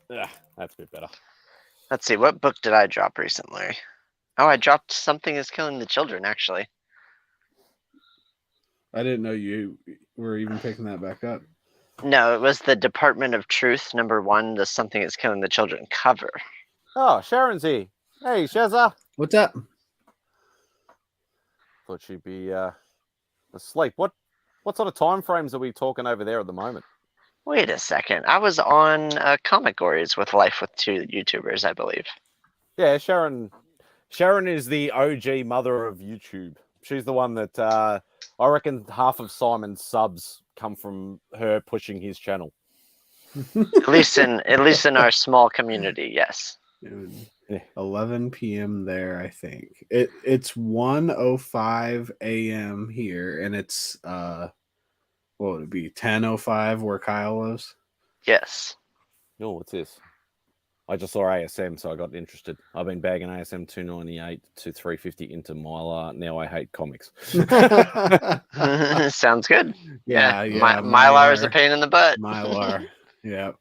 Yeah, that's a bit better. Let's see, what book did I drop recently? Oh, I dropped Something is Killing the Children, actually. I didn't know you were even picking that back up. No, it was the Department of Truth, #1, the Something is Killing the Children cover. Oh, Sharon's here. Hey, Shazza. What's up? Thought she'd be asleep. What sort of time frames are we talking over there at the moment? Wait a second. I was on Comic Gories with Life with 2 YouTubers, I believe. Yeah, Sharon is the OG mother of YouTube. She's the one that I reckon half of Simon's subs come from her pushing his channel. At least in our small community, yes. 11 p.m. there, I think. It's 1:05 a.m. here, and it's what would it be? 10:05 where Kyle lives. Yes. Oh, what's this? I just saw ASM, so I got interested. I've been bagging ASM 298 to 350 into Mylar. Now I hate comics. Sounds good. Yeah. Mylar is a pain in the butt. Mylar. Yeah.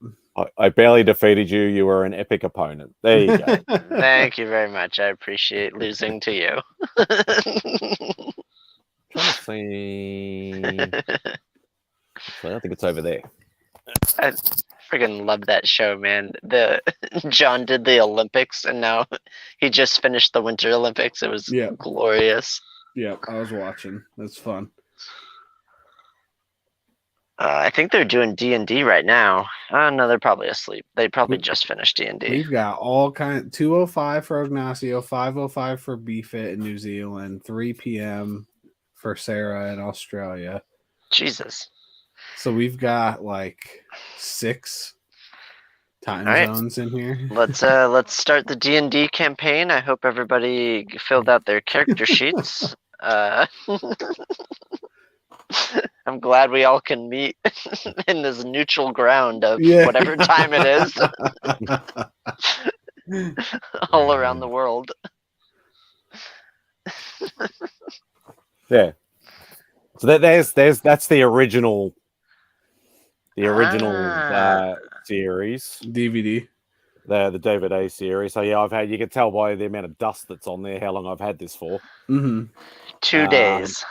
I barely defeated you. You were an epic opponent. There you go. Thank you very much. I appreciate losing to you. Trying to see. Actually, I think it's over there. I freaking love that show, man. John did the Olympics, and now he just finished the Winter Olympics. It was glorious. Yeah, I was watching. That's fun. I think they're doing D&D right now. No, they're probably asleep. They probably just finished D&D. We've got all kind. 2:05 for Ignacio, 5:05 for BFIT in New Zealand, 3 p.m. for Sarah in Australia. Jesus. So we've got like 6 time zones in here. Let's start the D&D campaign. I hope everybody filled out their character sheets. I'm glad we all can meet in this neutral ground of whatever time it is, all around the world. Yeah. So that's the original series DVD. The DVD series. So yeah, you can tell by the amount of dust that's on there how long I've had this for. 2 days.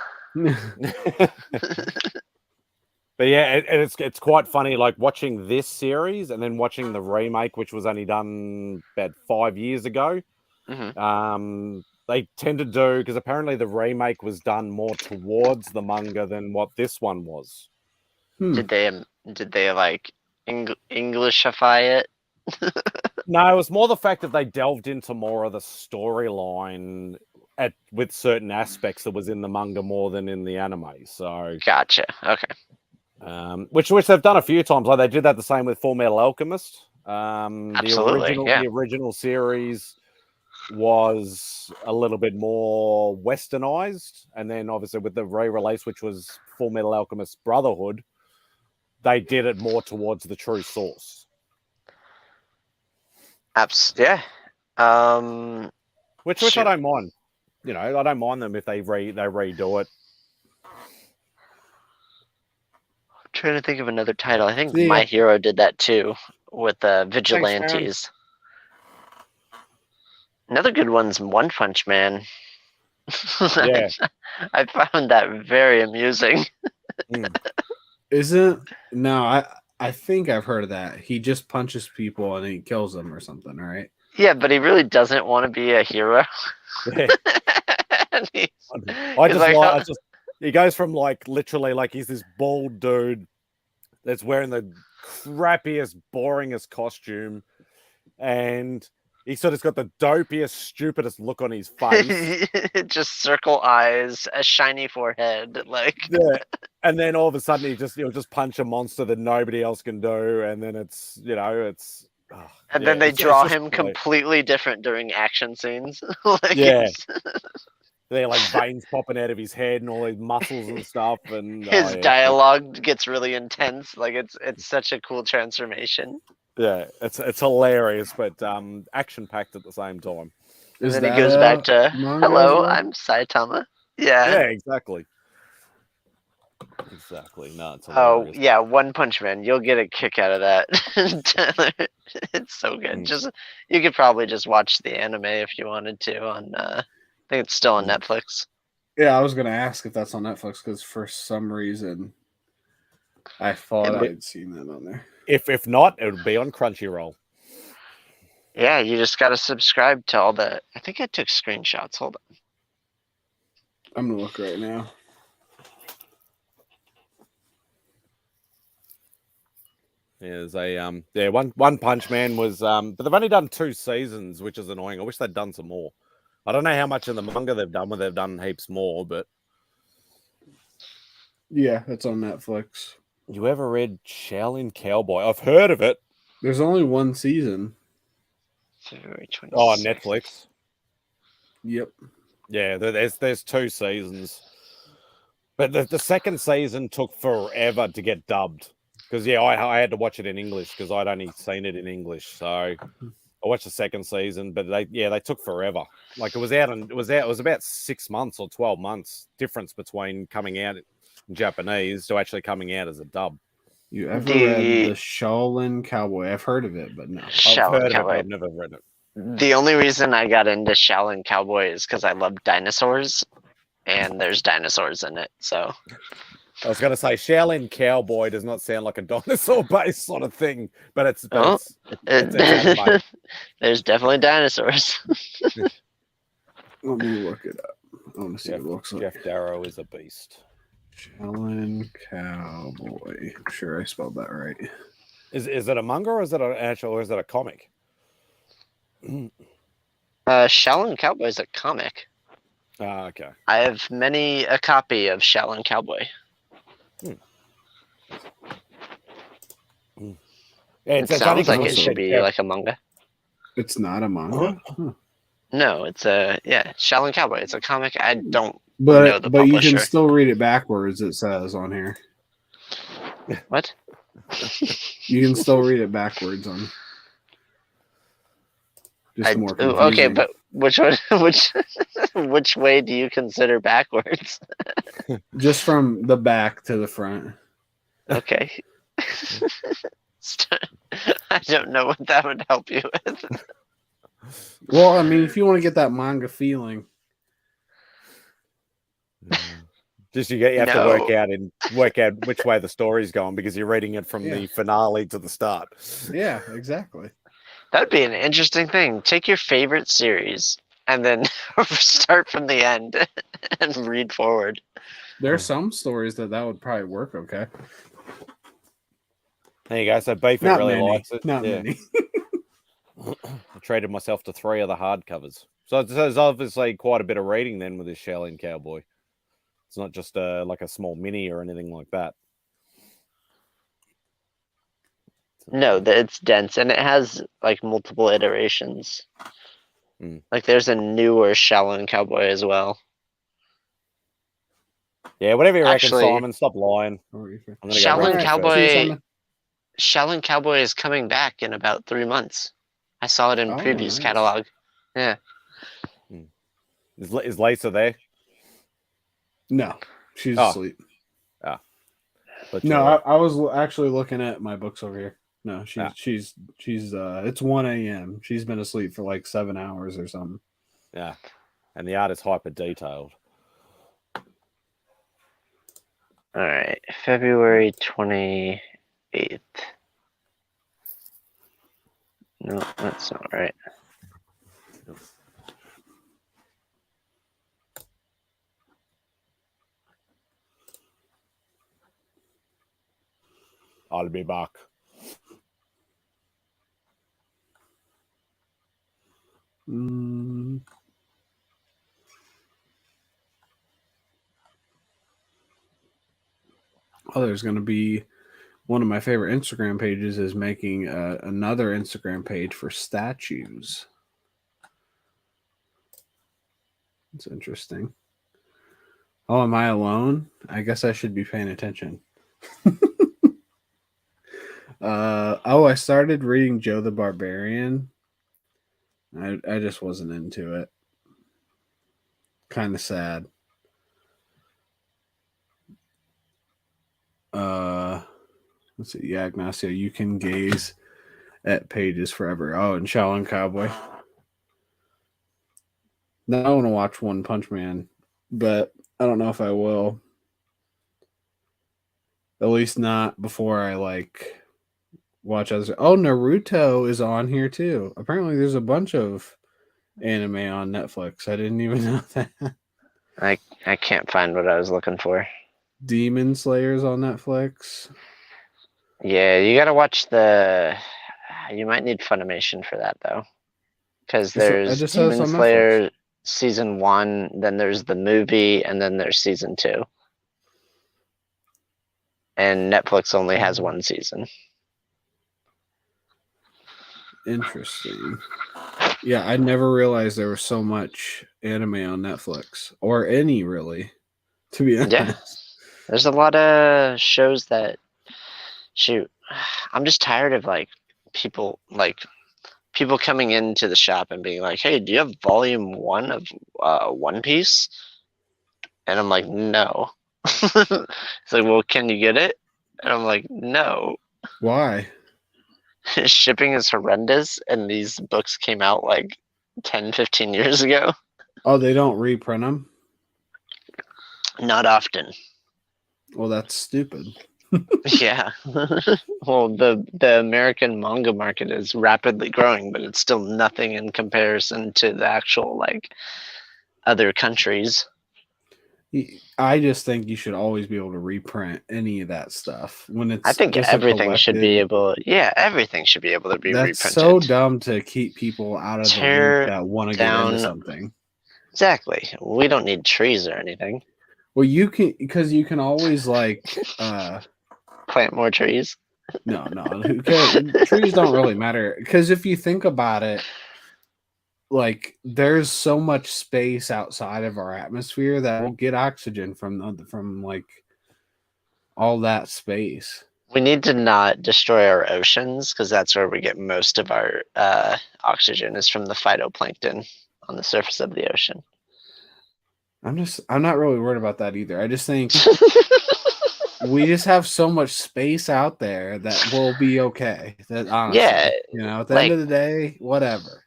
But yeah, it's quite funny, like watching this series and then watching the remake, which was only done about 5 years ago. They tend to do, because apparently the remake was done more towards the manga than what this one was. Did they like Englishify it? No, it was more the fact that they delved into more of the storyline with certain aspects that was in the manga more than in the anime. So gotcha. Okay. Which they've done a few times. Like they did that the same with Full Metal Alchemist. Absolutely. The original series was a little bit more westernized, and then obviously with the re-release, which was Full Metal Alchemist Brotherhood, they did it more towards the true source. Yeah. Which I don't mind. You know, I don't mind them if they redo it. I'm trying to think of another title. I think My Hero did that too with Vigilantes. Thanks, another good one's One Punch Man. Yeah. I found that very amusing. I think I've heard of that. He just punches people and he kills them or something, right? Yeah, but he really doesn't want to be a hero. Yeah. He goes from like literally like he's this bald dude that's wearing the crappiest, boringest costume, and he sort of got the dopiest, stupidest look on his face. Just circle eyes, a shiny forehead, like and then all of a sudden he'll just punch a monster that nobody else can do, and then then they draw him completely different during action scenes. They're like veins popping out of his head and all these muscles and stuff, and his dialogue gets really intense. Like it's such a cool transformation. Yeah, it's hilarious, but action packed at the same time. And then he goes back to, "Hello, I'm Saitama." Yeah, exactly. Exactly. No, it's Oh hilarious. yeah, One Punch Man. You'll get a kick out of that. Tyler. It's so good. Just you could probably just watch the anime if you wanted to on. I think it's still on Netflix. Yeah, I was gonna ask if that's on Netflix because for some reason I thought I'd seen that on there. If not, it would be on Crunchyroll. Yeah, you just got to subscribe to all the. I think I took screenshots. Hold on. I'm gonna look right now. There's a One Punch Man was but they've only done 2 seasons, which is annoying. I wish they'd done some more. I don't know how much in the manga they've done, they've done heaps more, but yeah, it's on Netflix. You ever read Shaolin Cowboy? I've heard of it. There's only 1 season. February 26th. Oh, Netflix. Yep. Yeah, there's 2 seasons. But the second season took forever to get dubbed. Because I had to watch it in English because I'd only seen it in English. So I watched the second season, but they took forever. Like it was about 6 months or 12 months difference between coming out in Japanese to actually coming out as a dub. You ever read the Shaolin Cowboy? I've heard of it, but no. I've heard of it, but I've never read it. The only reason I got into Shaolin Cowboy is because I love dinosaurs, and there's dinosaurs in it. So I was going to say Shaolin Cowboy does not sound like a dinosaur-based sort of thing, but it's anime. There's definitely dinosaurs. Let me look it up. I want to see what it looks like. Jeff Darrow is a beast. Shaolin Cowboy. I'm sure I spelled that right. Is it a manga or is it a comic? Shaolin Cowboy is a comic. Okay. I have many a copy of Shaolin Cowboy. It sounds like it should be like a manga. It's not a manga? Huh. No, it's Shaolin Cowboy. It's a comic. I don't but, know the But publisher. you can still read it backwards, it says on here. What? You can still read it backwards on. Just more confusing. Okay, but which way do you consider backwards? Just from the back to the front. Okay. I don't know what that would help you with. Well, I mean, if you want to get that manga feeling. Just you have to work out which way the story's going because you're reading it from the finale to the start. Yeah, exactly. That'd be an interesting thing. Take your favorite series and then start from the end and read forward. There are some stories that would probably work okay. There you go. So Beef really likes it. Not many. I traded myself to 3 of the hardcovers. So there's obviously quite a bit of reading then with this Shaolin Cowboy. It's not just like a small mini or anything like that. No, it's dense and it has like multiple iterations. Like there's a newer Shaolin Cowboy as well. Yeah, whatever you reckon, Simon. Stop lying. Shaolin Cowboy is coming back in about 3 months. I saw it in previews catalog. Yeah. Is Lisa there? No, she's asleep. No, I was actually looking at my books over here. No, she's it's 1 a.m. She's been asleep for like 7 hours or something. Yeah. And the art is hyper detailed. All right, February 28th. No, that's not right. I'll be back. Oh, there's going to be one of my favorite Instagram pages is making another Instagram page for statues. It's interesting. Oh, am I alone? I guess I should be paying attention. I started reading Joe the Barbarian. I just wasn't into it. Kind of sad. Let's see. Yeah, Ignacio, you can gaze at pages forever. Oh, and Shaolin Cowboy. Now I want to watch One Punch Man, but I don't know if I will. At least not before I like watch others. Oh, Naruto is on here too. Apparently, there's a bunch of anime on Netflix. I didn't even know that. I can't find what I was looking for. Demon Slayer's on Netflix. Yeah, you gotta watch the. You might need Funimation for that though, because there's Demon Slayer season 1, then there's the movie, and then there's season 2. And Netflix only has 1 season. Interesting. Yeah, I never realized there was so much anime on Netflix, or any really, to be honest. Yeah, there's a lot of shows that shoot. I'm just tired of people coming into the shop and being like, "Hey, do you have volume 1 of One Piece?" And I'm like, "No." It's like, "Well, can you get it?" And I'm like, "No." Why? Shipping is horrendous, and these books came out like 10, 15 years ago. Oh, they don't reprint them? Not often. Well, that's stupid. Yeah. Well, the American manga market is rapidly growing, but it's still nothing in comparison to the actual other countries. I just think you should always be able to reprint any of that stuff when it's. I think everything should be able. Yeah, everything should be able to be reprinted. That's so dumb to keep people out of the loop that want to get into something. Exactly. We don't need trees or anything. Well, you can, because you can always plant more trees. No, trees don't really matter, because if you think about it, there's so much space outside of our atmosphere that will get oxygen from all that space. We need to not destroy our oceans, because that's where we get most of our oxygen is from the phytoplankton on the surface of the ocean. I'm not really worried about that either. I just think we just have so much space out there that we'll be okay. That honestly, yeah, at the end of the day, whatever.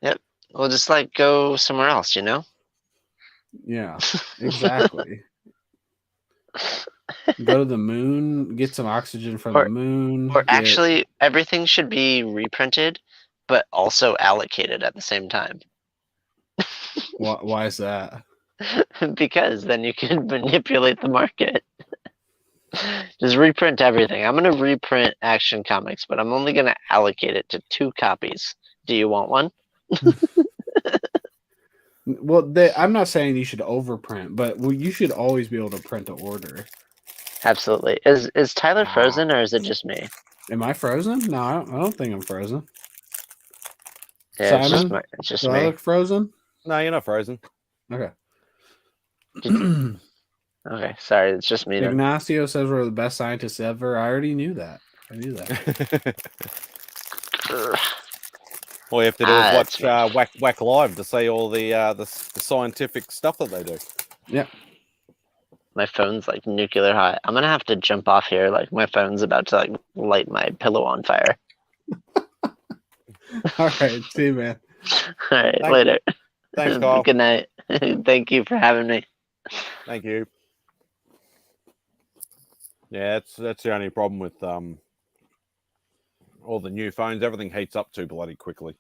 Yep. We'll just go somewhere else, Yeah, exactly. Go to the moon, get some oxygen from the moon. Or actually, everything should be reprinted, but also allocated at the same time. Why is that? Because then you can manipulate the market. Just reprint everything. I'm going to reprint Action Comics, but I'm only going to allocate it to 2 copies. Do you want one? Well, I'm not saying you should overprint, but you should always be able to print to order. Absolutely. Is Tyler frozen, or is it just me? Am I frozen? No, I don't think I'm frozen. Yeah, Simon, it's just do me. I look frozen? No, you're not frozen. Okay. Okay, sorry, it's just me. Ignacio says we're the best scientists ever. I already knew that. I knew that. All you have to do is watch Whack Live to see all the scientific stuff that they do. Yeah. My phone's nuclear hot. I'm gonna have to jump off here. My phone's about to light my pillow on fire. All right, see you, man. All right, later. Thanks, Kyle. Good night. Thank you for having me. Thank you. Yeah, that's the only problem with all the new phones. Everything heats up too bloody quickly.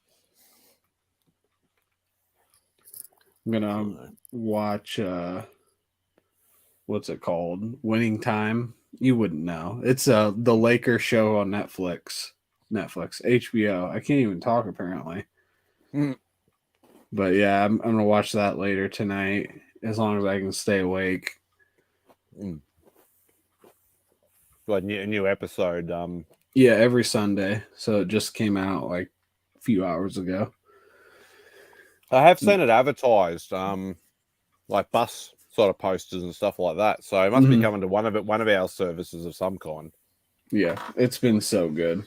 I'm gonna watch what's it called? Winning Time. You wouldn't know. It's the Lakers show on Netflix, HBO. I can't even talk apparently. But yeah, I'm gonna watch that later tonight, as long as I can stay awake. Got a new episode. Yeah, every Sunday. So it just came out a few hours ago. I have seen it advertised, bus sort of posters and stuff like that. So it must be coming to one of our services of some kind. Yeah, it's been so good.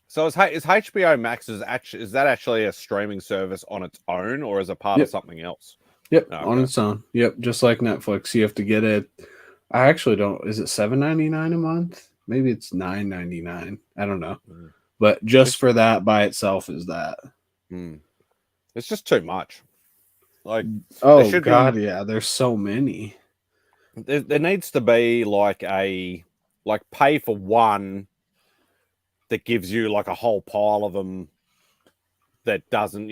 So is HBO Max is that actually a streaming service on its own, or is it part of something else? Yep, on its own. Yep, just like Netflix, you have to get it I actually don't. Is it $7.99 a month? Maybe it's $9.99. I don't know. But just for that by itself is that. It's just too much. Like, oh god, yeah. There's so many. There needs to be like pay for one that gives you like a whole pile of them. That doesn't,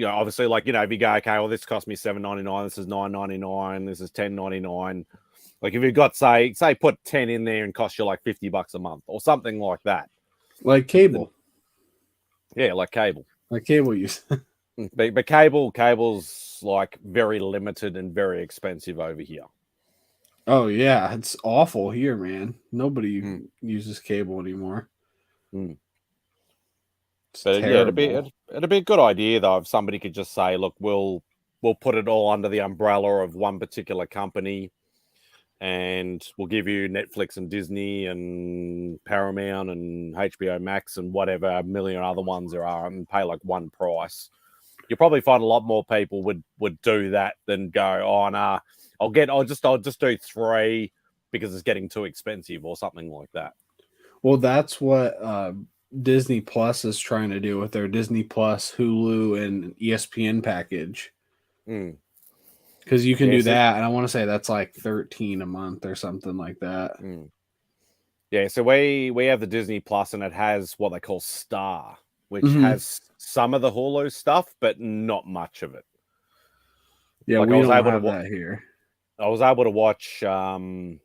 obviously, like, if you go, okay, well, this cost me $7.99, this is $9.99, this is $10.99. Like, if you've got say put 10 in there and cost you like $50 a month or something like that, like cable. Yeah, like cable. Like cable use. but cable's like very limited and very expensive over here. Oh yeah, it's awful here, man. Nobody uses cable anymore. But yeah, it'd be a good idea though if somebody could just say, look, we'll put it all under the umbrella of one particular company, and we'll give you Netflix and Disney and Paramount and HBO Max and whatever a million other ones there are, and pay like one price. You'll probably find a lot more people would do that than go, oh no, I'll just do 3 because it's getting too expensive or something like that. Well, that's what Disney Plus is trying to do with their Disney Plus, Hulu, and ESPN package. Because you can do that, and I want to say that's like $13 a month or something like that. Yeah, so we have the Disney Plus, and it has what they call Star, which has some of the Hulu stuff, but not much of it. Yeah, like we don't have that here. I was able to watch Hellstorm.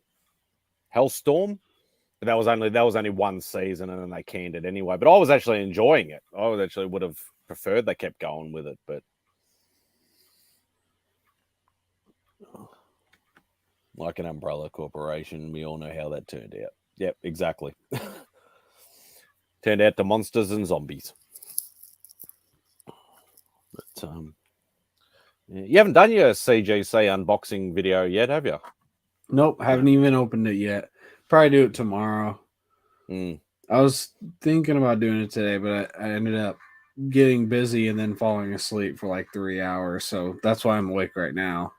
But that was only one season, and then they canned it anyway. But I was actually enjoying it. I would have preferred they kept going with it, but like an umbrella corporation, we all know how that turned out. Yep, exactly. Turned out to monsters and zombies. But you haven't done your CGC unboxing video yet, have you? Nope, haven't even opened it yet. Probably do it tomorrow. I was thinking about doing it today, but I ended up getting busy and then falling asleep for like 3 hours. So that's why I'm awake right now.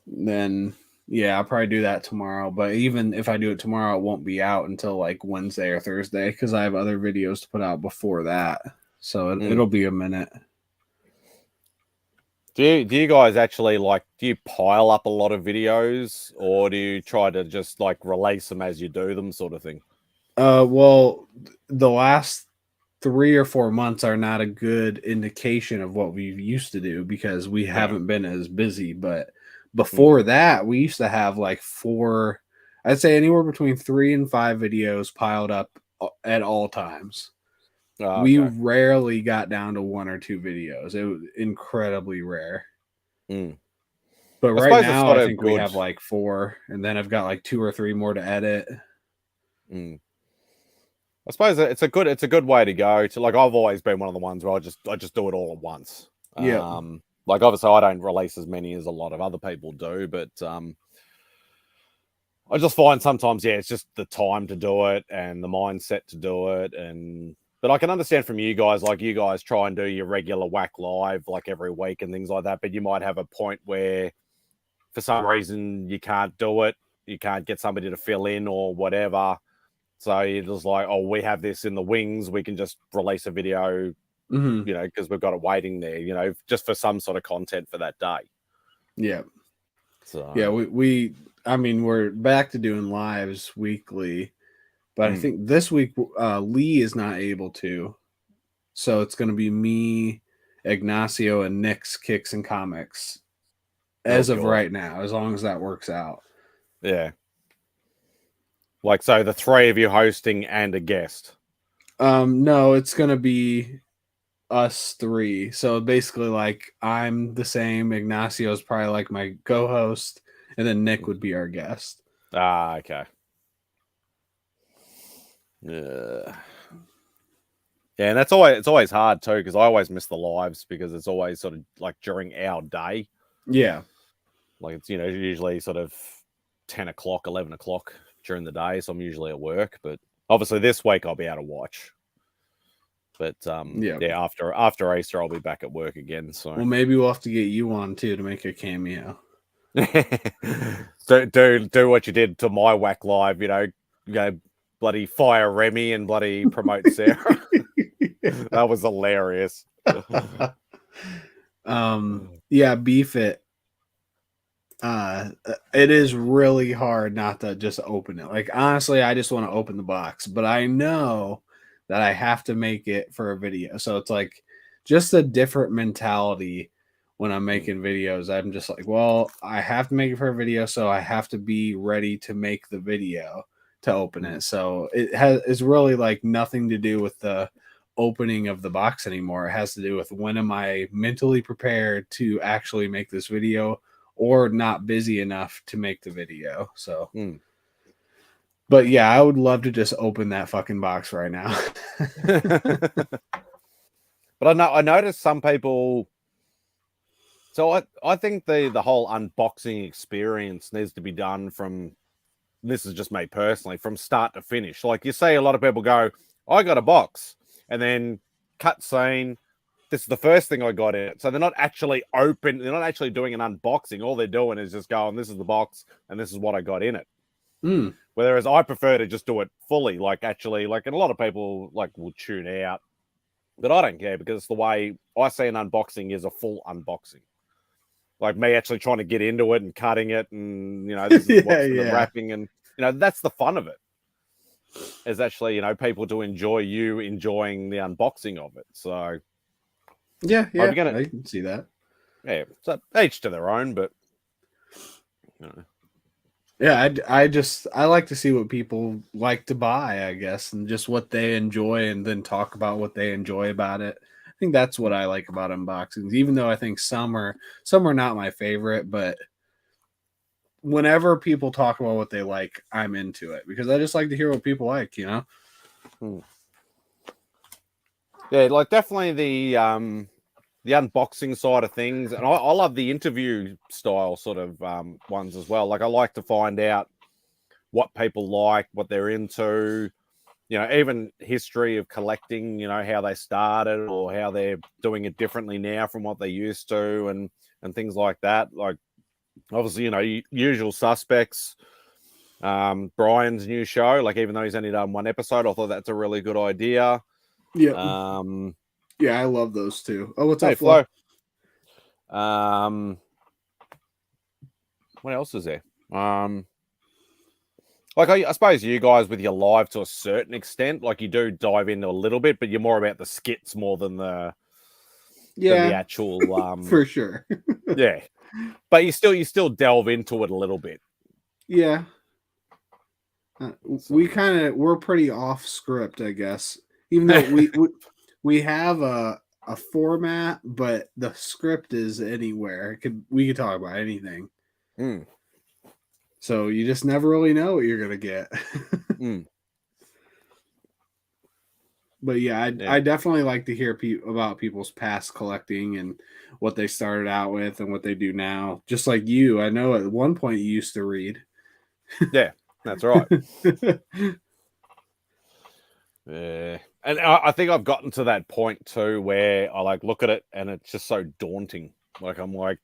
Then, yeah, I'll probably do that tomorrow. But even if I do it tomorrow, it won't be out until like Wednesday or Thursday because I have other videos to put out before that. So it'll be a minute. Do you guys actually do you pile up a lot of videos, or do you try to just like release them as you do them, sort of thing? Well, the last 3 or 4 months are not a good indication of what we used to do because we haven't been as busy. But before that, we used to have like 4, I'd say anywhere between 3 and 5 videos piled up at all times. We rarely got down to 1 or 2 videos. It was incredibly rare. But right now, I think we have like 4, and then I've got like 2 or 3 more to edit. I suppose it's a good way to go. To like, I've always been one of the ones where I just do it all at once. Yeah. Like obviously, I don't release as many as a lot of other people do, but I just find sometimes, it's just the time to do it and the mindset to do it, But I can understand from you guys, like you guys try and do your regular whack live like every week and things like that. But you might have a point where for some reason you can't do it. You can't get somebody to fill in or whatever. So you're just like, oh, we have this in the wings. We can just release a video, because we've got it waiting there, just for some sort of content for that day. Yeah. So yeah, we're back to doing lives weekly. But I think this week, Lee is not able to. So it's going to be me, Ignacio, and Nick's Kicks and Comics as of right now, as long as that works out. Yeah. Like, so the 3 of you hosting and a guest? No, it's going to be us 3. So basically, like, I'm the same. Ignacio's probably like my co-host. And then Nick would be our guest. Ah, okay. Yeah, and it's always hard too because I always miss the lives because it's always sort of like during our day. Yeah, like it's usually sort of 10 o'clock, 11 o'clock during the day, so I'm usually at work. But obviously this week I'll be able to watch. But after Easter I'll be back at work again. So well, maybe we'll have to get you on too to make a cameo. do what you did to my whack live, bloody fire Remy and bloody promote Sarah. That was hilarious. Yeah, Beef It. It is really hard not to just open it. Like, honestly, I just want to open the box, but I know that I have to make it for a video. So it's like just a different mentality when I'm making videos. I'm just like, well, I have to make it for a video, so I have to be ready to make the video to open it. So it's really like nothing to do with the opening of the box anymore. It has to do with when am I mentally prepared to actually make this video, or not busy enough to make the video. So, but yeah, I would love to just open that fucking box right now. But I noticed some people. So I think the whole unboxing experience needs to be done from. This is just me personally, from start to finish. Like you see, a lot of people go, "I got a box," and then cut scene. This is the first thing I got in it. So they're not actually open. They're not actually doing an unboxing. All they're doing is just going, this is the box and this is what I got in it. Whereas I prefer to just do it fully. Like actually, like, and a lot of people like will tune out, but I don't care because the way I see an unboxing is a full unboxing. Like me actually trying to get into it and cutting it and, this is what's the wrapping and, that's the fun of it. Is actually, people to enjoy you enjoying the unboxing of it. So, yeah, I can see that. Yeah, so each to their own, but yeah, I like to see what people like to buy, I guess, and just what they enjoy, and then talk about what they enjoy about it. I think that's what I like about unboxings, even though I think some are not my favorite, but whenever people talk about what they like, I'm into it because I just like to hear what people like, Yeah, like definitely the unboxing side of things, and I love the interview style sort of ones as well. Like I like to find out what people like, what they're into, even history of collecting, how they started or how they're doing it differently now from what they used to, and things like that. Like obviously, usual suspects. Brian's new show, like even though he's only done one episode, I thought that's a really good idea. Yeah. Yeah, I love those too. Oh, what's up, Flo? What else is there? Like I suppose you guys with your live to a certain extent, like you do dive into a little bit, but you're more about the skits more than the actual for sure. Yeah. But you still delve into it a little bit. Yeah. We're pretty off script, I guess. Even though we have a format, but the script is anywhere. We could talk about anything. So you just never really know what you're gonna get. But yeah, I definitely like to hear about people's past collecting and what they started out with and what they do now. Just like you, I know at one point you used to read. Yeah, that's right. Yeah. And I think I've gotten to that point too where I like look at it and it's just so daunting. Like I'm like,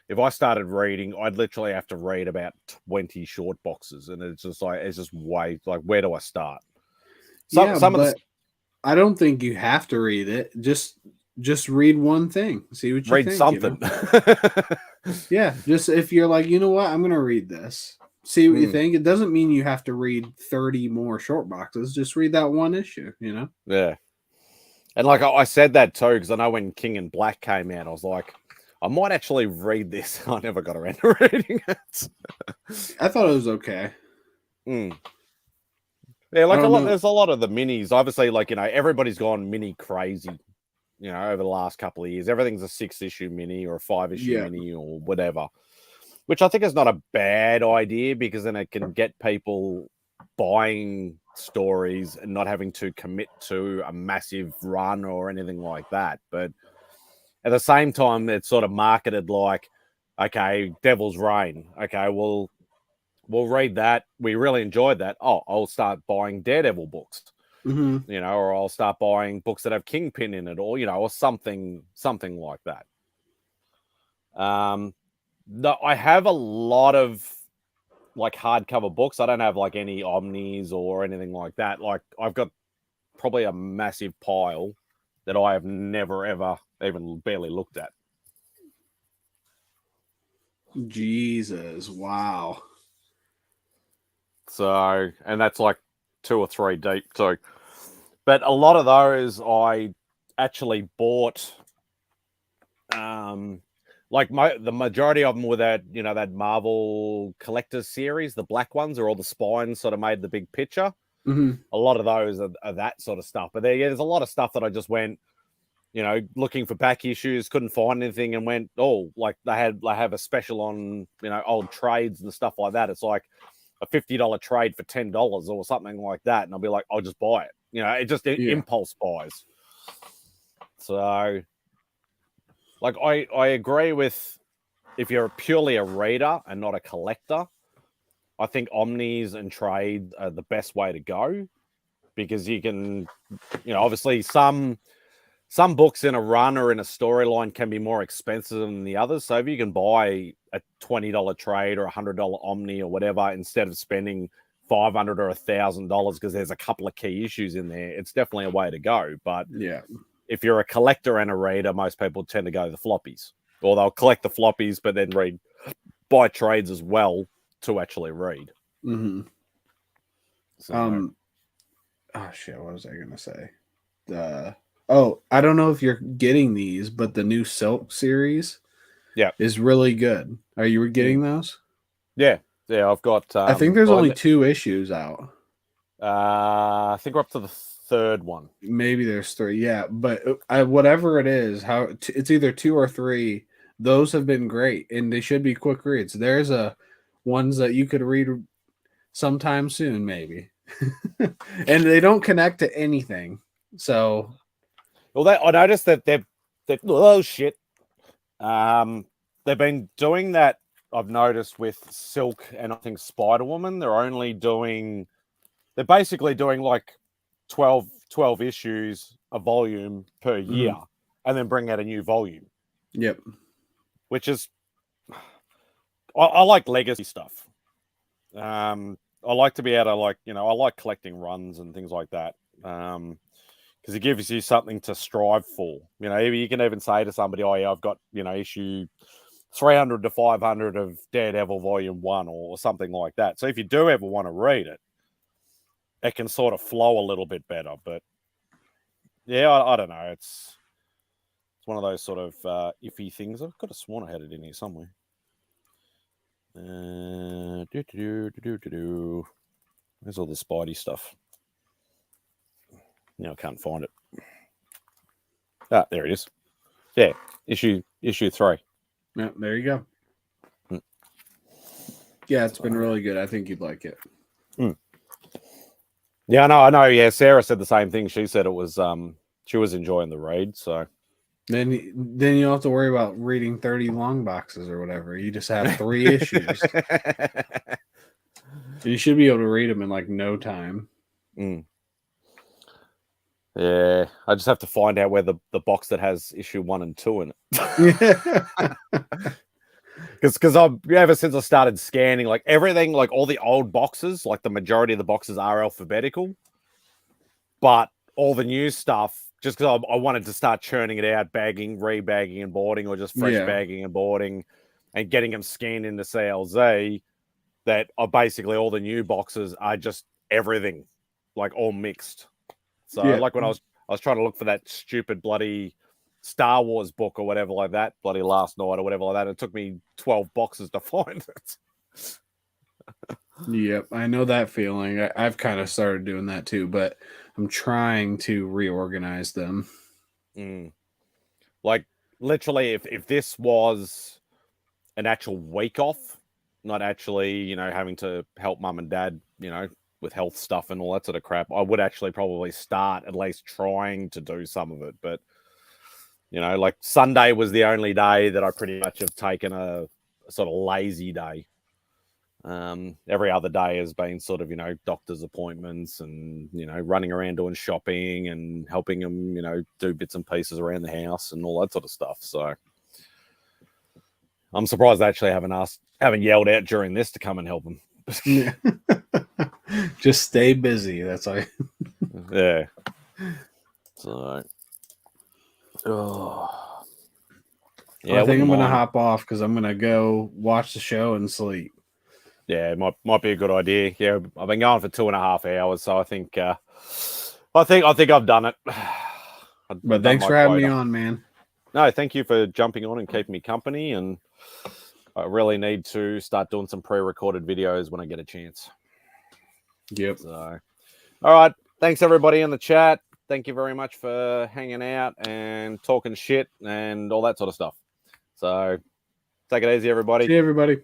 if I started reading, I'd literally have to read about 20 short boxes, and it's just way like, where do I start? I don't think you have to read it. Just read one thing. See what you read think. Something. Yeah, just if you're like, you know what, I'm gonna read this. See what you think. It doesn't mean you have to read 30 more short boxes. Just read that one issue, Yeah. And like I said that too, because I know when King in Black came out, I was like, I might actually read this. I never got around to reading it. I thought it was okay. Yeah, like there's a lot of the minis. Obviously, like, everybody's gone mini crazy, over the last couple of years. Everything's a 6-issue mini or a 5-issue mini or whatever. Which I think is not a bad idea because then it can get people buying stories and not having to commit to a massive run or anything like that. But at the same time, it's sort of marketed like, okay, Devil's Reign. Okay, we'll read that. We really enjoyed that. Oh, I'll start buying Daredevil books, or I'll start buying books that have Kingpin in it, or or something like that. No, I have a lot of like hardcover books. I don't have like any omnis or anything like that. Like I've got probably a massive pile that I have never ever even barely looked at. Jesus, wow. So, and that's like 2 or 3 deep too. But a lot of those I actually bought. Like the majority of them were that, you know, that Marvel Collectors series, the black ones, or all the spines sort of made the big picture. Mm-hmm. A lot of those are that sort of stuff. But there's a lot of stuff that I just went, you know, looking for back issues, couldn't find anything, and went, oh, like they have a special on, you know, old trades and stuff like that. It's like a $50 trade for $10 or something like that, and I'll be like, I'll just buy it. You know, it just impulse buys. So, like, I agree with, if you're purely a reader and not a collector, I think omnis and trade are the best way to go, because you can, you know, obviously some books in a run or in a storyline can be more expensive than the others. So if you can buy a $20 trade or $100 omni or whatever, instead of spending $500 or $1,000 because there's a couple of key issues in there, it's definitely a way to go. But yeah, if you're a collector and a reader, most people tend to go the floppies, or they'll collect the floppies but then buy trades as well to actually read. Mm-hmm. So, oh shit, what was I gonna say? I don't know if you're getting these, but the new Silk series, is really good. Are you getting those? Yeah, I've got. I think there's only 2 issues out. I think we're up to the 3rd one. Maybe there's 3. Yeah, but whatever it is, it's either 2 or 3. Those have been great, and they should be quick reads. There's ones that you could read sometime soon, maybe, and they don't connect to anything. So, well, I noticed that they've oh shit, they've been doing that. I've noticed with Silk and I think Spider-Woman, they're basically doing like 12 issues a volume per year, and then bring out a new volume. Yep. Which is, I like legacy stuff. I like to be able to, like, you know, I like collecting runs and things like that. Because it gives you something to strive for. You know, you can even say to somebody, oh yeah, I've got, you know, issue 300 to 500 of Daredevil Volume 1 or something like that. So if you do ever want to read it, it can sort of flow a little bit better. But yeah, I don't know. It's one of those sort of iffy things. I've got a sworn I had it in here somewhere. There's all the Spidey stuff. Now I can't find it. Ah, there it is. Yeah, issue 3. Yeah, there you go. Yeah, it's been really good. I think you'd like it. Yeah, I know. Yeah, Sarah said the same thing. She said it was she was enjoying the read. So then you don't have to worry about reading 30 long boxes or whatever. You just have 3 issues. You should be able to read them in like no time. Yeah, I just have to find out where the box that has issue 1 and 2 in it. Because I've ever since I started scanning, like everything, like all the old boxes, like the majority of the boxes are alphabetical, but all the new stuff, just because I wanted to start churning it out, bagging, rebagging, and boarding, or just fresh bagging and boarding, and getting them scanned into CLZ. That are basically all the new boxes are just everything, like all mixed. So like when I was trying to look for that stupid bloody Star Wars book or whatever like that, bloody Last Night or whatever like that, it took me 12 boxes to find it. Yep, I know that feeling. I've kind of started doing that too, but I'm trying to reorganize them. Like literally, if this was an actual week off, not actually, you know, having to help mum and dad, you know, with health stuff and all that sort of crap, I would actually probably start at least trying to do some of it. But, you know, like Sunday was the only day that I pretty much have taken a sort of lazy day. Every other day has been sort of, you know, doctor's appointments and, you know, running around doing shopping and helping them, you know, do bits and pieces around the house and all that sort of stuff. So I'm surprised they actually haven't yelled out during this to come and help them. Yeah. Just stay busy. That's all. Yeah. So, yeah, I think I'm gonna hop off because I'm gonna go watch the show and sleep. Yeah, it might be a good idea. Yeah, I've been going for 2.5 hours, so I think I've done it. But thanks for having me on, man. No, thank you for jumping on and keeping me company. And I really need to start doing some pre-recorded videos when I get a chance. Yep. So, all right. Thanks everybody in the chat. Thank you very much for hanging out and talking shit and all that sort of stuff. So take it easy, everybody. See you, everybody.